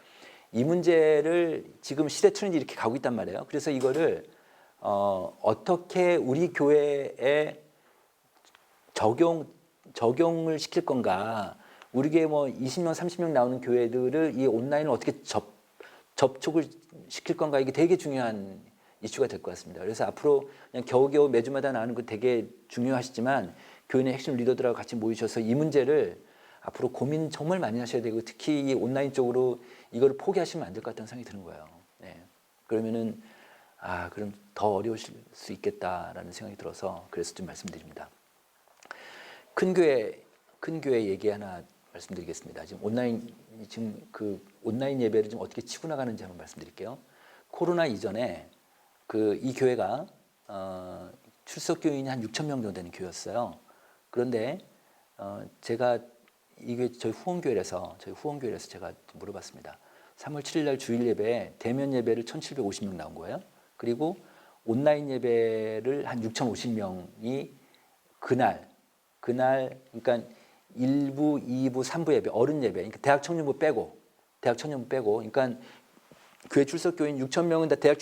[SPEAKER 4] 이 문제를 지금 시대 트렌드 이렇게 가고 있단 말이에요. 그래서 이거를 어떻게 우리 교회에 적용을 시킬 건가? 우리 교회 뭐 20명, 30명 나오는 교회들을 이 온라인을 어떻게 접촉을 시킬 건가? 이게 되게 중요한 이슈가 될 것 같습니다. 그래서 앞으로 그냥 겨우겨우 매주마다 나오는 거 되게 중요하시지만 교인의 핵심 리더들하고 같이 모이셔서 이 문제를 앞으로 고민 정말 많이 하셔야 되고 특히 이 온라인 쪽으로 이걸 포기하시면 안 될 것 같다는 생각이 드는 거예요. 네. 그러면은 그럼 더 어려우실 수 있겠다라는 생각이 들어서 그래서 좀 말씀드립니다. 큰 교회 얘기 하나 말씀드리겠습니다. 지금 그 온라인 예배를 좀 어떻게 치고 나가는지 한번 말씀드릴게요. 코로나 이전에 이 교회가 출석 교인이 한 6천 명 정도 되는 교회였어요. 그런데 제가 이게 저희 후원교회에서 제가 물어봤습니다. 3월 7일 날 주일 예배에 대면 예배를 1,750명 나온 거예요. 그리고 온라인 예배를 한 6,050명이 그날 그러니까 1부, 2부, 3부 예배, 어른 예배, 그러니까 대학 청년부 빼고, 그러니까 교회 출석 교인 6,000명은 다 대학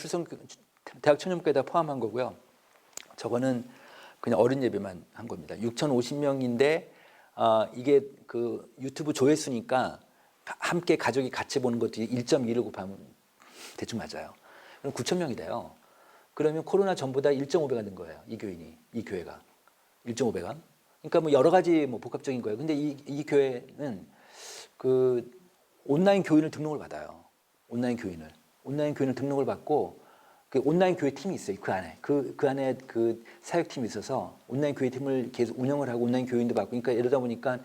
[SPEAKER 4] 청년부에다 포함한 거고요. 저거는 그냥 어른 예배만 한 겁니다. 6,050명인데 이게 그 유튜브 조회수니까 함께 가족이 같이 보는 것도 1.2를 곱하면 대충 맞아요. 그럼 9,000명이 돼요. 그러면 코로나 전보다 1.5배가 된 거예요. 이 교회가 1.5배가. 그러니까 뭐 여러 가지 뭐 복합적인 거예요. 근데 이 교회는 그 온라인 교인을 등록을 받아요. 온라인 교인을 등록을 받고 그 온라인 교회 팀이 있어요. 그 안에 그 사역팀이 있어서 온라인 교회 팀을 계속 운영을 하고 온라인 교인도 받고 그러니까 이러다 보니까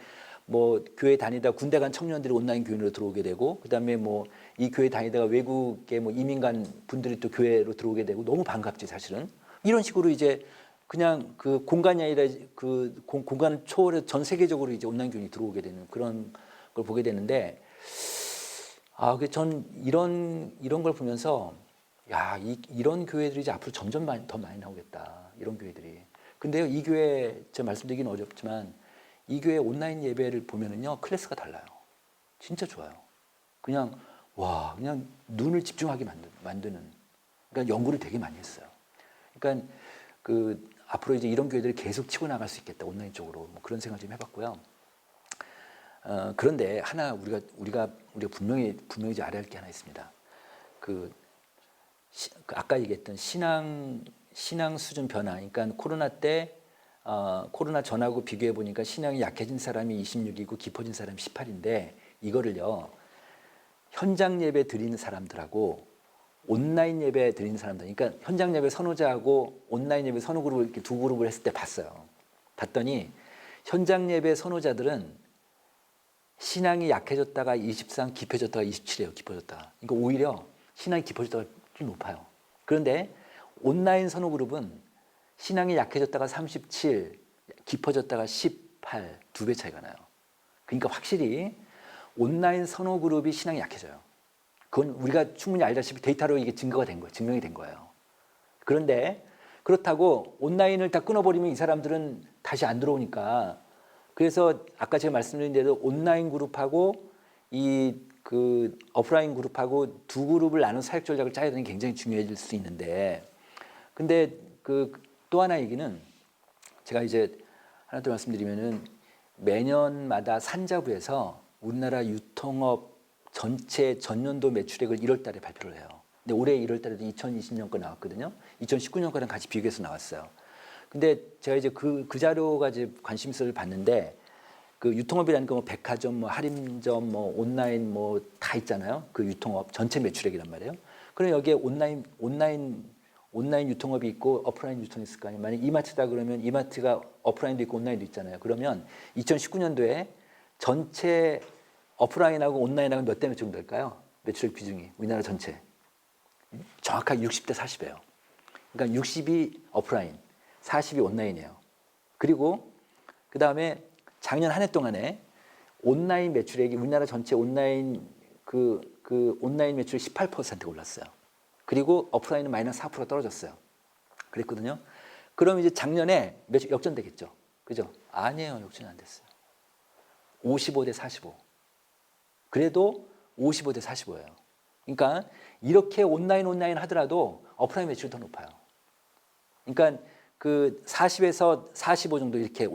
[SPEAKER 4] 뭐 교회 다니다 군대 간 청년들이 온라인 교인으로 들어오게 되고 그다음에 뭐 이 교회 다니다가 외국에 뭐 이민 간 분들이 또 교회로 들어오게 되고 너무 반갑지 사실은. 이런 식으로 이제 그냥 그 공간이 아니라 그 공간 초월해 전 세계적으로 이제 온라인 교인이 들어오게 되는 그런 걸 보게 되는데 전 이런 걸 보면서 이런 교회들이 이제 앞으로 점점 더 많이 나오겠다. 이런 교회들이. 근데요, 이 교회 제가 말씀드리기는 어렵지만 이 교회 온라인 예배를 보면은요, 클래스가 달라요. 진짜 좋아요. 그냥 눈을 집중하게 만드는. 그러니까 연구를 되게 많이 했어요. 그러니까 앞으로 이제 이런 교회들이 계속 치고 나갈 수 있겠다. 온라인 쪽으로 뭐 그런 생각 좀 해봤고요. 그런데 하나 우리가 분명히 이제 알아야 할 게 하나 있습니다. 아까 얘기했던 신앙 수준 변화. 그러니까 코로나 때 코로나 전하고 비교해 보니까 신앙이 약해진 사람이 26이고 깊어진 사람이 18인데 이거를요 현장 예배 드리는 사람들하고 온라인 예배 드리는 사람들, 그러니까 현장 예배 선호자하고 온라인 예배 선호 그룹을 이렇게 두 그룹을 했을 때 봤더니 현장 예배 선호자들은 신앙이 약해졌다가 23, 깊어졌다가 27이에요. 깊어졌다가. 그러니까 오히려 신앙이 깊어졌다가 좀 높아요. 그런데 온라인 선호 그룹은 신앙이 약해졌다가 37, 깊어졌다가 18, 2배 차이가 나요. 그러니까 확실히 온라인 선호 그룹이 신앙이 약해져요. 그건 우리가 충분히 알다시피 데이터로 이게 증명이 된 거예요. 그런데 그렇다고 온라인을 다 끊어버리면 이 사람들은 다시 안 들어오니까 그래서 아까 제가 말씀드린 대로 온라인 그룹하고 그 오프라인 그룹하고 두 그룹을 나눈 사역 전략을 짜야 되는 게 굉장히 중요해질 수 있는데 근데 또 하나 얘기는 제가 이제 하나 더 말씀드리면은 매년마다 산자부에서 우리나라 유통업 전체 전년도 매출액을 1월 달에 발표를 해요. 근데 올해 1월 달에도 2020년 거 나왔거든요. 2019년 거랑 같이 비교해서 나왔어요. 근데 제가 이제 그 자료가 이제 관심 있어서 봤는데 그 유통업이라는 거 뭐 백화점, 뭐 할인점, 뭐 온라인 뭐 다 있잖아요. 그 유통업 전체 매출액이란 말이에요. 그럼 여기에 온라인 유통업이 있고 오프라인 유통이 있을 거 아니에요. 만약 이마트다 그러면 이마트가 오프라인도 있고 온라인도 있잖아요. 그러면 2019년도에 전체 오프라인하고 온라인하고 몇 대 몇 정도 될까요? 매출액 비중이 우리나라 전체 정확하게 60대 40이에요. 그러니까 60이 오프라인, 40이 온라인이에요. 그리고 그 다음에 작년 한 해 동안에 온라인 매출액이 우리나라 전체 온라인 온라인 매출이 18%가 올랐어요. 그리고 오프라인은 마이너스 4% 떨어졌어요. 그랬거든요. 그럼 이제 작년에 매출 역전되겠죠. 그죠? 아니에요. 역전이 안 됐어요. 55대 45. 그래도 55대 45예요. 그러니까 이렇게 온라인 하더라도 오프라인 매출이 더 높아요. 그러니까 그 40에서 45 정도 이렇게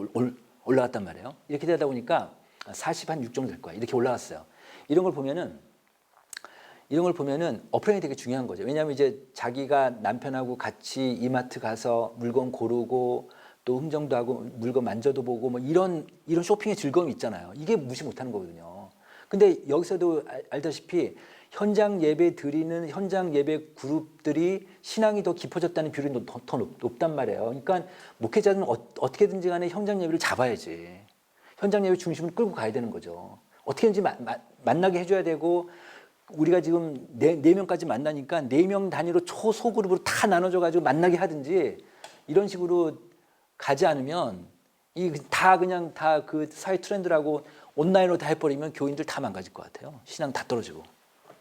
[SPEAKER 4] 올라갔단 말이에요. 이렇게 되다 보니까 40한6 정도 될 거야. 이렇게 올라갔어요. 이런 걸 보면은 오프라인이 되게 중요한 거죠. 왜냐하면 이제 자기가 남편하고 같이 이마트 가서 물건 고르고 또 흥정도 하고 물건 만져도 보고 뭐 이런 쇼핑의 즐거움이 있잖아요. 이게 무시 못하는 거거든요. 근데 여기서도 알다시피 현장 예배 드리는 현장 예배 그룹들이 신앙이 더 깊어졌다는 비율이 더 높단 말이에요. 그러니까 목회자는 어떻게든지 간에 현장 예배를 잡아야지. 현장 예배 중심으로 끌고 가야 되는 거죠. 어떻게든지 만나게 해줘야 되고 우리가 지금 네 명까지 만나니까 4명 단위로 초소그룹으로 다 나눠줘가지고 만나게 하든지 이런 식으로 가지 않으면 그냥 다 그 사회 트렌드라고 온라인으로 다 해버리면 교인들 다 망가질 것 같아요. 신앙 다 떨어지고.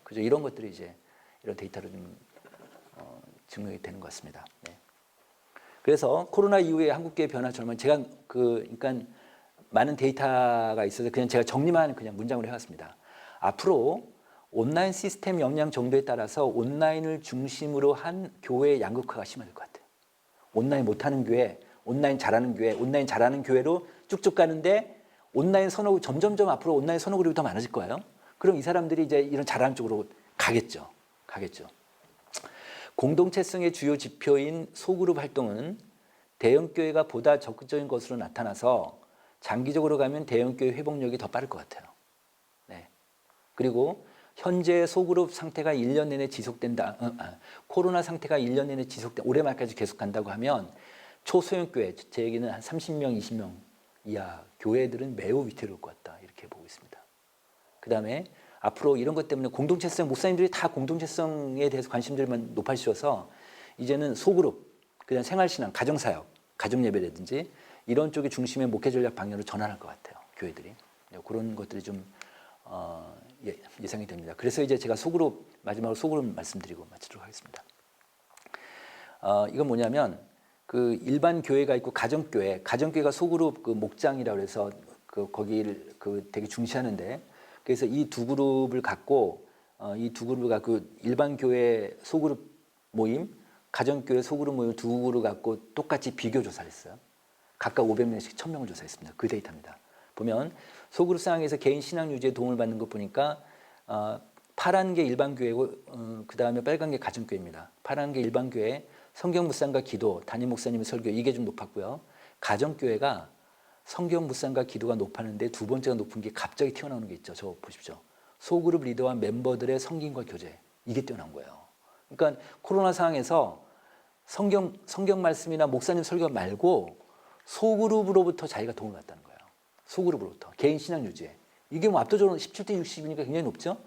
[SPEAKER 4] 그죠? 이런 것들이 이제 이런 데이터로 좀 증명이 되는 것 같습니다. 네. 그래서 코로나 이후에 한국교회 변화처럼 제가 그러니까 많은 데이터가 있어서 그냥 제가 정리만 그냥 문장으로 해왔습니다. 앞으로 온라인 시스템 역량 정도에 따라서 온라인을 중심으로 한 교회의 양극화가 심해질 것 같아요. 온라인 못하는 교회, 온라인 잘하는 교회, 온라인 잘하는 교회로 쭉쭉 가는데 온라인 선호 점점점 앞으로 온라인 선호 그룹이 더 많아질 거예요. 그럼 이 사람들이 이제 이런 잘하는 쪽으로 가겠죠. 공동체성의 주요 지표인 소그룹 활동은 대형교회가 보다 적극적인 것으로 나타나서 장기적으로 가면 대형교회 회복력이 더 빠를 것 같아요. 네. 그리고 현재 소그룹 상태가 1년 내내 지속된다. 코로나 상태가 1년 내내 올해 말까지 계속 간다고 하면 초소형교회, 제 얘기는 한 30명, 20명 이하 교회들은 매우 위태로울 것 같다. 이렇게 보고 있습니다. 그 다음에 앞으로 이런 것 때문에 공동체성, 목사님들이 다 공동체성에 대해서 관심들만 높아지셔서 이제는 소그룹, 그다음 생활신앙, 가정사역, 가정예배라든지 이런 쪽의 중심의 목회 전략 방향으로 전환할 것 같아요. 교회들이. 그런 것들이 좀 예상이 됩니다. 그래서 이제 제가 마지막으로 소그룹 말씀드리고 마치도록 하겠습니다. 이건 뭐냐면 그 일반 교회가 있고 가정교회가 소그룹 그 목장이라고 해서 거기를 되게 중시하는데 그래서 이 두 그룹을 갖고 일반 교회 소그룹 모임, 가정교회 소그룹 모임 두 그룹을 갖고 똑같이 비교 조사를 했어요. 각각 500명씩 1000명을 조사했습니다. 그 데이터입니다. 보면 소그룹 상황에서 개인 신앙 유지에 도움을 받는 것 보니까 파란 게 일반 교회고 그 다음에 빨간 게 가정교회입니다. 파란 게 일반 교회, 성경 묵상과 기도, 담임 목사님의 설교 이게 좀 높았고요. 가정교회가 성경 묵상과 기도가 높았는데 두 번째가 높은 게 갑자기 튀어나오는 게 있죠. 저 보십시오. 소그룹 리더와 멤버들의 성김과 교제 이게 뛰어난 거예요. 그러니까 코로나 상황에서 성경 말씀이나 목사님 설교 말고 소그룹으로부터 자기가 도움을 받다는 거예요. 소그룹으로부터 개인 신앙 유지에 이게 뭐 압도적으로 17대 60이니까 굉장히 높죠.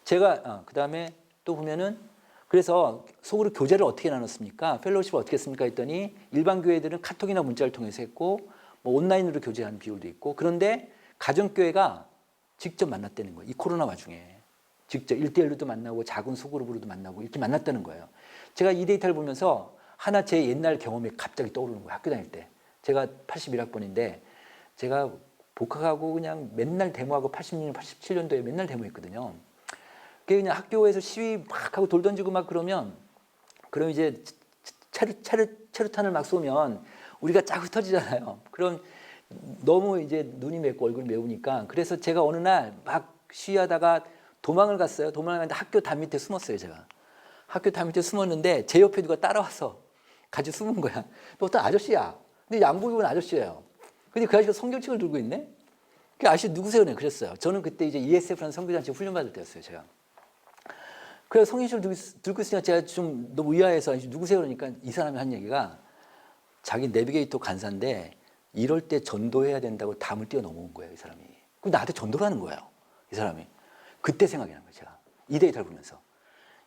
[SPEAKER 4] 제가 그 다음에 또 보면은 그래서 소그룹 교제를 어떻게 나눴습니까? 펠로우십을 어떻게 했습니까? 했더니 일반 교회들은 카톡이나 문자를 통해서 했고 뭐 온라인으로 교제하는 비율도 있고 그런데 가정교회가 직접 만났다는 거예요. 이 코로나 와중에 직접 1대1로도 만나고 작은 소그룹으로도 만나고 이렇게 만났다는 거예요. 제가 이 데이터를 보면서 하나 제 옛날 경험이 갑자기 떠오르는 거예요. 학교 다닐 때. 제가 81학번인데 제가 복학하고 그냥 맨날 데모하고 86년, 87년도에 맨날 데모했거든요. 그냥 학교에서 시위 막 하고 돌 던지고 막 그럼 이제 체류탄을 막 쏘면 우리가 쫙 흩어지잖아요. 그럼 너무 이제 눈이 맵고 얼굴이 매우니까 그래서 제가 어느 날 막 시위하다가 도망을 갔어요. 도망을 갔는데 학교 담 밑에 숨었어요. 제가 학교 담 밑에 숨었는데 제 옆에 누가 따라와서 같이 숨은 거야. 또 어떤 아저씨야. 근데 양복 입은 아저씨예요. 근데 그 아저씨가 성경책을 들고 있네. 그 아저씨 누구세요? 네, 그랬어요. 저는 그때 이제 ESF라는 선교단체 훈련 받을 때였어요. 제가. 그래서 성경책을 들고 있으니까 제가 좀 너무 의아해서 누구세요? 그러니까 이 사람이 한 얘기가 자기 내비게이터 간사인데 이럴 때 전도해야 된다고 담을 뛰어넘어온 거예요. 이 사람이. 그럼 나한테 전도를 하는 거예요. 이 사람이. 그때 생각이 난 거예요. 제가. 이 데이터를 보면서.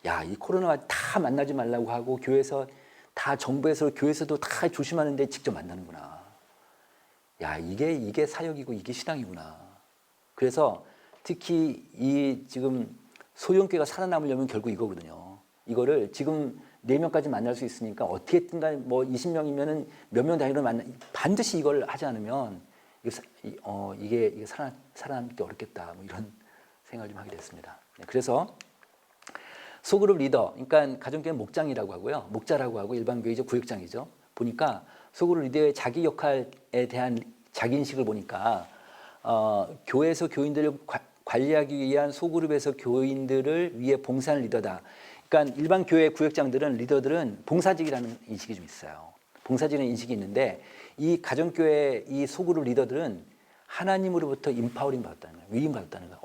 [SPEAKER 4] 야, 이 코로나가 다 만나지 말라고 하고 교회에서 다 정부에서 교회에서도 다 조심하는데 직접 만나는구나. 야, 이게 사역이고 이게 신앙이구나. 그래서 특히 이 지금 소형교회가 살아남으려면 결국 이거거든요. 이거를 지금 4명까지 만날 수 있으니까 어떻게든 간에 뭐 20명이면은 몇 명 단위로 만나 반드시 이걸 하지 않으면 이게 살아남기 어렵겠다. 뭐 이런 생각을 좀 하게 됐습니다. 네, 그래서 소그룹 리더, 그러니까 가정교회 목장이라고 하고요. 목자라고 하고 일반 교회 이제 구역장이죠. 보니까 소그룹 리더의 자기 역할에 대한 자기 인식을 보니까 교회에서 교인들을 관리하기 위한 소그룹에서 교인들을 위해 봉사하는 리더다. 그러니까 일반 교회 구역장들은 리더들은 봉사직이라는 인식이 좀 있어요. 봉사직이라는 인식이 있는데 이 가정교회 이 소그룹 리더들은 하나님으로부터 임파워링 받았다는 거예요. 위임 받았다는 거예요.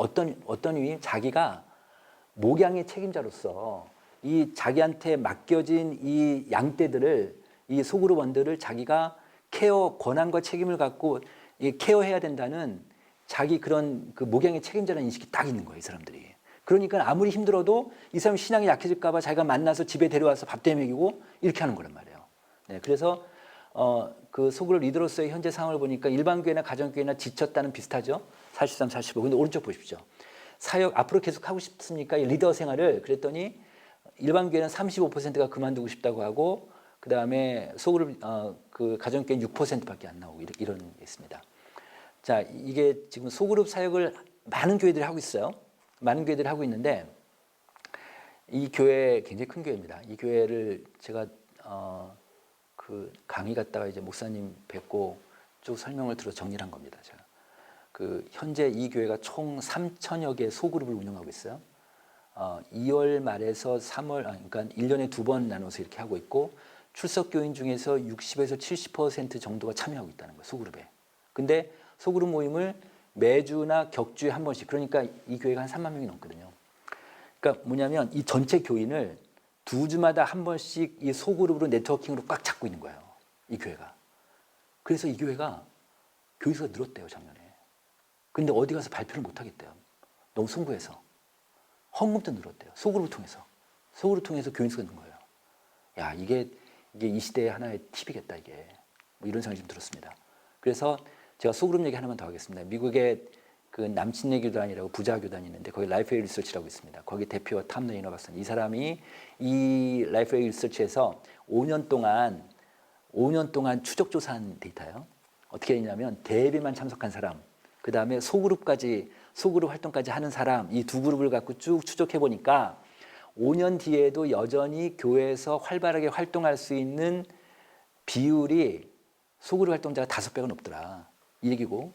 [SPEAKER 4] 어떤 위임? 자기가 목양의 책임자로서 이 자기한테 맡겨진 이 양떼들을 이 소그룹원들을 자기가 케어 권한과 책임을 갖고 케어해야 된다는 자기 그런 그 목양의 책임자라는 인식이 딱 있는 거예요, 이 사람들이. 그러니까 아무리 힘들어도 이 사람 신앙이 약해질까 봐 자기가 만나서 집에 데려와서 밥도 먹이고 이렇게 하는 거란 말이에요. 네, 그래서 그 소그룹 리더로서의 현재 상황을 보니까 일반 교회나 가정교회나 지쳤다는 비슷하죠. 43, 45. 근데 오른쪽 보십시오. 사역 앞으로 계속 하고 싶습니까? 이 리더 생활을 그랬더니 일반 교회는 35%가 그만두고 싶다고 하고 그 다음에 소그룹 그 가정교회는 6%밖에 안 나오고 이런 게 있습니다. 자, 이게 지금 소그룹 사역을 많은 교회들이 하고 있어요. 많은 교회들이 하고 있는데 이 교회 굉장히 큰 교회입니다. 이 교회를 제가 그 강의 갔다가 이제 목사님 뵙고 쭉 설명을 들어 정리를 한 겁니다. 제가 그 현재 이 교회가 총 3천여 개 소그룹을 운영하고 있어요. 2월 말에서 3월 그러니까 1년에 2번 나눠서 이렇게 하고 있고 출석 교인 중에서 60에서 70% 정도가 참여하고 있다는 거예요. 소그룹에. 근데 소그룹 모임을 매주나 격주에 한 번씩 그러니까 이 교회가 한 3만 명이 넘거든요. 그러니까 뭐냐면 이 전체 교인을 2주마다 한 번씩 이 소그룹으로 네트워킹으로 꽉 잡고 있는 거예요. 이 교회가. 그래서 이 교회가 교인수가 늘었대요, 작년에. 근데 어디 가서 발표를 못 하겠대요. 너무 숭고해서. 헌금도 늘었대요. 소그룹을 통해서. 소그룹을 통해서 교인수가 는 거예요. 야, 이게 이 시대의 하나의 팁이겠다, 이게. 뭐 이런 생각이 좀 들었습니다. 그래서 제가 소그룹 얘기 하나만 더 하겠습니다. 미국의 그 남친네 교단이라고 부자 교단이 있는데 거기 라이프웨이 리서치라고 있습니다. 거기 대표가 탐 레이너 박사님. 이 사람이 이 라이프웨이 리서치에서 5년 동안 추적 조사한 데이터예요. 어떻게 했냐면 대회비만 참석한 사람, 그 다음에 소그룹 활동까지 하는 사람, 이 두 그룹을 갖고 쭉 추적해 보니까 5년 뒤에도 여전히 교회에서 활발하게 활동할 수 있는 비율이 소그룹 활동자가 5배가 높더라. 이 얘기고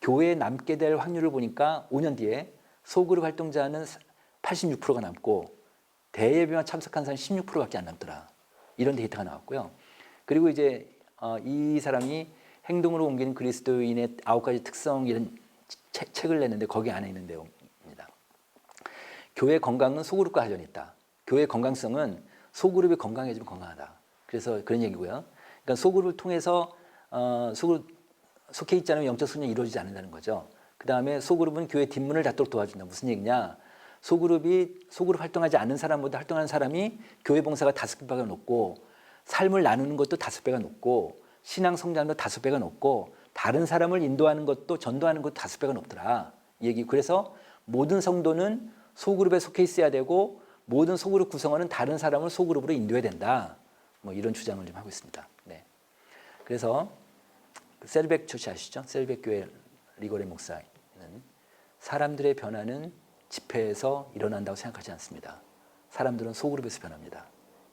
[SPEAKER 4] 교회에 남게 될 확률을 보니까 5년 뒤에 소그룹 활동자는 86%가 남고 대예배만 참석한 사람은 16%밖에 안 남더라. 이런 데이터가 나왔고요. 그리고 이제 이 사람이 행동으로 옮기는 그리스도인의 9가지 특성 이런 책을 냈는데 거기 안에 있는 내용입니다. 교회 건강은 소그룹과 관련이 있다. 교회 건강성은 소그룹이 건강해지면 건강하다. 그래서 그런 얘기고요. 그러니까 소그룹을 통해서 소그룹 속해 있지 않으면 영적 수련이 이루어지지 않는다는 거죠. 그 다음에 소그룹은 교회 뒷문을 닫도록 도와준다. 무슨 얘기냐? 소그룹 활동하지 않는 사람보다 활동하는 사람이 교회 봉사가 5배가 높고 삶을 나누는 것도 5배가 높고 신앙 성장도 5배가 높고 다른 사람을 인도하는 것도 전도하는 것도 5배가 높더라. 이 얘기. 그래서 모든 성도는 소그룹에 속해 있어야 되고 모든 소그룹 구성원은 다른 사람을 소그룹으로 인도해야 된다. 뭐 이런 주장을 좀 하고 있습니다. 네. 그래서 셀백 처치 아시죠? 셀백 교회 리거레 목사는 사람들의 변화는 집회에서 일어난다고 생각하지 않습니다. 사람들은 소그룹에서 변합니다.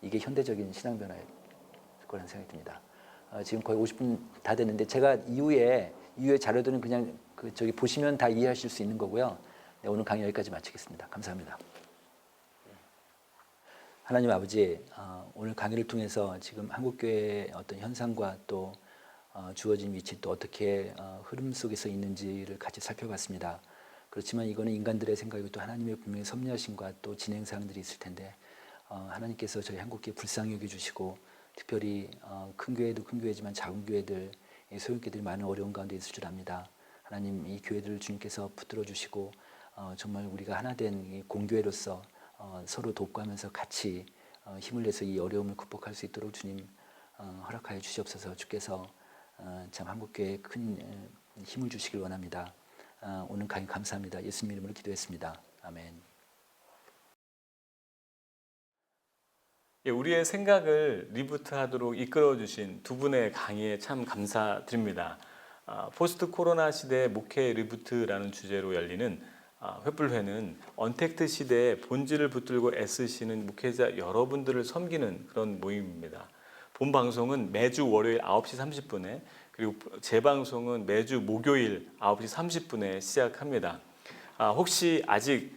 [SPEAKER 4] 이게 현대적인 신앙 변화일 거라는 생각이 듭니다. 지금 거의 50분 다 됐는데 제가 이후에 자료들은 그냥 저기 보시면 다 이해하실 수 있는 거고요. 네, 오늘 강의 여기까지 마치겠습니다. 감사합니다. 하나님 아버지, 오늘 강의를 통해서 지금 한국교회의 어떤 현상과 또 주어진 위치 또 어떻게 흐름 속에서 있는지를 같이 살펴봤습니다. 그렇지만 이거는 인간들의 생각이고 또 하나님의 분명히 섭리하심과 또 진행 사항들이 있을 텐데 하나님께서 저희 한국교회 불쌍히 여겨주시고 특별히 큰 교회도 큰 교회지만 작은 교회들, 소형교회들이 많은 어려운 가운데 있을 줄 압니다. 하나님 이 교회들을 주님께서 붙들어 주시고 정말 우리가 하나 된 이 공교회로서 서로 돕고하면서 같이 힘을 내서 이 어려움을 극복할 수 있도록 주님 허락하여 주시옵소서. 주께서 참 한국교회에 큰 힘을 주시길 원합니다. 오늘 강의 감사합니다. 예수님 이름으로 기도했습니다. 아멘.
[SPEAKER 1] 예, 우리의 생각을 리부트하도록 이끌어주신 두 분의 강의에 참 감사드립니다. 포스트 코로나 시대 목회 리부트라는 주제로 열리는 횃불회는 언택트 시대의 본질을 붙들고 애쓰시는 목회자 여러분들을 섬기는 그런 모임입니다. 본 방송은 매주 월요일 9시 30분에 그리고 재방송은 매주 목요일 9시 30분에 시작합니다. 혹시 아직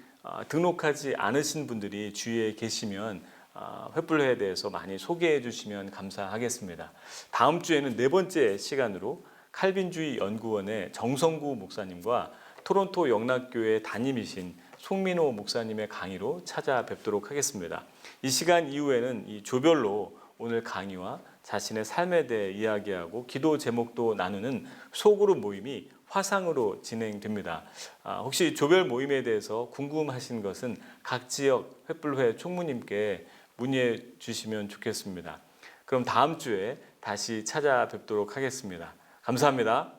[SPEAKER 1] 등록하지 않으신 분들이 주위에 계시면 횃불회에 대해서 많이 소개해 주시면 감사하겠습니다. 다음 주에는 네 번째 시간으로 칼빈주의 연구원의 정성구 목사님과 토론토 영락교회 담임이신 송민호 목사님의 강의로 찾아뵙도록 하겠습니다. 이 시간 이후에는 이 조별로 오늘 강의와 자신의 삶에 대해 이야기하고 기도 제목도 나누는 소그룹 모임이 화상으로 진행됩니다. 혹시 조별 모임에 대해서 궁금하신 것은 각 지역 횃불회 총무님께 문의해 주시면 좋겠습니다. 그럼 다음 주에 다시 찾아뵙도록 하겠습니다. 감사합니다.